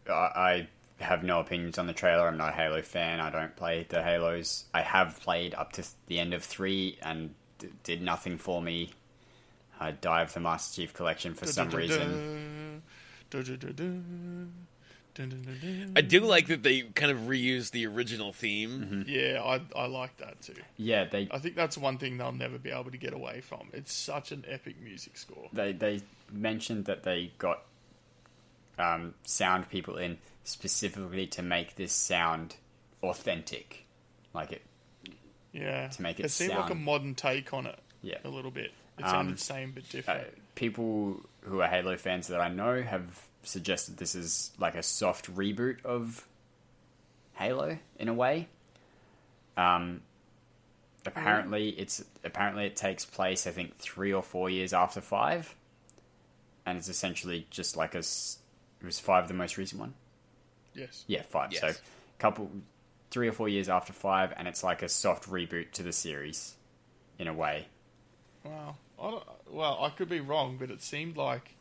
I have no opinions on the trailer. I'm not a Halo fan. I don't play the Halos. I have played up to the end of 3 and did nothing for me. I dived the Master Chief Collection for some reason. I do like that they kind of reused the original theme. Mm-hmm. Yeah, I like that too. Yeah, I think that's one thing they'll never be able to get away from. It's such an epic music score. They mentioned that they got sound people in specifically to make this sound authentic, like it. Yeah, to make it seemed sound like a modern take on it. Yeah, a little bit. It sounded the same but different. People who are Halo fans that I know have suggested this is like a soft reboot of Halo in a way. Apparently it takes place, I think, 3 or 4 years after 5, and it's essentially just like was 5 the most recent one? Yes. Yeah, 5. Yes. So 3 or 4 years after 5, and it's like a soft reboot to the series in a way. Wow. I could be wrong, but it seemed like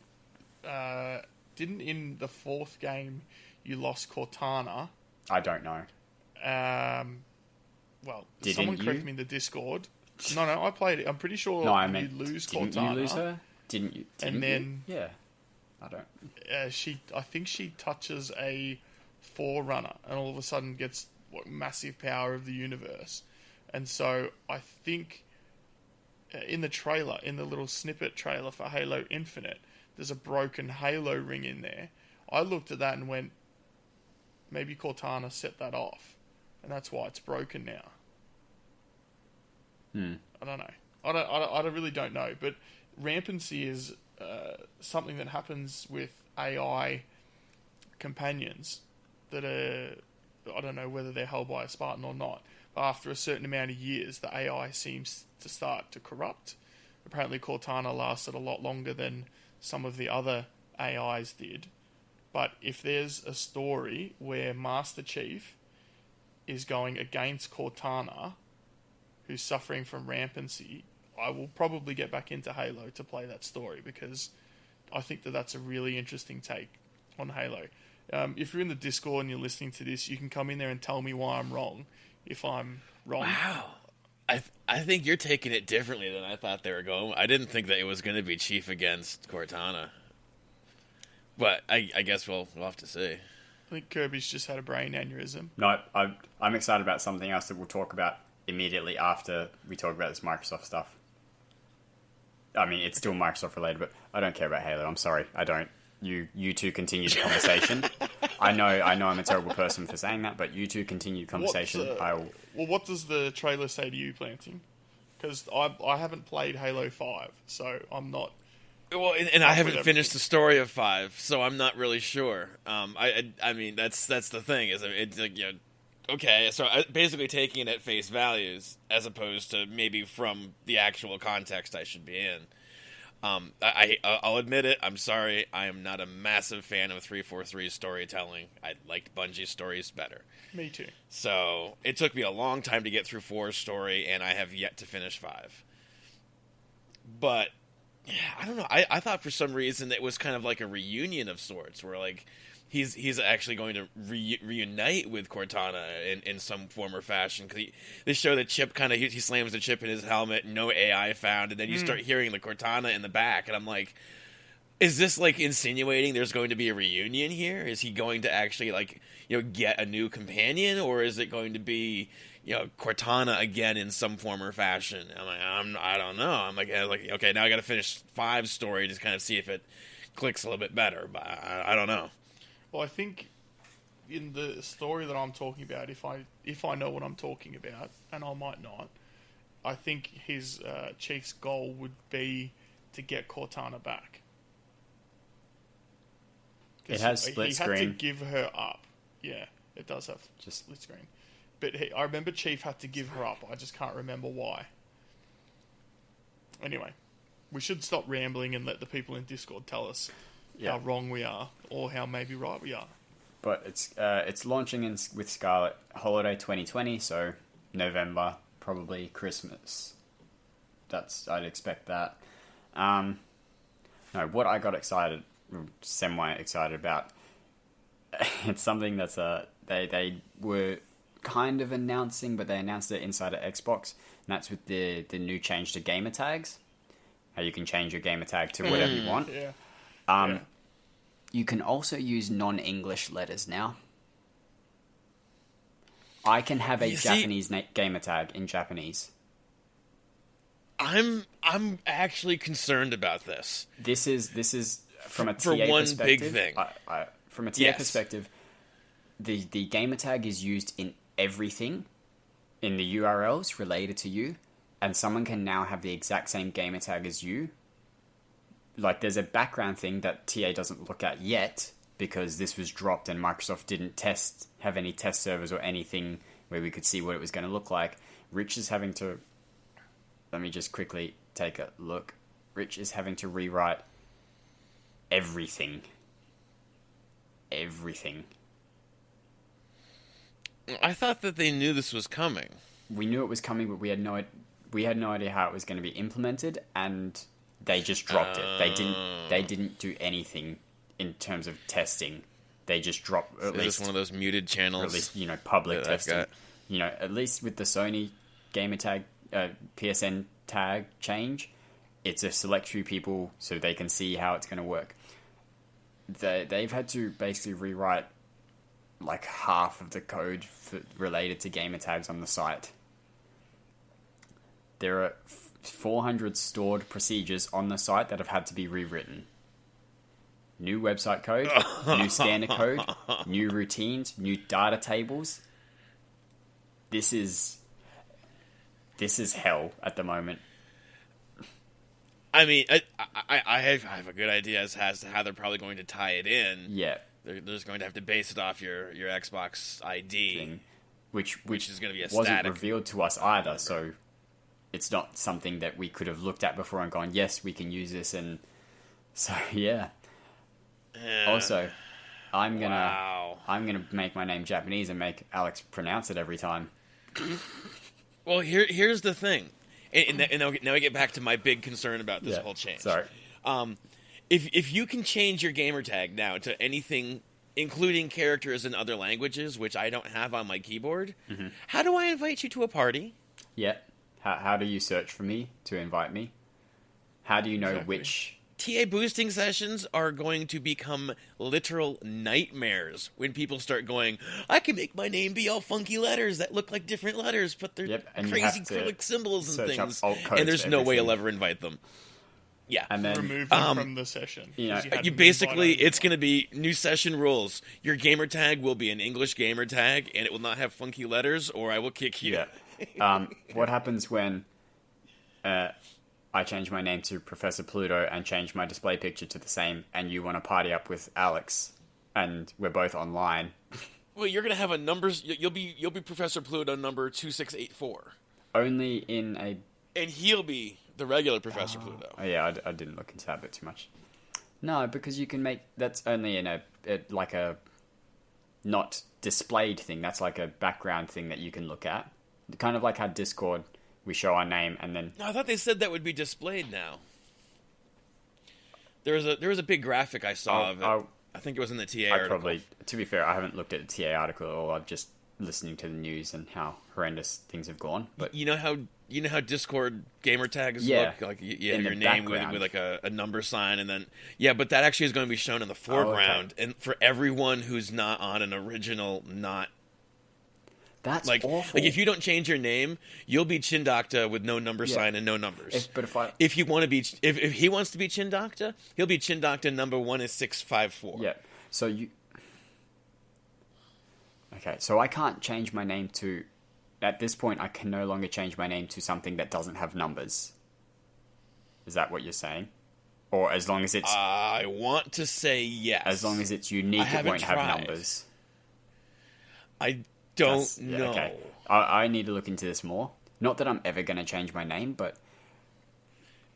didn't in the 4th game you lost Cortana? I don't know. Well, Didn't someone correct you? me in the Discord. No, I played it. I'm pretty sure No, I you meant lose didn't Cortana. you lose her? Didn't you? And then yeah, I don't. I think she touches a Forerunner, and all of a sudden gets massive power of the universe. And so I think in the trailer, in the little snippet trailer for Halo Infinite, there's a broken Halo ring in there. I looked at that and went, maybe Cortana set that off, and that's why it's broken now. I don't know. I really don't know. But rampancy is something that happens with AI companions that are, I don't know whether they're held by a Spartan or not, but after a certain amount of years, the AI seems to start to corrupt. Apparently Cortana lasted a lot longer than some of the other AIs did. But if there's a story where Master Chief is going against Cortana, who's suffering from rampancy, I will probably get back into Halo to play that story, because I think that that's a really interesting take on Halo. If you're in the Discord and you're listening to this, you can come in there and tell me why I'm wrong, if I'm wrong. Wow. I think you're taking it differently than I thought they were going. I didn't think that it was going to be Chief against Cortana. But I guess we'll have to see. I think Kirby's just had a brain aneurysm. No, I'm excited about something else that we'll talk about immediately after we talk about this Microsoft stuff. I mean, it's still Microsoft related, but I don't care about Halo. I'm sorry, I don't. You two continue the conversation. I know I'm a terrible person for saying that, but you two continue the conversation. Well, what does the trailer say to you, Planting? Because I haven't played Halo 5, so I'm not... Well, and I haven't finished the story of 5, so I'm not really sure. I mean, that's the thing, is it's like, you know, okay, so basically taking it at face values as opposed to maybe from the actual context I should be in. I'll admit it. I'm sorry. I am not a massive fan of 343's storytelling. I liked Bungie's stories better. Me too. So it took me a long time to get through 4's story, and I have yet to finish 5. But yeah, I don't know. I thought for some reason it was kind of like a reunion of sorts, where like he's actually going to reunite with Cortana in some form or fashion. Because they show the chip kind of, he slams the chip in his helmet, no AI found, and then you start hearing the Cortana in the back, and I'm like, is this like insinuating there's going to be a reunion here? Is he going to actually like, you know, get a new companion, or is it going to be, you know, Cortana again in some form or fashion? I'm like, I don't know. I'm like, okay, now I got to finish 5's story to kind of see if it clicks a little bit better, but I don't know. Well, I think in the story that I'm talking about, if I know what I'm talking about, and I might not, I think his chief's goal would be to get Cortana back. It has split screen. He had to give her up. Yeah, it does have just split screen. But I remember Chief had to give her up. I just can't remember why. Anyway, we should stop rambling and let the people in Discord tell us how wrong we are, or how maybe right we are. But it's launching with Scarlet Holiday 2020, so November, probably Christmas. I'd expect that. No, what I got semi-excited about, it's something that's they were kind of announcing, but they announced it inside of Xbox, and that's with the new change to gamer tags. How you can change your gamer tag to whatever you want. Yeah. You can also use non-English letters now. I can have a Japanese gamer tag in Japanese. I'm actually concerned about this. This is from a TA for one perspective. big thing. From a TA perspective, the gamer tag is used in everything in the URLs related to you, and someone can now have the exact same gamer tag as you. Like, there's a background thing that TA doesn't look at yet, because this was dropped and Microsoft didn't have any test servers or anything where we could see what it was going to look like. Rich is having to... Let me just quickly take a look. Rich is having to rewrite everything. Everything. I thought that they knew this was coming. We knew it was coming, but we had no idea how it was going to be implemented, and they just dropped it. They didn't do anything in terms of testing. They just dropped at least one of those muted channels. Or at least, public testing. At least with the Sony gamer tag, PSN tag change, it's a select few people so they can see how it's going to work. They've had to basically rewrite like half of the code related to gamer tags on the site. There are 400 stored procedures on the site that have had to be rewritten. New website code, new scanner code, new routines, new data tables. This is hell at the moment. I mean, I have a good idea as to how they're probably going to tie it in. Yeah. They're just going to have to base it off your Xbox ID, thing, which is going to be a wasn't static. revealed to us either, so it's not something that we could have looked at before and gone, yes, we can use this, and so yeah. Also, I'm gonna make my name Japanese and make Alex pronounce it every time. Well, here's the thing, and now I get back to my big concern about this whole change. Sorry. If you can change your gamer tag now to anything, including characters in other languages, which I don't have on my keyboard, how do I invite you to a party? Yeah. How do you search for me to invite me? How do you know which... TA boosting sessions are going to become literal nightmares when people start going, I can make my name be all funky letters that look like different letters, but they're crazy acrylic symbols and things. And there's no way you'll ever invite them. Yeah. And then remove them from the session. You basically, it's going to be new session rules. Your gamer tag will be an English gamer tag, and it will not have funky letters, or I will kick you. Yeah. What happens when I change my name to Professor Pluto and change my display picture to the same, and you want to party up with Alex, and we're both online? Well, you're going to have a numbers. You'll be Professor Pluto number 2684. Only in a... And he'll be the regular Professor Pluto. Oh, yeah, I didn't look into that bit too much. No, because you can make... That's only in a not displayed thing. That's like a background thing that you can look at. Kind of like how Discord, we show our name and then... No, I thought they said that would be displayed now. There was a big graphic I saw of it. I think it was in the TA article. To be fair, I haven't looked at the TA article at all. I've just listening to the news and how horrendous things have gone. But you know how Discord gamer tags look, like you have your name with like a number sign, and then but that actually is going to be shown in the foreground, and for everyone who's not on an original, That's like awful. Like if you don't change your name, you'll be ChinDocta with no number sign and no numbers. If you want to be, if he wants to be ChinDocta, he'll be ChinDocta number 1 is 654. Yeah. So you. Okay, so I can't change my name to. At this point, I can no longer change my name to something that doesn't have numbers. Is that what you're saying? Or as long as it's... I want to say yes. As long as it's unique, it won't have numbers. I don't know. Okay. I need to look into this more. Not that I'm ever going to change my name, but...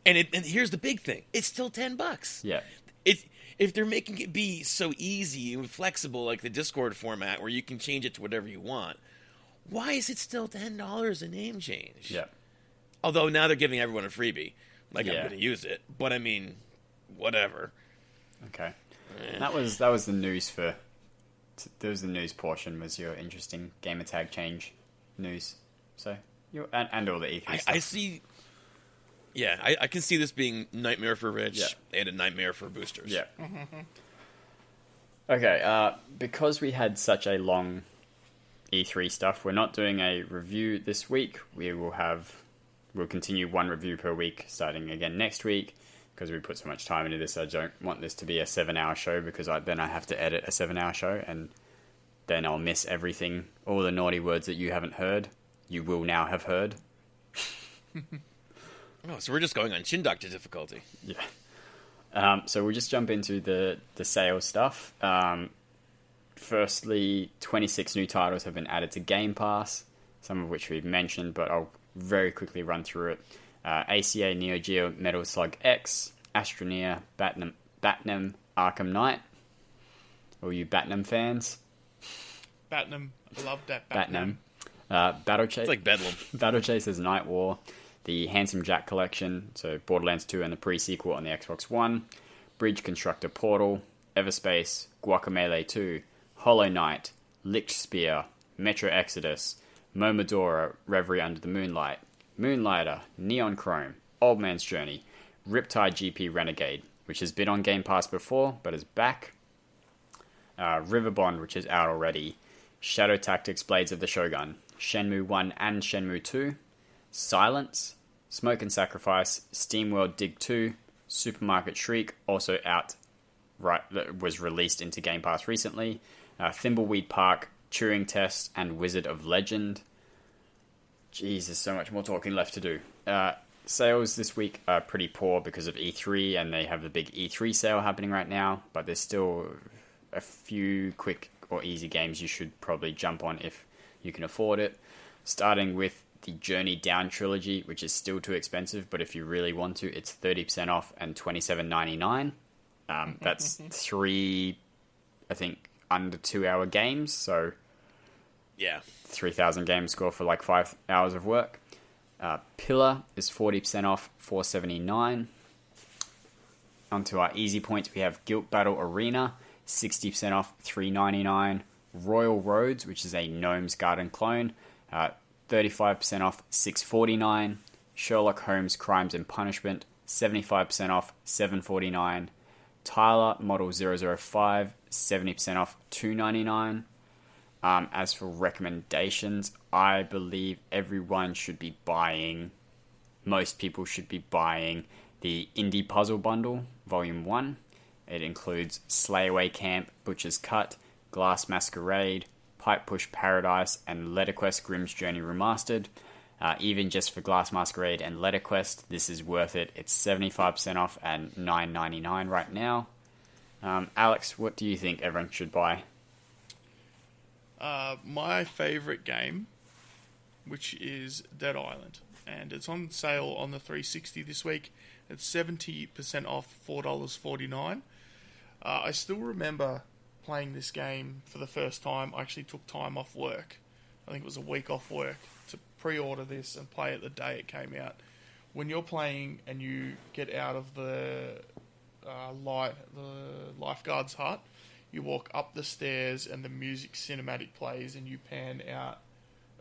And here's the big thing. It's still $10. Yeah. If they're making it be so easy and flexible like the Discord format where you can change it to whatever you want, why is it still $10 a name change? Yeah. Although now they're giving everyone a freebie. Like, I'm going to use it. But, I mean, whatever. Okay. That was the news for there was the news portion was your interesting gamer tag change news. So and all the E3 stuff. I see. Yeah, I can see this being nightmare for Rich and a nightmare for boosters. Yeah. Okay, because we had such a long E3 stuff, we're not doing a review this week. We'll continue one review per week starting again next week, because we put so much time into this. I don't want this to be a 7-hour show, because then I have to edit a 7-hour show, and then I'll miss everything. All the naughty words that you haven't heard, you will now have heard. Oh, so we're just going on ChinDocta difficulty. Yeah. So we'll just jump into the sales stuff. Firstly, 26 new titles have been added to Game Pass, some of which we've mentioned, but I'll very quickly run through it. ACA Neo Geo Metal Slug X, Astroneer, Batman Arkham Knight. All you Batman fans? Batman. I love that Batman. Battle Chase. It's like Bedlam. Battle Chasers Night War. The Handsome Jack Collection, so Borderlands 2 and the pre-sequel on the Xbox One. Bridge Constructor Portal. Everspace. Guacamelee 2. Hollow Knight. Lich Spear. Metro Exodus. Momodora, Reverie Under the Moonlight, Moonlighter, Neon Chrome, Old Man's Journey, Riptide GP Renegade, which has been on Game Pass before, but is back, River Bond, which is out already, Shadow Tactics Blades of the Shogun, Shenmue 1 and Shenmue 2, Silence, Smoke and Sacrifice, SteamWorld Dig 2, Supermarket Shriek, also out, was released into Game Pass recently, Thimbleweed Park, Turing Test, and Wizard of Legend. Jeez, there's so much more talking left to do. Sales this week are pretty poor because of E3, and they have the big E3 sale happening right now, but there's still a few quick or easy games you should probably jump on if you can afford it. Starting with the Journey Down trilogy, which is still too expensive, but if you really want to, it's 30% off and $27.99. That's 3, I think, under 2-hour games, so... Yeah. 3,000 Gamerscore for like 5 hours of work. Pillar is 40% off, $4.79. Onto our easy points, we have Guilt Battle Arena, 60% off, $3.99. Royal Roads, which is a Gnome's Garden clone, 35% off, $6.49. Sherlock Holmes Crimes and Punishment, 75% off, $7.49. Tyler Model 005, 70% off, $2.99. As for recommendations, I believe everyone should be buying, most people should be buying the Indie Puzzle Bundle, Volume 1. It includes Slayaway Camp, Butcher's Cut, Glass Masquerade, Pipe Push Paradise, and Letterquest Grimm's Journey Remastered. Even just for Glass Masquerade and Letterquest, this is worth it. It's 75% off and $9.99 right now. Alex, what do you think everyone should buy? My favourite game, which is Dead Island, and it's on sale on the 360 this week. It's 70% off, $4.49. I still remember playing this game for the first time. I actually took time off work. I think it was a week off work to pre-order this and play it the day it came out. When you're playing and you get out of the lifeguard's hut, you walk up the stairs and the music cinematic plays and you pan out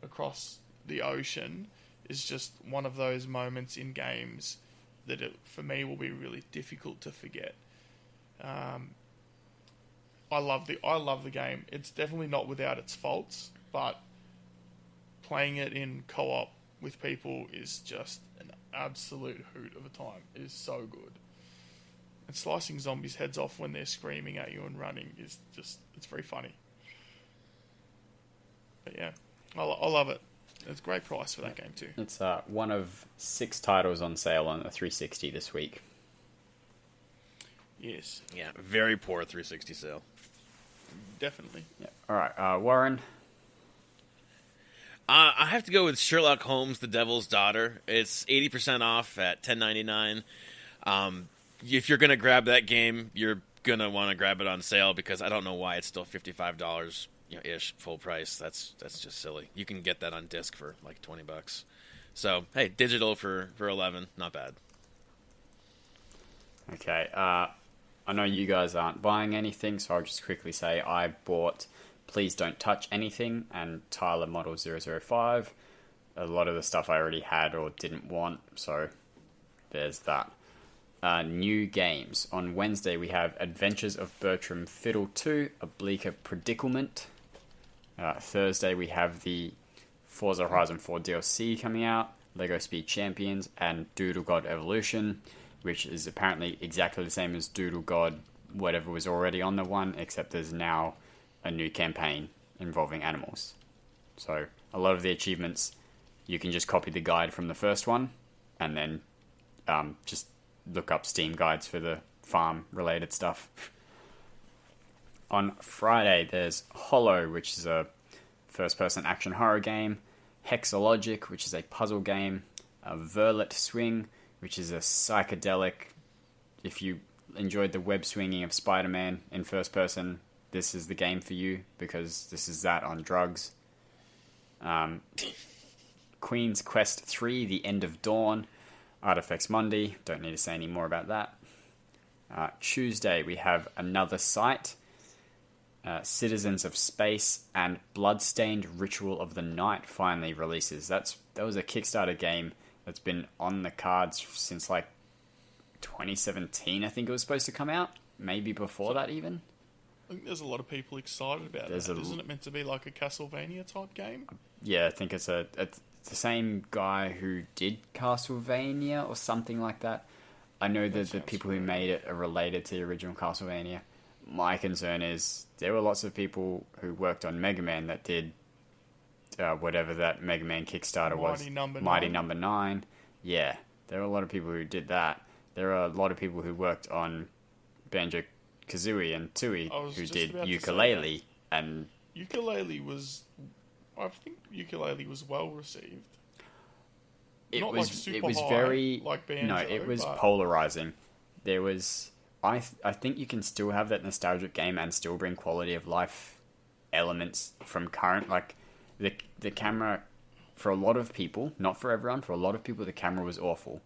across the ocean is just one of those moments in games that for me will be really difficult to forget. I love the game. It's definitely not without its faults, but playing it in co-op with people is just an absolute hoot of a time. It is so good. And slicing zombies' heads off when they're screaming at you and running is just, it's very funny. But yeah, I love it. It's a great price for that game too. It's one of 6 titles on sale on the 360 this week. Yes. Yeah, very poor 360 sale. Definitely. Yeah. All right, Warren? I have to go with Sherlock Holmes, The Devil's Daughter. It's 80% off at $10.99. If you're going to grab that game, you're going to want to grab it on sale because I don't know why it's still $55 ish full price. That's just silly. You can get that on disc for like $20. So, hey, digital for $11, not bad. Okay. I know you guys aren't buying anything, so I'll just quickly say I bought Please Don't Touch Anything and Tyler Model 005. A lot of the stuff I already had or didn't want, so there's that. New games. On Wednesday we have Adventures of Bertram Fiddle 2, A Bleaker Predicament. Thursday we have the Forza Horizon 4 DLC coming out, Lego Speed Champions, and Doodle God Evolution, which is apparently exactly the same as Doodle God, whatever was already on the one, except there's now a new campaign involving animals. So a lot of the achievements, you can just copy the guide from the first one, and then just look up Steam guides for the farm-related stuff. On Friday, there's Hollow, which is a first-person action horror game, Hexalogic, which is a puzzle game, Verlet Swing, which is a psychedelic. If you enjoyed the web swinging of Spider-Man in first person, this is the game for you, because this is that on drugs. Queen's Quest 3, The End of Dawn, Artifacts Mundi, don't need to say any more about that. Tuesday, we have Another Sight, Citizens of Space, and Bloodstained Ritual of the Night finally releases. That was a Kickstarter game that's been on the cards since like 2017, I think it was supposed to come out. Maybe before that even. I think there's a lot of people excited about it. Isn't it meant to be like a Castlevania type game? Yeah, I think it's the same guy who did Castlevania or something like that. I know that the people who made it are related to the original Castlevania. My concern is there were lots of people who worked on Mega Man that did whatever that Mega Man Kickstarter was. Mighty Number 9. Yeah, there are a lot of people who did that. There are a lot of people who worked on Banjo-Kazooie and Tooie who did Ukulele. And I think Ukulele was well received. It was very like Banjo, no, it was polarizing. There was I think you can still have that nostalgic game and still bring quality of life elements from current, like the camera for a lot of people, not for everyone, for a lot of people the camera was awful,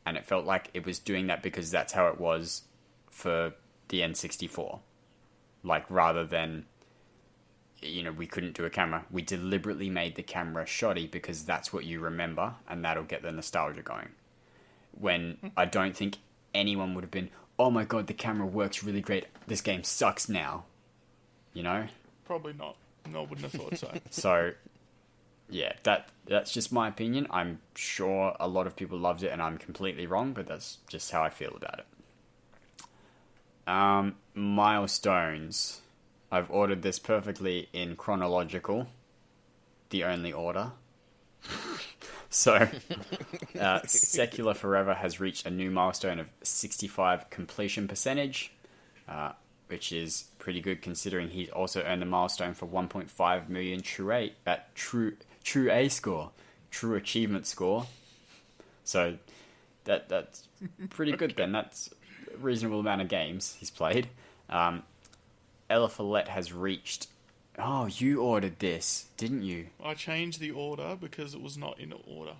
and it felt like it was doing that because that's how it was for the N64, like rather than we couldn't do a camera. We deliberately made the camera shoddy because that's what you remember, and that'll get the nostalgia going. When I don't think anyone would have been, oh my god, the camera works really great, this game sucks now. Probably not. No, I wouldn't have thought so. So, yeah, that's just my opinion. I'm sure a lot of people loved it, and I'm completely wrong, but that's just how I feel about it. Milestones. I've ordered this perfectly in chronological, the only order. So, Secular Forever has reached a new milestone of 65 completion percentage, which is pretty good considering he's also earned the milestone for 1.5 million true A score, true achievement score. So, that's pretty good then. That's a reasonable amount of games he's played. Eliphalet has reached... Oh, you ordered this, didn't you? I changed the order because it was not in order.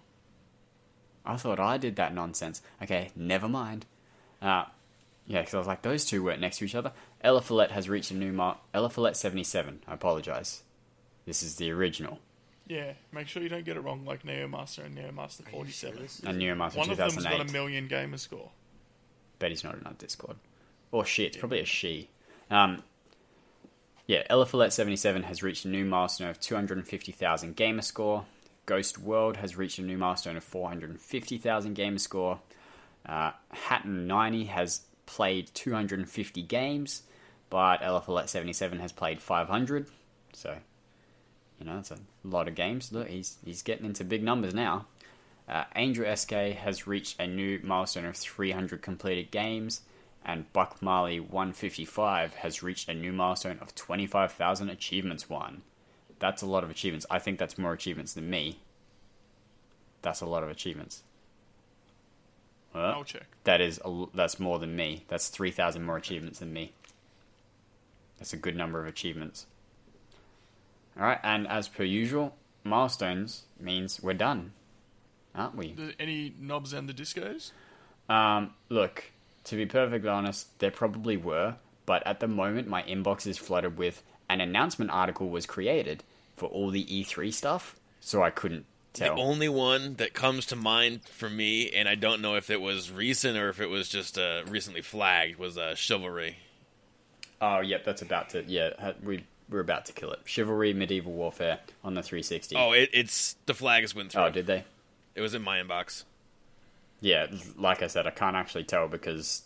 I thought I did that nonsense. Okay, never mind. Yeah, because I was like, those two weren't next to each other. Eliphalet has reached a new mark. Eliphalet 77. I apologise. This is the original. Yeah, make sure you don't get it wrong like Neomaster and Neomaster 47. And Neomaster 2008. One of them's got a million Gamerscore. Bet he's not in our Discord. Or she. It's probably a she. Yeah, Eliphalet 77 has reached a new milestone of 250,000 Gamerscore. Ghost World has reached a new milestone of 450,000 Gamerscore. Hatton 90 has played 250 games, but Eliphalet 77 has played 500. So, that's a lot of games. Look, he's getting into big numbers now. Angel SK has reached a new milestone of 300 completed games. And Buck Marley 155 has reached a new milestone of 25,000 achievements won. That's a lot of achievements. I think that's more achievements than me. That's a lot of achievements. I'll check. That's more than me. That's 3,000 more achievements than me. That's a good number of achievements. Alright, and as per usual, milestones means we're done. Aren't we? Any knobs and the discos? Look... To be perfectly honest, there probably were, but at the moment my inbox is flooded with an announcement article was created for all the E3 stuff, so I couldn't tell. The only one that comes to mind for me, and I don't know if it was recent or if it was just recently flagged, was Chivalry. Oh, yep, that's about to... Yeah, we're about to kill it. Chivalry Medieval Warfare on the 360. Oh, it's... The flags went through. Oh, did they? It was in my inbox. Yeah, like I said, I can't actually tell because...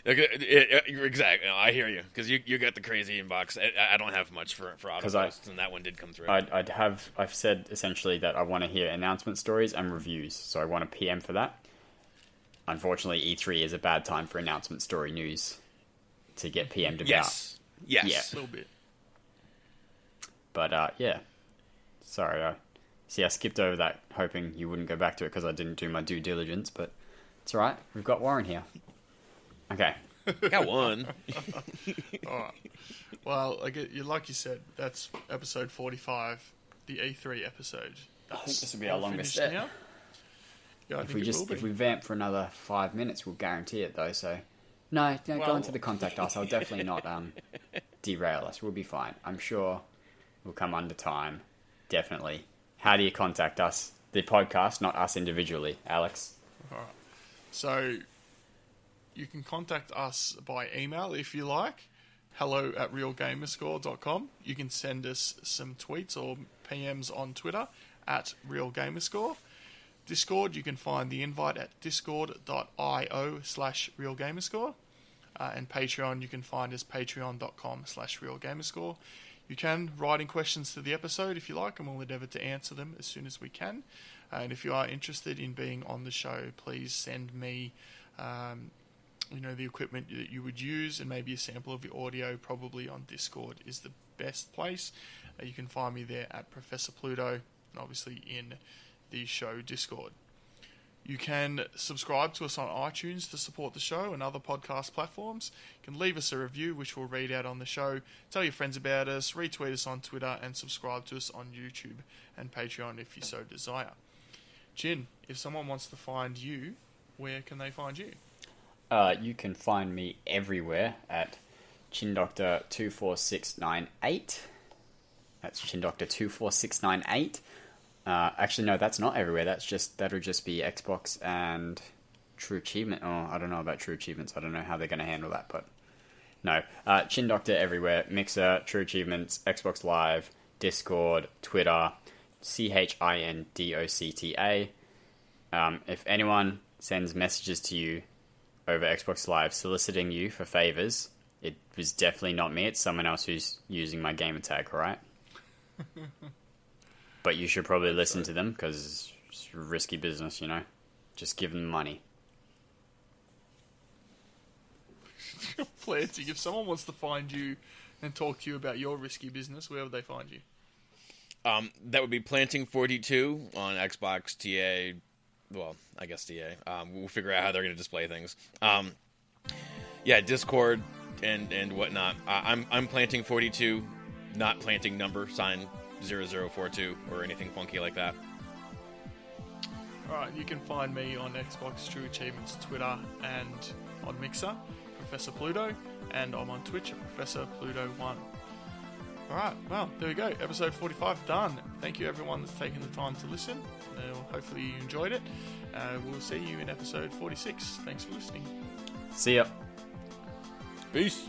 Exactly. No, I hear you, because you got the crazy inbox. I don't have much for auto posts, and that one did come through. I've said essentially that I want to hear announcement stories and reviews, so I want a PM for that. Unfortunately, E3 is a bad time for announcement story news to get PM'd about. Yes. Yeah. A little bit. But, yeah. Sorry, I skipped over that, hoping you wouldn't go back to it because I didn't do my due diligence, but it's alright. We've got Warren here. Okay. Got one. Alright. Well, like you said, that's episode 45, the E3 episode. I think this will be our longest set. Now. Yeah, If we vamp for another 5 minutes, we'll guarantee it, though, so... No, go into the contact us. I'll definitely not derail us. We'll be fine. I'm sure we'll come under time. Definitely. How do you contact us? The podcast, not us individually. Alex? Alright. So, you can contact us by email if you like. hello@realgamerscore.com. You can send us some tweets or PMs on Twitter @realgamerscore. Discord, you can find the invite at discord.io/realgamerscore. And Patreon, you can find us patreon.com/realgamerscore. You can write in questions to the episode if you like, and we'll endeavour to answer them as soon as we can. And if you are interested in being on the show, please send me the equipment that you would use and maybe a sample of your audio. Probably on Discord is the best place. You can find me there at ProfessorPluto, and obviously in the show Discord. You can subscribe to us on iTunes to support the show and other podcast platforms. You can leave us a review, which we'll read out on the show. Tell your friends about us, retweet us on Twitter, and subscribe to us on YouTube and Patreon if you so desire. Chin, if someone wants to find you, where can they find you? You can find me everywhere at ChinDocta24698. That's ChinDocta24698. Actually, no, that's not everywhere. That'll just be Xbox and True Achievement. Oh, I don't know about True Achievements. I don't know how they're going to handle that, but no. ChinDocta everywhere. Mixer, True Achievements, Xbox Live, Discord, Twitter, ChinDocta. If anyone sends messages to you over Xbox Live soliciting you for favors, it was definitely not me. It's someone else who's using my gamer tag, alright? But you should probably listen to them, because it's risky business, Just give them money. Planting, if someone wants to find you and talk to you about your risky business, where would they find you? That would be Planting42 on Xbox, TA... Well, I guess TA. We'll figure out how they're going to display things. Discord and whatnot. I'm Planting42, not Planting number, sign 0042 or anything funky like that. Alright, you can find me on Xbox, True Achievements, Twitter, and on Mixer, ProfessorPluto, and I'm on Twitch at ProfessorPluto1. Alright, well, there we go. Episode 45 done. Thank you everyone that's taken the time to listen. Hopefully you enjoyed it. We'll see you in episode 46. Thanks for listening. See ya. Peace.